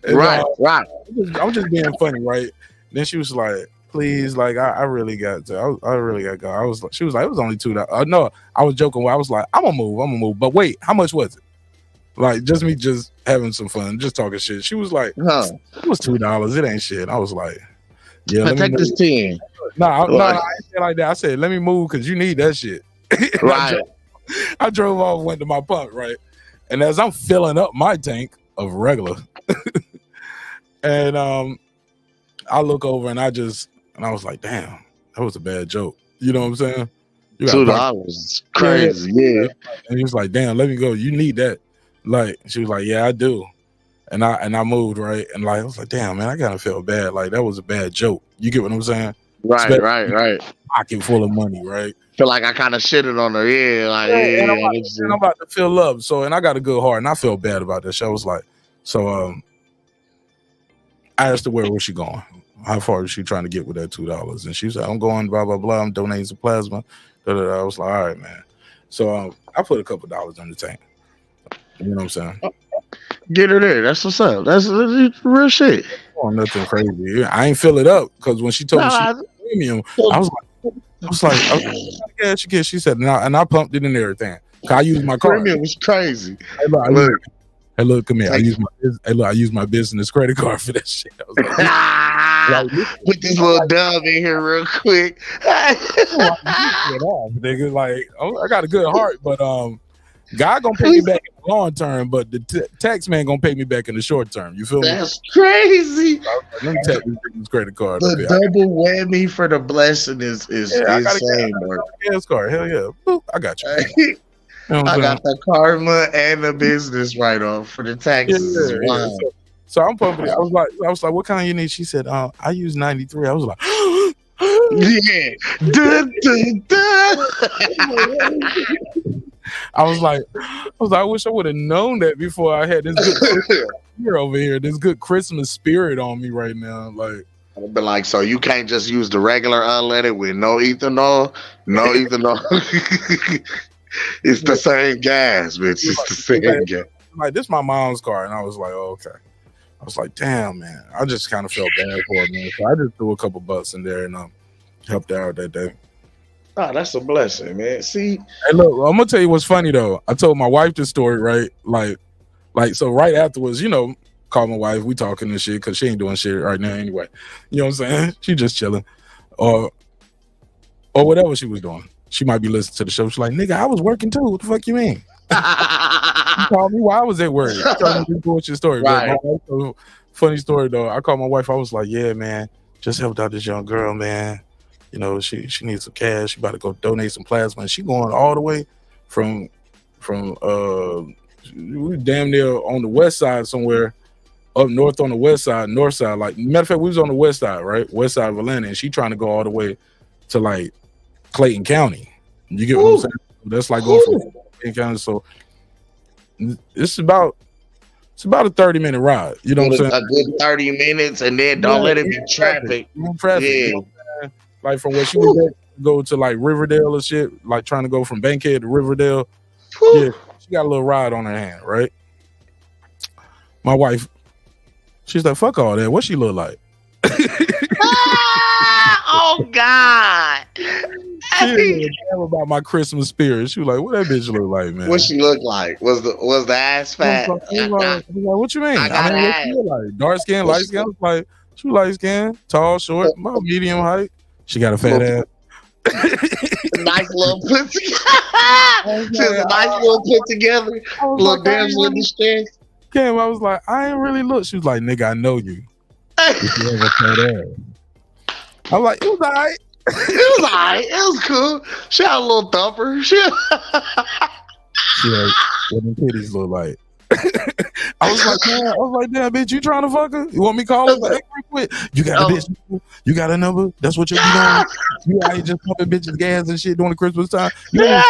And, right. I was just being funny, right? Then she was like, "Please, like, I really got to. I really got to go." She was like, "It was only $2." No, I was joking. I was like, "I'm gonna move." But wait, how much was it? Like, just me, just having some fun, just talking shit. She was like, "It was $2. It ain't shit." I was like, "Yeah, let me take this 10." No, I ain't say like that. I said, "Let me move because you need that shit." Right. I drove off, went to my pump, right? And as I'm filling up my tank of regular, and I look over and I was like, damn, that was a bad joke. You know what I'm saying? $2, crazy, yeah. And he was like, damn, let me go. You need that. Like, she was like, yeah, I do. And I moved, right? And like, I was like, damn, man, I kind of felt bad. Like, that was a bad joke. You get what I'm saying? Right, right. Pocket full of money, right? Feel like I kind of shitted on her. Yeah, like, and I'm about to fill up. So, and I got a good heart, and I felt bad about that. So I was like, I asked her where was she going? How far is she trying to get with that $2? And she said, I'm going, blah, blah, blah. I'm donating some plasma. I was like, all right, man. So I put a couple dollars in the tank. You know what I'm saying? Get her there. That's what's up. That's real shit. Oh, nothing crazy. I ain't fill it up because when she told me she was premium, I was like, yeah, she said, and I pumped it and everything. I used my card. Premium was crazy. Hey, look, come here. I use my business credit card for that shit. I was like, put this little dub in here real quick. Nigga, like, I got a good heart, but God gonna pay me back in the long term, but the tax man gonna pay me back in the short term. You feel me? That's crazy. Let me tap this credit card. The double whammy for the blessing is insane, bro. Gas card, hell yeah. Boop, I got you. You know I got the karma and the business write off for the taxes. Yeah. So I'm pumping it. I was like, what kind you need? She said, I use 93. I was like, yeah. I was like, I wish I would have known that before I had this good spirit over here, this good Christmas spirit on me right now. Like, I've been like, so you can't just use the regular unleaded with no ethanol, It's the same gas, bitch. It's the same gas. Like, this is my mom's car, and I was like, oh, okay. I was like, damn, man. I just kind of felt bad for it, man. So I just threw a couple bucks in there and helped her out that day. Oh, that's a blessing, man. See, hey, look, I'm gonna tell you what's funny though. I told my wife this story, right? Like, so right afterwards, call my wife. We talking and shit because she ain't doing shit right now anyway. You know what I'm saying? She just chilling, or whatever she was doing. She might be listening to the show. She's like, nigga, I was working too. What the fuck you mean? You called me while I was at work. You told me this bullshit story. Right. Funny story though. I called my wife. I was like, yeah, man, just helped out this young girl, man. She needs some cash. She about to go donate some plasma. And she going all the way from we damn near on the west side somewhere, up north on the west side, north side. Like, matter of fact, we was on the west side, right? West side of Atlanta, and she trying to go all the way to like Clayton County. You get what I'm saying? That's like going from Clayton County. So it's about a 30-minute ride. You know what I'm saying? A good 30 minutes, and then don't let it be traffic. Yeah. Like from where she was at, go to like Riverdale or shit, like trying to go from Bankhead to Riverdale. Yeah, she got a little ride on her hand, right? My wife, she's like, fuck all that. What she look like? Oh God. She didn't about my Christmas spirit. She was like, what that bitch look like, man? What she look like? Was the ass fat? I was like, what you mean? I mean, what she look like? Dark skin, light skin? I was like, she light skin, tall, short, about medium height. She got a fat ass. Nice little put together. She was a nice little put together. Little damsel in distress. Cam, I was like, I ain't really look. She was like, nigga, I know you. If you have a fat ass. I'm like, it was all right. It was all right. It was cool. She had a little thumper. She like, what them titties look like. I was like, damn, bitch, you trying to fuck her? You want me to call her back real quick? You got a bitch? You got a number? That's what you're doing? You out here just pumping bitches gas and shit during the Christmas time? You don't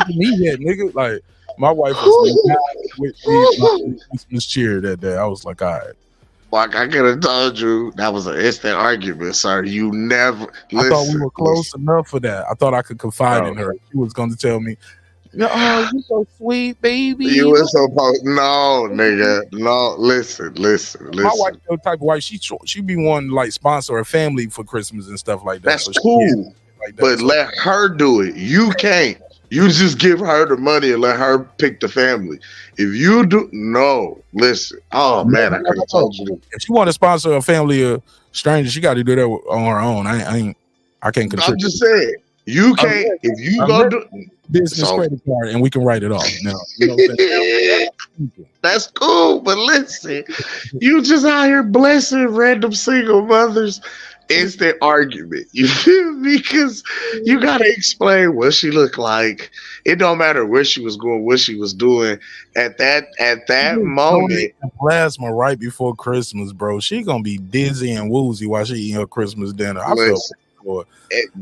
to me yet, nigga. Like, my wife was with me Christmas cheer that day. I was like, all right. Like, I could have told you that was an instant argument, sir. You never listen. I thought we were close enough for that. I thought I could confide in her. She was going to tell me, Oh, you so sweet, baby. You were supposed no, nigga. No, listen. My wife, the type of wife, she be wanting to like sponsor her family for Christmas and stuff like that. That's so cool. Like that. But let her do it. You can't. You just give her the money and let her pick the family. If you do, no, listen. Oh man, I could have told you this. If she want to sponsor a family of strangers, she got to do that on her own. I can't contribute. I'm just saying. You can't. If you go do business credit card and we can write it off. Now, you know what I'm saying? That's cool, but listen, you just out here blessing random single mothers. Instant argument. You feel me? Because you gotta explain what she looked like. It don't matter where she was going, what she was doing at that moment. Plasma right before Christmas, bro. She gonna be dizzy and woozy while she eating her Christmas dinner. I feel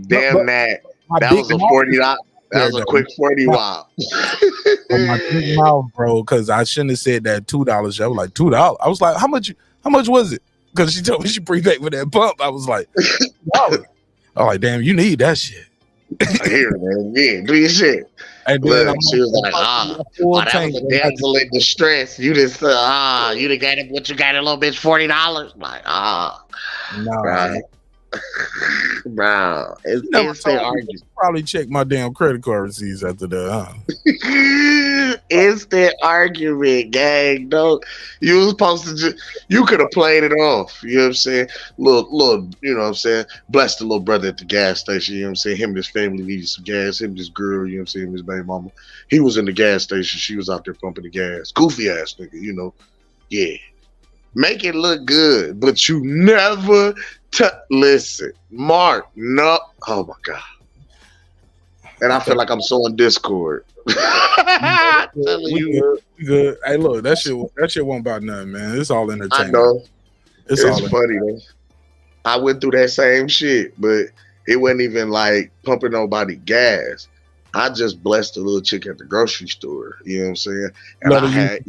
damn that. That was a $40. That was a quick 40 wow. On my big mouth, bro, because I shouldn't have said that $2. I was like, $2. I was like, how much was it? Because she told me she prepaid for that pump. I was like, $2. I'm like, damn, you need that shit. Here, man. Yeah, do your shit. And then she was like, that was a damsel in distress. You just you done got it, what you got a little bitch $40. Like, no, right. Bro, it's their argument. Probably check my damn credit card receipts after that, huh? It's their argument, gang. No, you was supposed to you could have played it off. You know what I'm saying? Little, you know what I'm saying? Bless the little brother at the gas station. You know what I'm saying? Him and his family needed some gas. Him and his girl, you know what I'm saying? His baby mama. He was in the gas station. She was out there pumping the gas. Goofy ass nigga, you know? Yeah. Make it look good, but you never listen, Mark. No, oh my god, and I feel like I'm so in Discord. We good. Hey, look, that shit won't about nothing, man. It's all entertainment. I know. It's funny though. I went through that same shit, but it wasn't even like pumping nobody gas. I just blessed a little chick at the grocery store. You know what I'm saying? And I had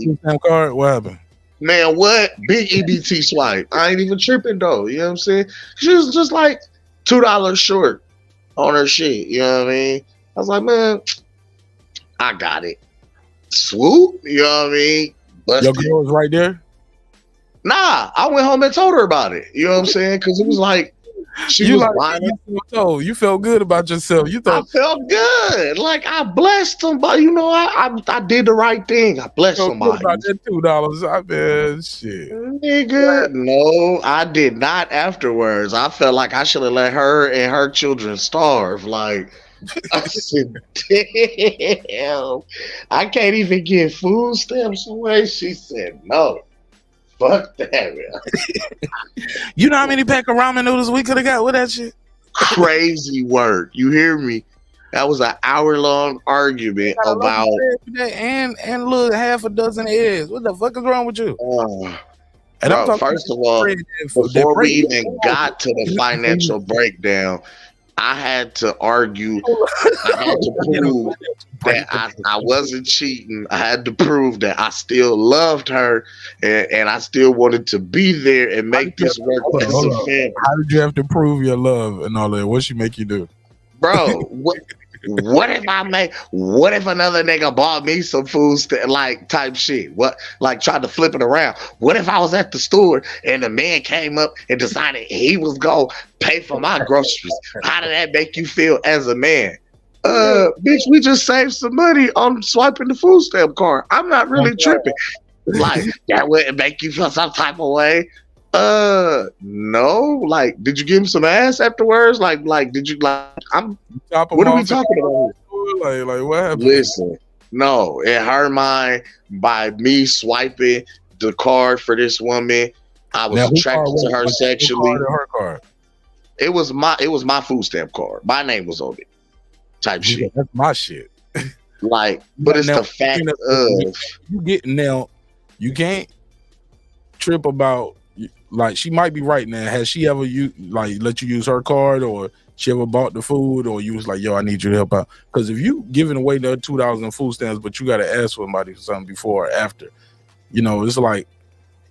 card. What happened? Man, what? Big EBT swipe. I ain't even tripping though. You know what I'm saying? She was just like $2 short on her shit. You know what I mean? I was like, man, I got it. Swoop. You know what I mean? Your girl was right there? Nah, I went home and told her about it. You know what I'm saying? Because it was like, you felt good about yourself. You thought I felt good. Like I blessed somebody. You know, I did the right thing. I blessed somebody. About that $2. I bet shit. Nigga, no, I did not afterwards. I felt like I should have let her and her children starve. Like I said, damn, I can't even get food stamps away. She said no. Fuck that, man. You know how many pack of ramen noodles we could have got with that shit? Crazy work. You hear me? That was an hour-long argument about and a little half a dozen eggs. What the fuck is wrong with you? And bro, first of all, before we even got to the financial breakdown, I had to argue. I had to prove that I wasn't cheating. I had to prove that I still loved her and I still wanted to be there and make this work as a family. How did you have to prove your love and all that? What she make you do? Bro, what if another nigga bought me some food like type shit? What, like tried to flip it around? What if I was at the store and the man came up and decided he was gonna pay for my groceries? How did that make you feel as a man? Bitch, we just saved some money on swiping the food stamp card. I'm not really tripping. Like that wouldn't make you feel some type of way. No. Like, did you give him some ass afterwards? Like, did you like? What are we talking about? Like, what happened? Listen, no. In her mind, by me swiping the card for this woman, I was attracted to her sexually. Her card. It was my food stamp card. My name was on it. Type shit. That's my shit. Like, but it's the fact of you get now. You can't trip about. Like, she might be right now. Has she ever let you use her card, or she ever bought the food, or you was like, yo, I need you to help out? Because if you giving away the $2 in food stamps, but you got to ask somebody for something before or after, you know, it's like,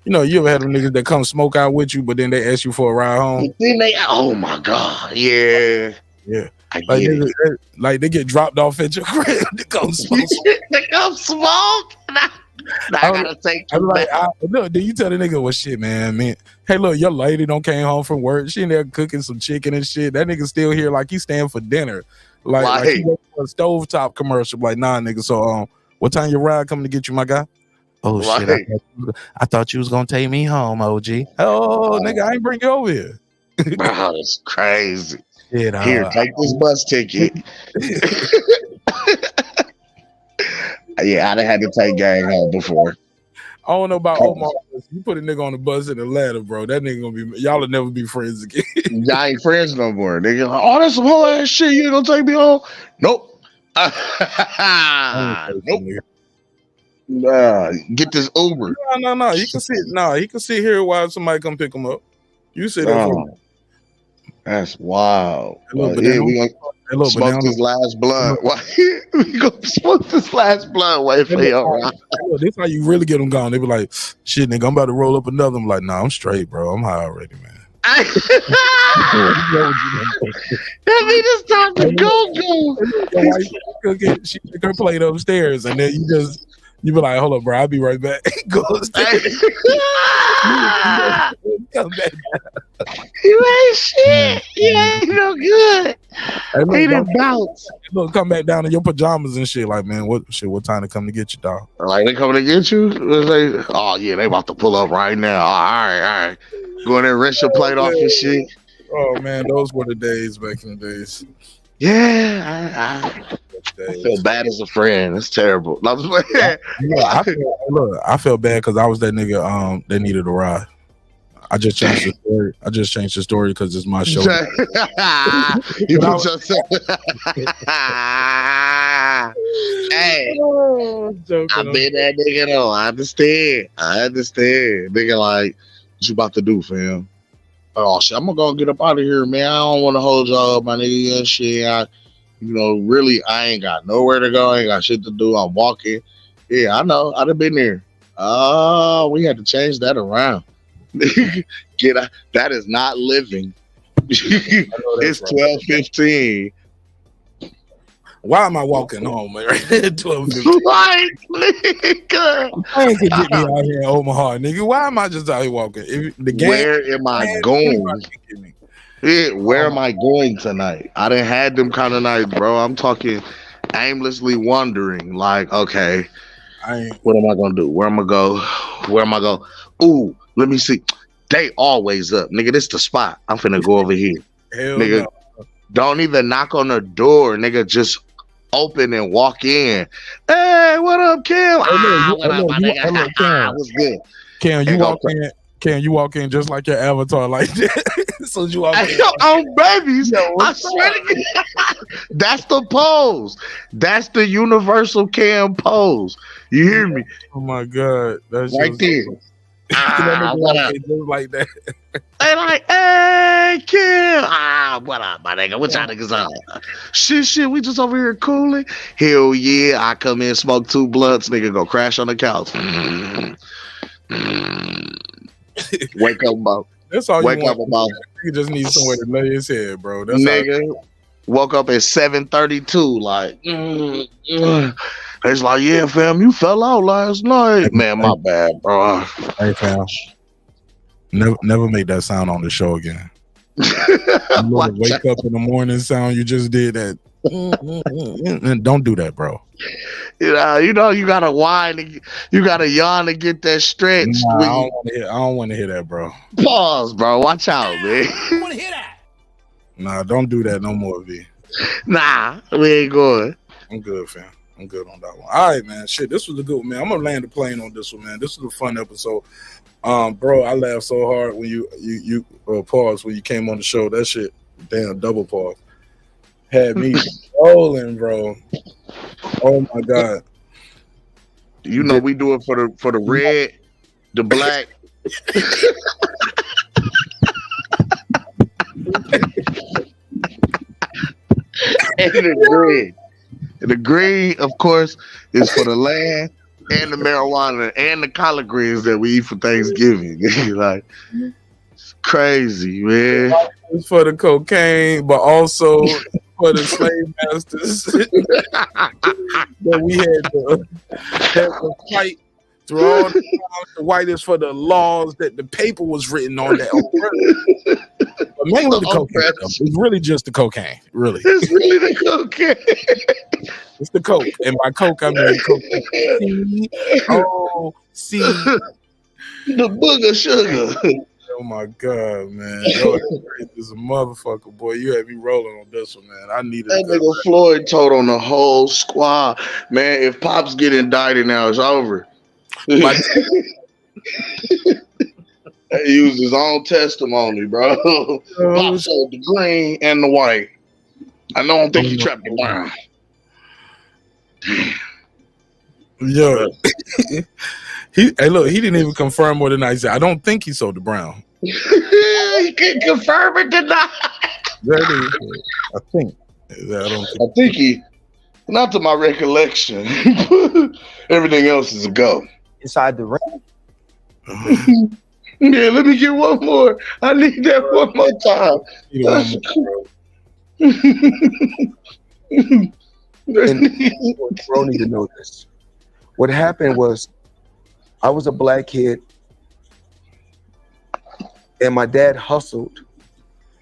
you know, you ever had them niggas that come smoke out with you, but then they ask you for a ride home? Then oh my God, yeah. I Like, get it. like they get dropped off at your crib to come smoke. They come smoke. Now I gotta take you like, back. look, do you tell the nigga, well, shit, man, hey, look, your lady don't came home from work. She in there cooking some chicken and shit. That nigga still here like he's staying for dinner. Like he waiting for a stovetop commercial. Like, nah, nigga, so what time your ride coming to get you, my guy? Oh, shit, I thought you was gonna take me home, OG. Oh, nigga, I ain't bring you over here. Bro, that's crazy. Yeah, here, take this bus ticket. Yeah, I done had to take gang home before. I don't know about Omar. You put a nigga on the bus in Atlanta, bro. That nigga gonna be, y'all will never be friends again. Y'all ain't friends no more. Nigga, like, oh, that's some whole ass shit. You ain't gonna take me home? Nope. Nope. Get this Uber. No. He can sit. No, he can sit here while somebody come pick him up. You sit there. That's wild. Look, Yeah, we gonna smoke this last blunt. We gonna smoke this last blunt. Wait for you. This how you really get them gone. They be like, shit, nigga, I'm about to roll up another. I'm like, nah, I'm straight, bro. I'm high already, man. That mean it's time to go. She took her plate upstairs, and then you be like, hold up, bro, I'll be right back. Go upstairs. Come back. You ain't shit. You ain't no good. He done bounce. Look, come back down in your pajamas and shit. Like, man, what time to come to get you, dog? Like, they coming to get you? Like, oh yeah, they about to pull up right now. All right. Go in there, rinse your plate off and shit. Oh man, those were the days back in the days. Yeah, I feel bad as a friend. It's terrible. I felt bad because I was that nigga that needed a ride. I just changed the story because it's my show. You put yourself. Hey, I've been that nigga though. I understand. Nigga, like, what you about to do, fam? Oh shit, I'm gonna go get up out of here, man. I don't want to hold y'all up, my nigga, and shit. Really, I ain't got nowhere to go. I ain't got shit to do. I'm walking. Yeah, I know. I'd have been there. Oh, we had to change that around. Get out. That is not living. It's 12:15. Why am I walking home, man? 12:15. Right, nigga. I ain't gonna get me out here in Omaha, nigga. Why am I just out here walking? Where am I going? Yeah, where am I going tonight? I done had them kind of nights, bro. I'm talking aimlessly wandering. Like, okay, what am I gonna do? Where am I go? Ooh, let me see. They always up, nigga. This the spot. I'm finna go over here. Hell nigga. No. Don't even knock on the door, nigga. Just open and walk in. Hey, what up, Kim? What up, my nigga? What's good? Cam, you walk in just like your avatar, like that. So you walk in. Oh, babies. I swear to God. That's the pose. That's the universal Cam pose. You hear me? Oh my God. That's right there. What up? Just like that. They like, hey, Kim. What up, my nigga? What y'all niggas on? Shit, we just over here cooling. Hell yeah. I come in, smoke 2 blunts, nigga, go crash on the couch. Wake up about. That's all wake you up about. You just need somewhere to lay his head, bro. That's nigga. Woke up at 7:32. Like, it's like, yeah, fam, you fell out last night. Man, my bad, bro. Hey, fam. Never make that sound on the show again. Wake up in the morning sound you just did that. Don't do that, bro. You know, you gotta whine, you gotta yawn to get that stretch. Nah, I don't want to hear that, bro. Pause, bro. Watch out, man. I don't want to hear that. Nah, don't do that no more, V. Nah, we ain't going. I'm good, fam. I'm good on that one. All right, man. Shit, this was a good one, man. I'm gonna land the plane on this one, man. This was a fun episode. Bro, I laughed so hard when you paused when you came on the show. That shit, damn, double pause. Had me rolling, bro. Oh my God. You know we do it for the red, the black. And the green. The green, of course, is for the land and the marijuana and the collard greens that we eat for Thanksgiving. Like, it's crazy, man. It's for the cocaine, but also for the slave masters that we had to fight through all the time. The white is for the laws that the paper was written on that. But mainly the cocaine. It's really just the cocaine. Really, it's really the cocaine. It's the coke, and by coke I mean cocaine. C. The booger sugar. Oh my god, man! Yo, is a motherfucker, boy. You had me rolling on this one, man. I needed that nigga Floyd told on the whole squad, man. If Pops get indicted now, it's over. He used his own testimony, bro. Pops sold the green and the white. I don't think he trapped the brown. Yo, he didn't even confirm what the night said. I don't think he sold the brown. He can confirm it tonight. I think. I think he, not to my recollection. Everything else is a go. Inside the ring. Yeah, let me get one more. I need that one more time. Bro need to know this. What happened was, I was a black kid, and my dad hustled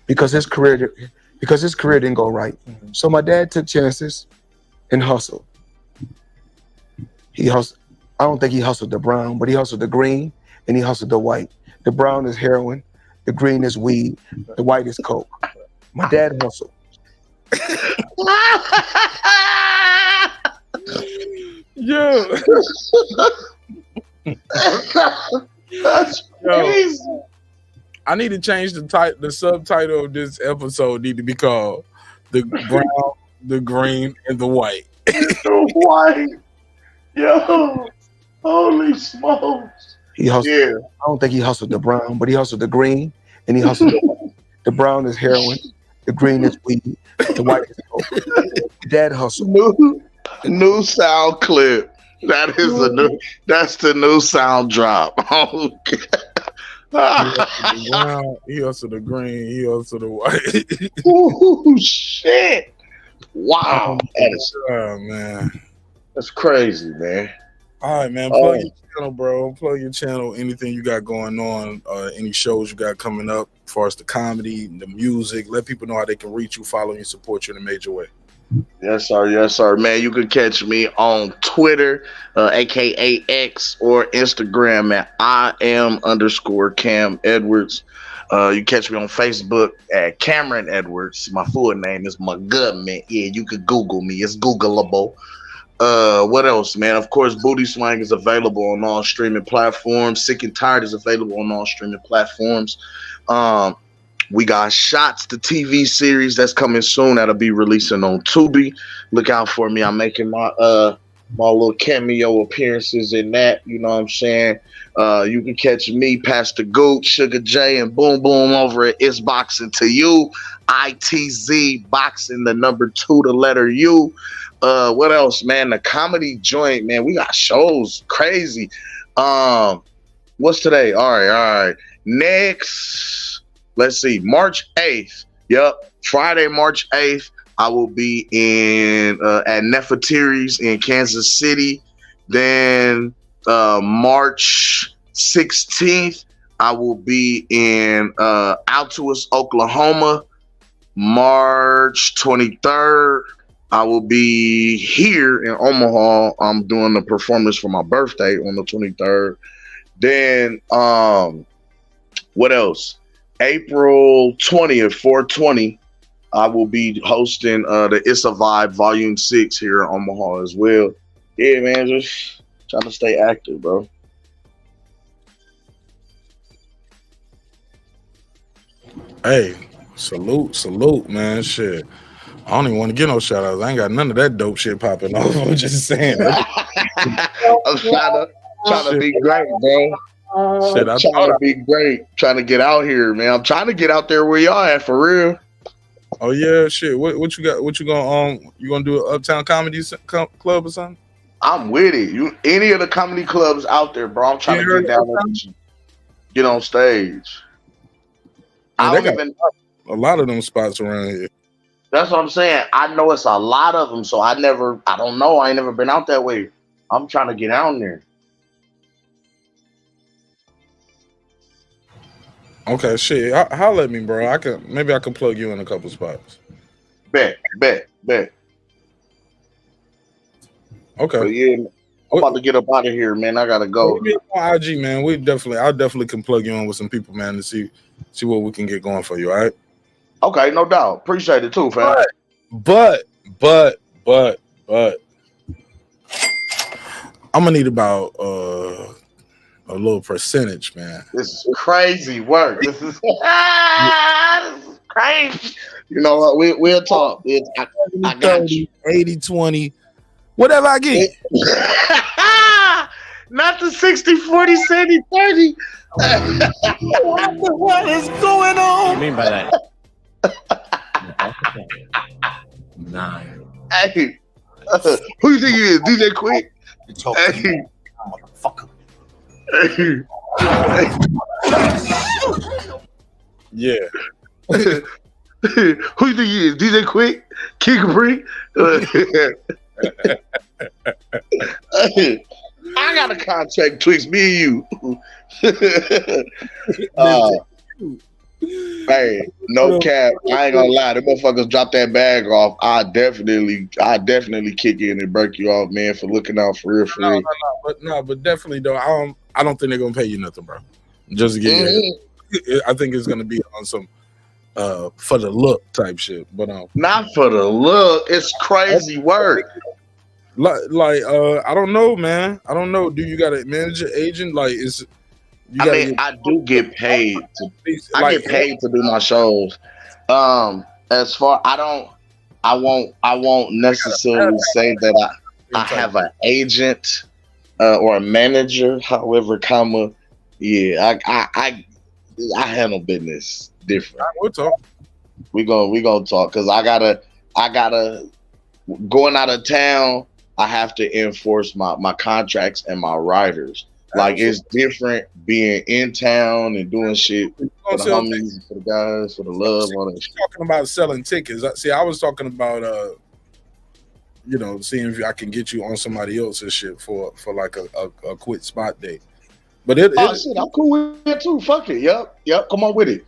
because his career didn't go right. So my dad took chances and hustled. He hustled. I don't think he hustled the brown, but he hustled the green and he hustled the white. The brown is heroin, the green is weed, the white is coke. My dad hustled. Yeah. That's crazy. I need to change the subtitle of this episode need to be called The Brown, the Green, and the White. The white. Yo. Holy smokes. He hustled. Yeah. I don't think he hustled the brown, but he hustled the green and he hustled the white. The brown is heroin, the green is weed, the white is coke. Dad hustled. New sound clip. That's the new sound drop. Okay. He also the green, he also the white. Oh shit. Wow. Man. That's crazy, man. All right, man. Plug your channel, bro. Plug your channel. Anything you got going on, any shows you got coming up as far as the comedy, the music. Let people know how they can reach you, follow you, support you in a major way. Yes, sir. Yes, sir. Man, you can catch me on Twitter, aka X, or Instagram at IM_Cam Edwards. You catch me on Facebook at Cameron Edwards. My full name is my government. Yeah, you can Google me. It's Googleable. What else, man? Of course, Booty Swang is available on all streaming platforms. Sick and Tired is available on all streaming platforms. We got Shots, the TV series that's coming soon. That'll be releasing on Tubi. Look out for me. I'm making my little cameo appearances in that. You know what I'm saying? You can catch me, Pastor Goot, Sugar J, and Boom Boom over at It's Boxing to You. ITZ Boxing, the number 2, the letter U. What else, man? The comedy joint, man. We got shows crazy. What's today? All right. Next, let's see, March 8th. Yep, Friday, March 8th. I will be at Nefertiti's in Kansas City. Then March 16th, I will be in Alturas, Oklahoma. March 23rd, I will be here in Omaha. I'm doing a performance for my birthday on the 23rd. Then, what else? April 20th, 420, I will be hosting the It's a Vibe Volume 6 here in Omaha as well. Yeah, man, just trying to stay active, bro. Hey, salute, man. Shit. I don't even want to get no shout outs. I ain't got none of that dope shit popping off. I'm just saying. I'm trying to be great, bro. Shit, I'm trying to be great. Trying to get out here, man. I'm trying to get out there where y'all at for real. Oh yeah, shit. What you got? What you gonna you gonna do an Uptown Comedy Club or something? I'm with it. Any of the comedy clubs out there, bro. I'm trying to get down there with you. Get on stage. Man, I don't even a lot of them spots around here. That's what I'm saying. I know it's a lot of them, so I don't know. I ain't never been out that way. I'm trying to get down there. Okay, shit. Holler at me, bro. I can plug you in a couple spots. Bet. Okay. But yeah, I'm about to get up out of here, man. I gotta go. On IG, man. I definitely can plug you in with some people, man, to see what we can get going for you. All right. Okay, no doubt. Appreciate it too, fam. But I'm gonna need about a little percentage, man. This is crazy work. This is crazy. You know what? We'll talk. I got you. 80-20. Whatever I get. Not the 60-40, 70-30. What the hell is going on? What do you mean by that? 9. Hey, who you think you is? DJ Quick? Hey. Motherfucker. Yeah. Who you think you is? DJ Quick? King Capri? I got a contract twixt me and you. Hey, no cap. I ain't gonna lie. The motherfuckers drop that bag off. I definitely kick in and break you off, man, for looking out for real. But definitely though, I don't think they're gonna pay you nothing, bro. Just to get you. I think it's gonna be on some for the look type shit. But not for the look. It's crazy work. I don't know, man. I don't know. Do you got a manager, agent? Like, I do get paid. I get paid to do my shows. As far I won't necessarily say that I have an agent or a manager. However, yeah, I handle business different. We'll talk. We gonna talk because I gotta going out of town. I have to enforce my contracts and my riders. Like, it's different being in town and doing shit for the homies, for the guys, for the love. All that shit. Talking about selling tickets. See, I was talking about seeing if I can get you on somebody else's shit for like a quick spot date. But shit, I'm cool with it too. Fuck it. Yep. Come on with it.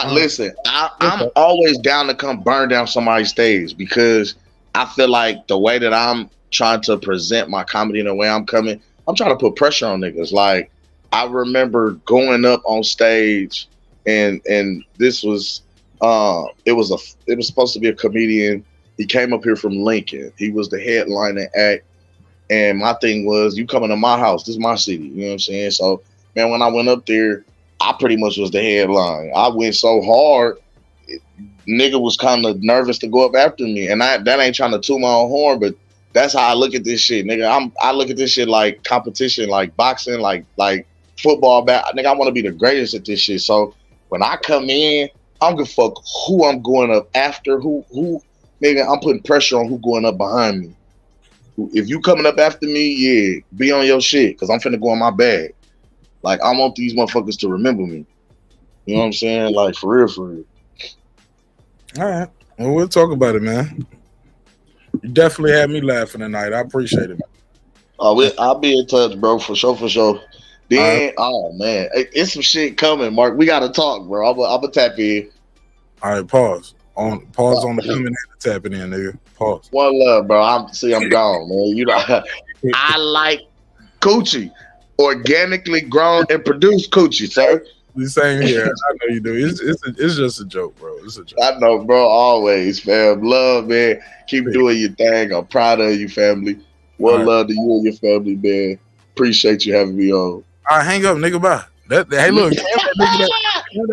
Listen, I'm always down to come burn down somebody's stage because I feel like the way that I'm trying to present my comedy and the way I'm coming, I'm trying to put pressure on niggas. Like, I remember going up on stage and this was it was supposed to be a comedian. He came up here from Lincoln. He was the headliner act. And my thing was, you coming to my house, this is my city. You know what I'm saying? So, man, when I went up there, I pretty much was the headline. I went so hard, nigga was kind of nervous to go up after me. And that ain't trying to toot my own horn, but that's how I look at this shit, nigga. I look at this shit like competition, like boxing, like football. Nigga, I want to be the greatest at this shit. So when I come in, I don't give a fuck who I'm going up after, who, nigga, I'm putting pressure on who going up behind me. If you coming up after me, yeah, be on your shit, because I'm finna go in my bag. Like, I want these motherfuckers to remember me. You know what I'm saying? Like, for real. All right. Well, we'll talk about it, man. You definitely had me laughing tonight. I appreciate it, man. I'll be in touch, bro, for sure. Then, oh, man, it's some shit coming, Mark. We got to talk, bro. I'm going to tap in. All right, pause on the coming in and tapping in, nigga. Pause. One love, bro. I'm gone, man. You know, I like coochie. Organically grown and produced coochie, sir. The same here. I know you do. It's just a joke, bro. It's a joke. I know, bro. Always, fam. Love, man. Keep doing your thing. I'm proud of you, family. One love to you and your family, man. Appreciate you having me on. All right, hang up, nigga. Bye. Hey, look. Y'all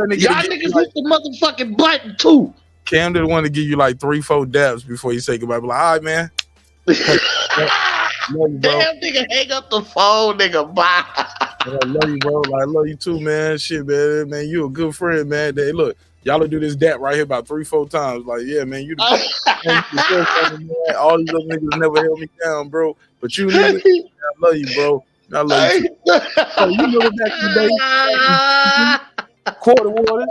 niggas hit the motherfucking button, too. Cam didn't want to give you like 3-4 dabs before you say goodbye. Be like, all right, man. Love you, bro. Damn, nigga, hang up the phone, nigga. Bye. I love you, bro. I love you too, man. Shit, man. You a good friend, man. Hey, look, y'all will do this dap right here about 3-4 times. Like, yeah, man, you the all these other niggas never held me down, bro. But you niggas, I love you, bro. I love you too. So, you remember back in the day, quarter water.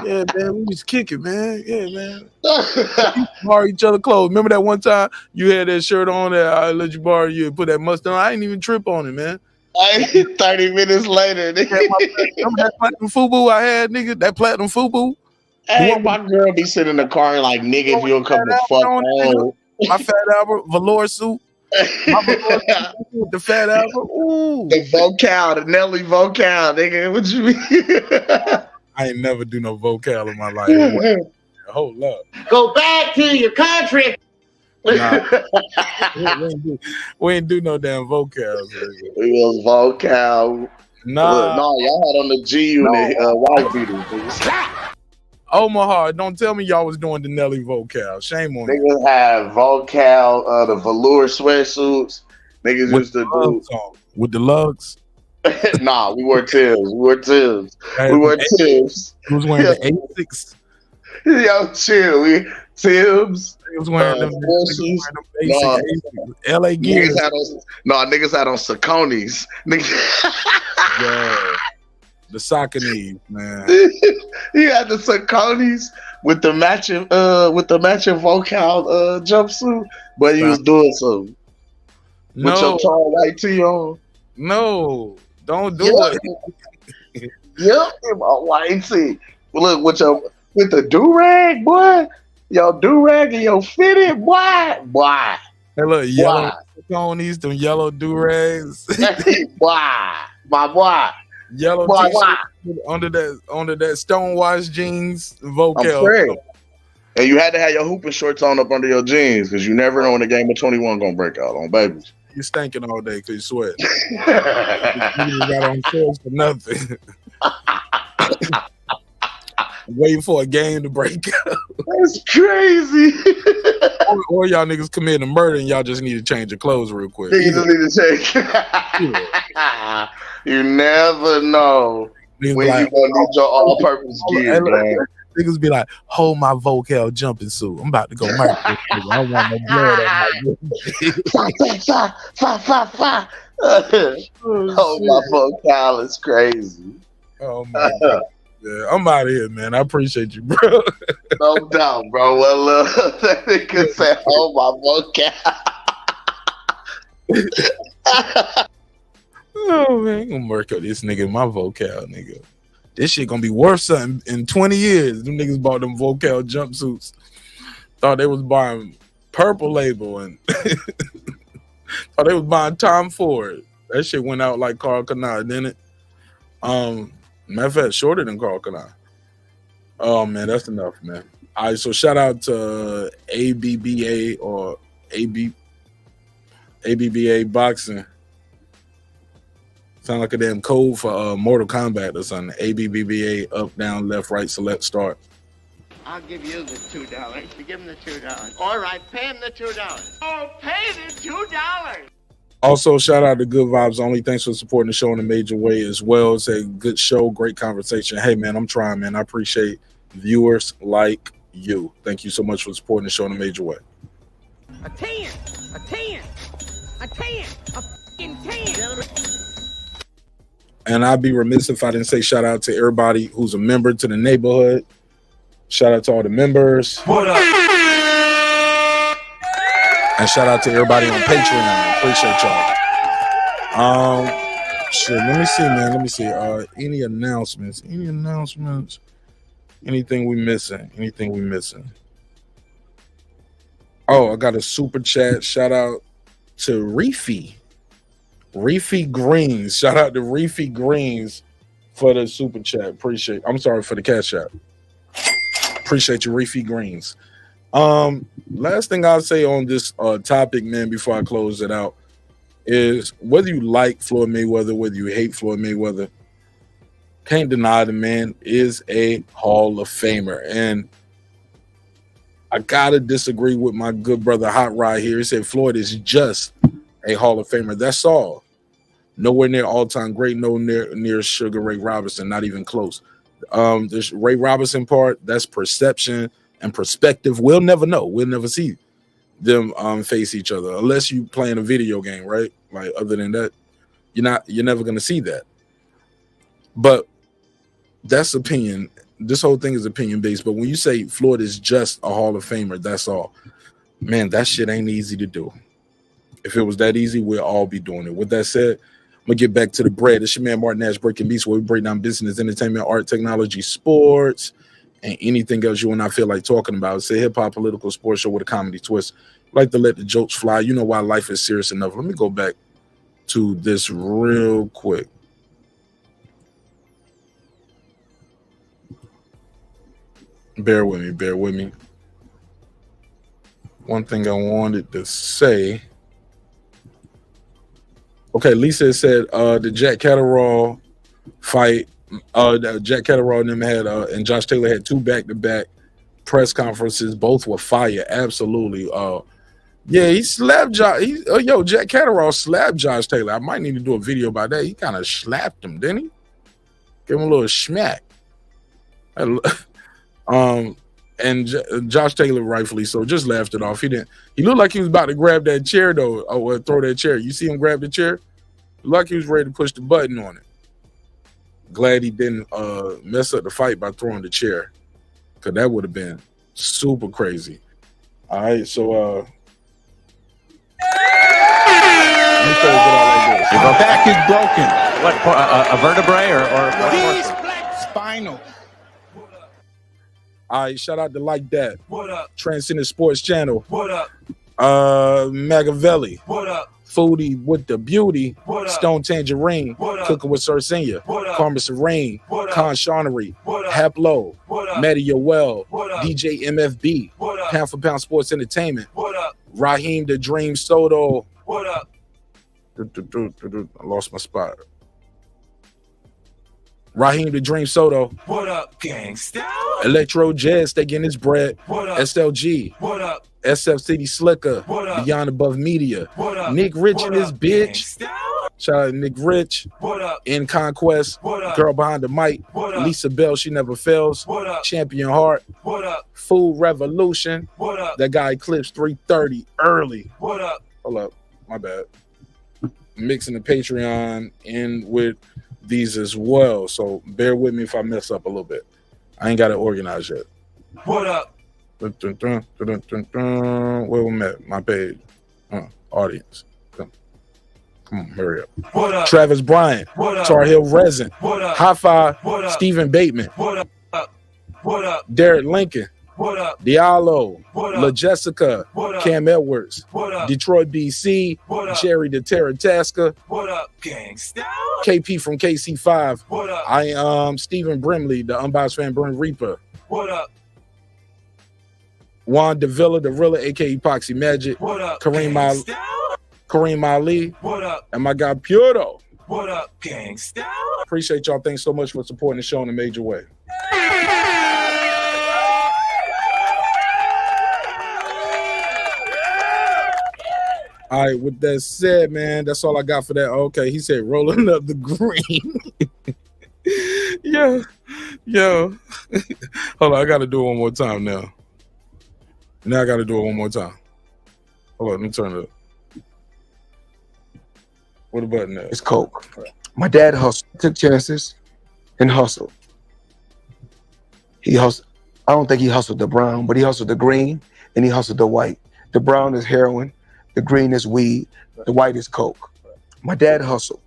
Yeah, man, we was kicking, man. Yeah, man. We borrow each other clothes. Remember that one time you had that shirt on that I let you borrow, you put that mustard on? I didn't even trip on it, man. 30 minutes later, nigga. Remember that platinum FUBU I had, nigga? That platinum FUBU? Hey, my girl be sitting in the car like, nigga, if you'll come the fuck home. My Fat Albert velour suit. My velour suit with the Fat Albert. Ooh. The vocal, the Nelly vocal, nigga. What you mean? I ain't never do no vocal in my life. Hold up. Go back to your country. Nah. we ain't do no damn vocals. It was vocal. Nah. No, y'all had on the G unit white beaters. Omaha, don't tell me y'all was doing the Nelly vocal. Shame on you. Niggas had vocal, the velour sweatsuits. Niggas used to do with the lugs. Nah, we wore Timbs. We wore Timbs. We wore Timbs. Who was wearing the 86? Yo, chill. We Timbs. He was wearing them LA gears. Niggas had on Saucony's. Yeah. The Saucony's, man. He had the Saucony's with the matching vocal jumpsuit, but he was doing something. No. With your tall white tee on. No, don't do it. Yep, in my white tee. Look, with the do-rag, boy. Your do-rag and your fitted, boy. Hey, look, yellow Saucony's, them yellow do-rags. Boy, my boy. Yellow t-shirt under that stonewashed jeans vocal. And you had to have your hooping shorts on up under your jeans because you never know when the game of 21 gonna break out on babies. You stinking all day because you sweat. You got on shorts for nothing. Waiting for a game to break out. That's crazy. or y'all niggas committing a murder and y'all just need to change your clothes real quick. You just need to change. You never know niggas when like, you gonna need your all-purpose gear, man. Niggas be like, hold my vocal jumping suit. I'm about to go murder this nigga. I want no blood on my Hold my vocal is crazy. Oh my God. Yeah, I'm out of here, man. I appreciate you, bro. No doubt, bro. Well, that nigga said, hold my vocal. Oh man, I'm gonna work out this nigga in my vocal, nigga. This shit gonna be worth something in 20 years. Them niggas bought them vocal jumpsuits. Thought they was buying Purple Label and thought they was buying Tom Ford. That shit went out like Carl Canard, didn't it? Matter of fact, shorter than Carl Canard. Oh man, that's enough, man. All right, so shout out to ABBA or ABBA Boxing. Sound like a damn code for Mortal Kombat or something. ABBA, up, down, left, right, select, start. I'll give you the $2. Give him the $2. All right, pay him the $2. Oh, pay the $2. Also, shout out to Good Vibes Only. Thanks for supporting the show in a major way as well. It's a good show, great conversation. Hey, man, I'm trying, man. I appreciate viewers like you. Thank you so much for supporting the show in a major way. A 10, a 10, a 10, a f***ing 10. And I'd be remiss if I didn't say shout out to everybody who's a member to the neighborhood. Shout out to all the members. What up? And shout out to everybody on Patreon. Appreciate y'all. Shit, let me see, man. Let me see. Any announcements? Any announcements? Anything we missing? Anything we missing? Oh, I got a super chat. Shout out to Reefy Greens. Shout out to Reefy Greens for the super chat. Appreciate. I'm sorry for the cash out. Appreciate you, Reefy Greens. Last thing I'll say on this topic, man, before I close it out, is whether you like Floyd Mayweather, whether you hate Floyd Mayweather, can't deny the man is a Hall of Famer. And I gotta disagree with my good brother Hot Rod here. He said Floyd is just a Hall of Famer. That's all. Nowhere near all-time great, near Sugar Ray Robinson, not even close. This Ray Robinson part, that's perception and perspective. We'll never know. We'll never see them face each other unless you playing a video game, right? Like, other than that, you're never gonna see that. But that's opinion. this whole thing is opinion based, but when you say Floyd is just a Hall of Famer, that's all. Man, that shit ain't easy to do. If it was that easy, we'll all be doing it. With that said, I'm gonna get back to the bread. It's your man Martin Nash, Breaking Beats, where we break down business, entertainment, art, technology, sports, and anything else you and I feel like talking about. It's a hip-hop political sports show with a comedy twist. I like to let the jokes fly. You know why life is serious enough. Let me go back to this real quick. Bear with me. One thing I wanted to say. Okay, Lisa said the Jack Catterall fight. Jack Catterall and them had and Josh Taylor had 2 back-to-back press conferences. Both were fire. Absolutely. Yeah, he slapped Josh. Jack Catterall slapped Josh Taylor. I might need to do a video about that. He kind of slapped him, didn't he? Give him a little smack. And Josh Taylor, rightfully so, just laughed it off. He looked like he was about to grab that chair though, or throw that chair. You see him grab the chair? Looked like he was ready to push the button on it. Glad he didn't mess up the fight by throwing the chair, because that would have been super crazy. All right, so if a back is broken, what, a vertebrae or spinal. All right, shout out to Like That. What up? Transcendent Sports Channel. What up? Machiavelli. What up? Foodie with the Beauty. What up? Stone Tangerine. What up? Cooking with Sir Senior. What up? Carmen Serene. What up? Con Shawnery. What up? Haplo. What up? Matty Yoel. What up? DJ MFB. What up? Pound for Pound Sports Entertainment. What up? Raheem the Dream Soto. What up? I lost my spot. Raheem the Dream Soto. What up, gangsta? Electro Jazz, they getting his bread. What up? SLG. What up? SF City Slicker. What up? Beyond Above Media. What up? Nick Rich What and his up, bitch. gangsta? Shout out to Nick Rich. What up? In Conquest. What up? Girl Behind the Mic. What up? Lisa Bell, She Never Fails. What up? Champion Heart. What up? Food Revolution. What up? That guy Eclipse 330 early. What up? Hold up. My bad. Mixing the Patreon in with these as well. So bear with me if I mess up a little bit. I ain't got it organized yet. What up? Where we at? My page. Audience. Come on, hurry up. What up? Travis Bryant. What up? Tar Heel Resin. What up? High Five. What up? Stephen Bateman. What up? What up? Derek Lincoln. What up? Diallo. What up? La Jessica. What up? Cam Edwards. What up? Detroit BC. What up? Jerry the Terrataska. What up, gangsta? KP from KC5. What up? I am Stephen Brimley, the Unbiased Fan Burn Reaper. What up? Juan Davila, the Rilla, aka Epoxy Magic. What up, Kareem Ali. What up? And my guy Puro. What up, gangsta? Appreciate y'all. Thanks so much for supporting the show in a major way. All right, with that said, man, that's all I got for that. Okay, he said rolling up the green. Yo. Hold on, I got to do it one more time now. Now I got to do it one more time. Hold on, let me turn it up. What the button at? It's Coke. My dad hustled, took chances, and hustled. He hustled. I don't think he hustled the brown, but he hustled the green and he hustled the white. The brown is heroin, the green is weed, the white is Coke. My dad hustled.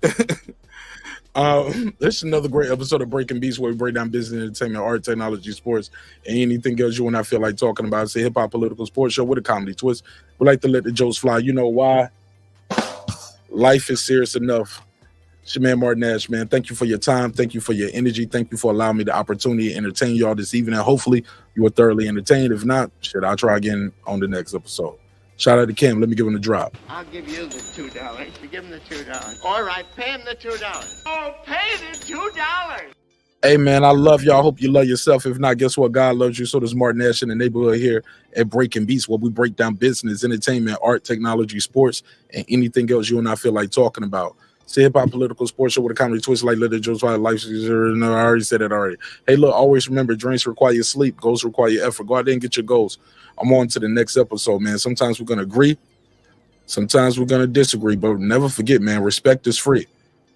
This is another great episode of Breaking Beats, where we break down business, entertainment, art, technology, sports, and anything else you and I feel like talking about. It's a hip-hop political sports show with a comedy twist. We like to let the jokes fly. You know why? Life is serious enough. It's your man Martin Nash, man. Thank you for your time. Thank you for your energy. Thank you for allowing me the opportunity to entertain y'all this evening. Hopefully you were thoroughly entertained. If not, I'll try again on the next episode. Shout out to Kim. Let me give him a drop. I'll give you the $2. You give him the $2. All right, pay him the $2. Oh, pay the $2. Hey, man, I love y'all. Hope you love yourself. If not, guess what? God loves you. So does Martin Nash in the neighborhood here at Breaking Beats, where we break down business, entertainment, art, technology, sports, and anything else you and I feel like talking about. It's a hip-hop political sports show with a comedy twist, like Little Joe's Life. No, I already said it already. Hey, look, always remember, dreams require your sleep. Goals require your effort. Go out there and get your goals. I'm on to the next episode, man. Sometimes we're going to agree. Sometimes we're going to disagree. But never forget, man, respect is free.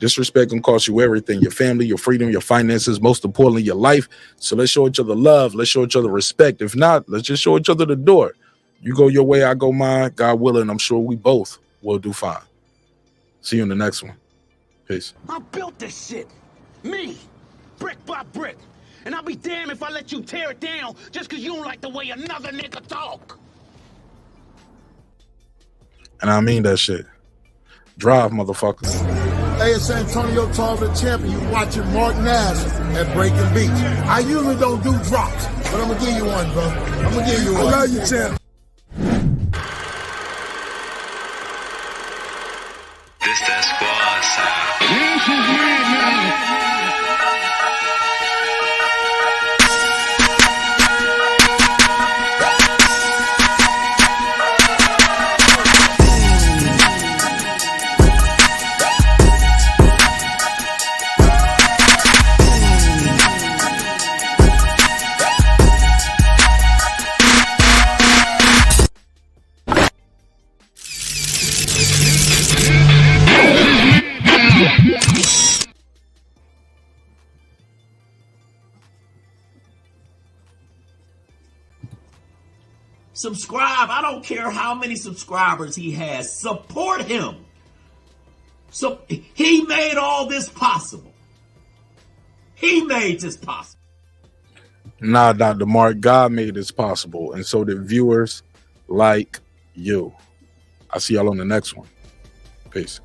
Disrespect can cost you everything: your family, your freedom, your finances, most importantly, your life. So let's show each other love. Let's show each other respect. If not, let's just show each other the door. You go your way, I go mine. God willing, I'm sure we both will do fine. See you in the next one. Peace. I built this shit. Me. Brick by brick. And I'll be damned if I let you tear it down just because you don't like the way another nigga talk. And I mean that shit. Drive, motherfuckers. Hey, it's Antonio Tarver, champion. You watching Mark Nash at Breaking Beach. I usually don't do drops, but I'm going to give you one, bro. I'm going to give you one. I love you, champ. This that squad sound. Subscribe. I don't care how many subscribers he has. Support him. So he made all this possible. He made this possible. Nah, Dr. Mark, God made this possible, and so did viewers like you. I'll see y'all on the next one. Peace.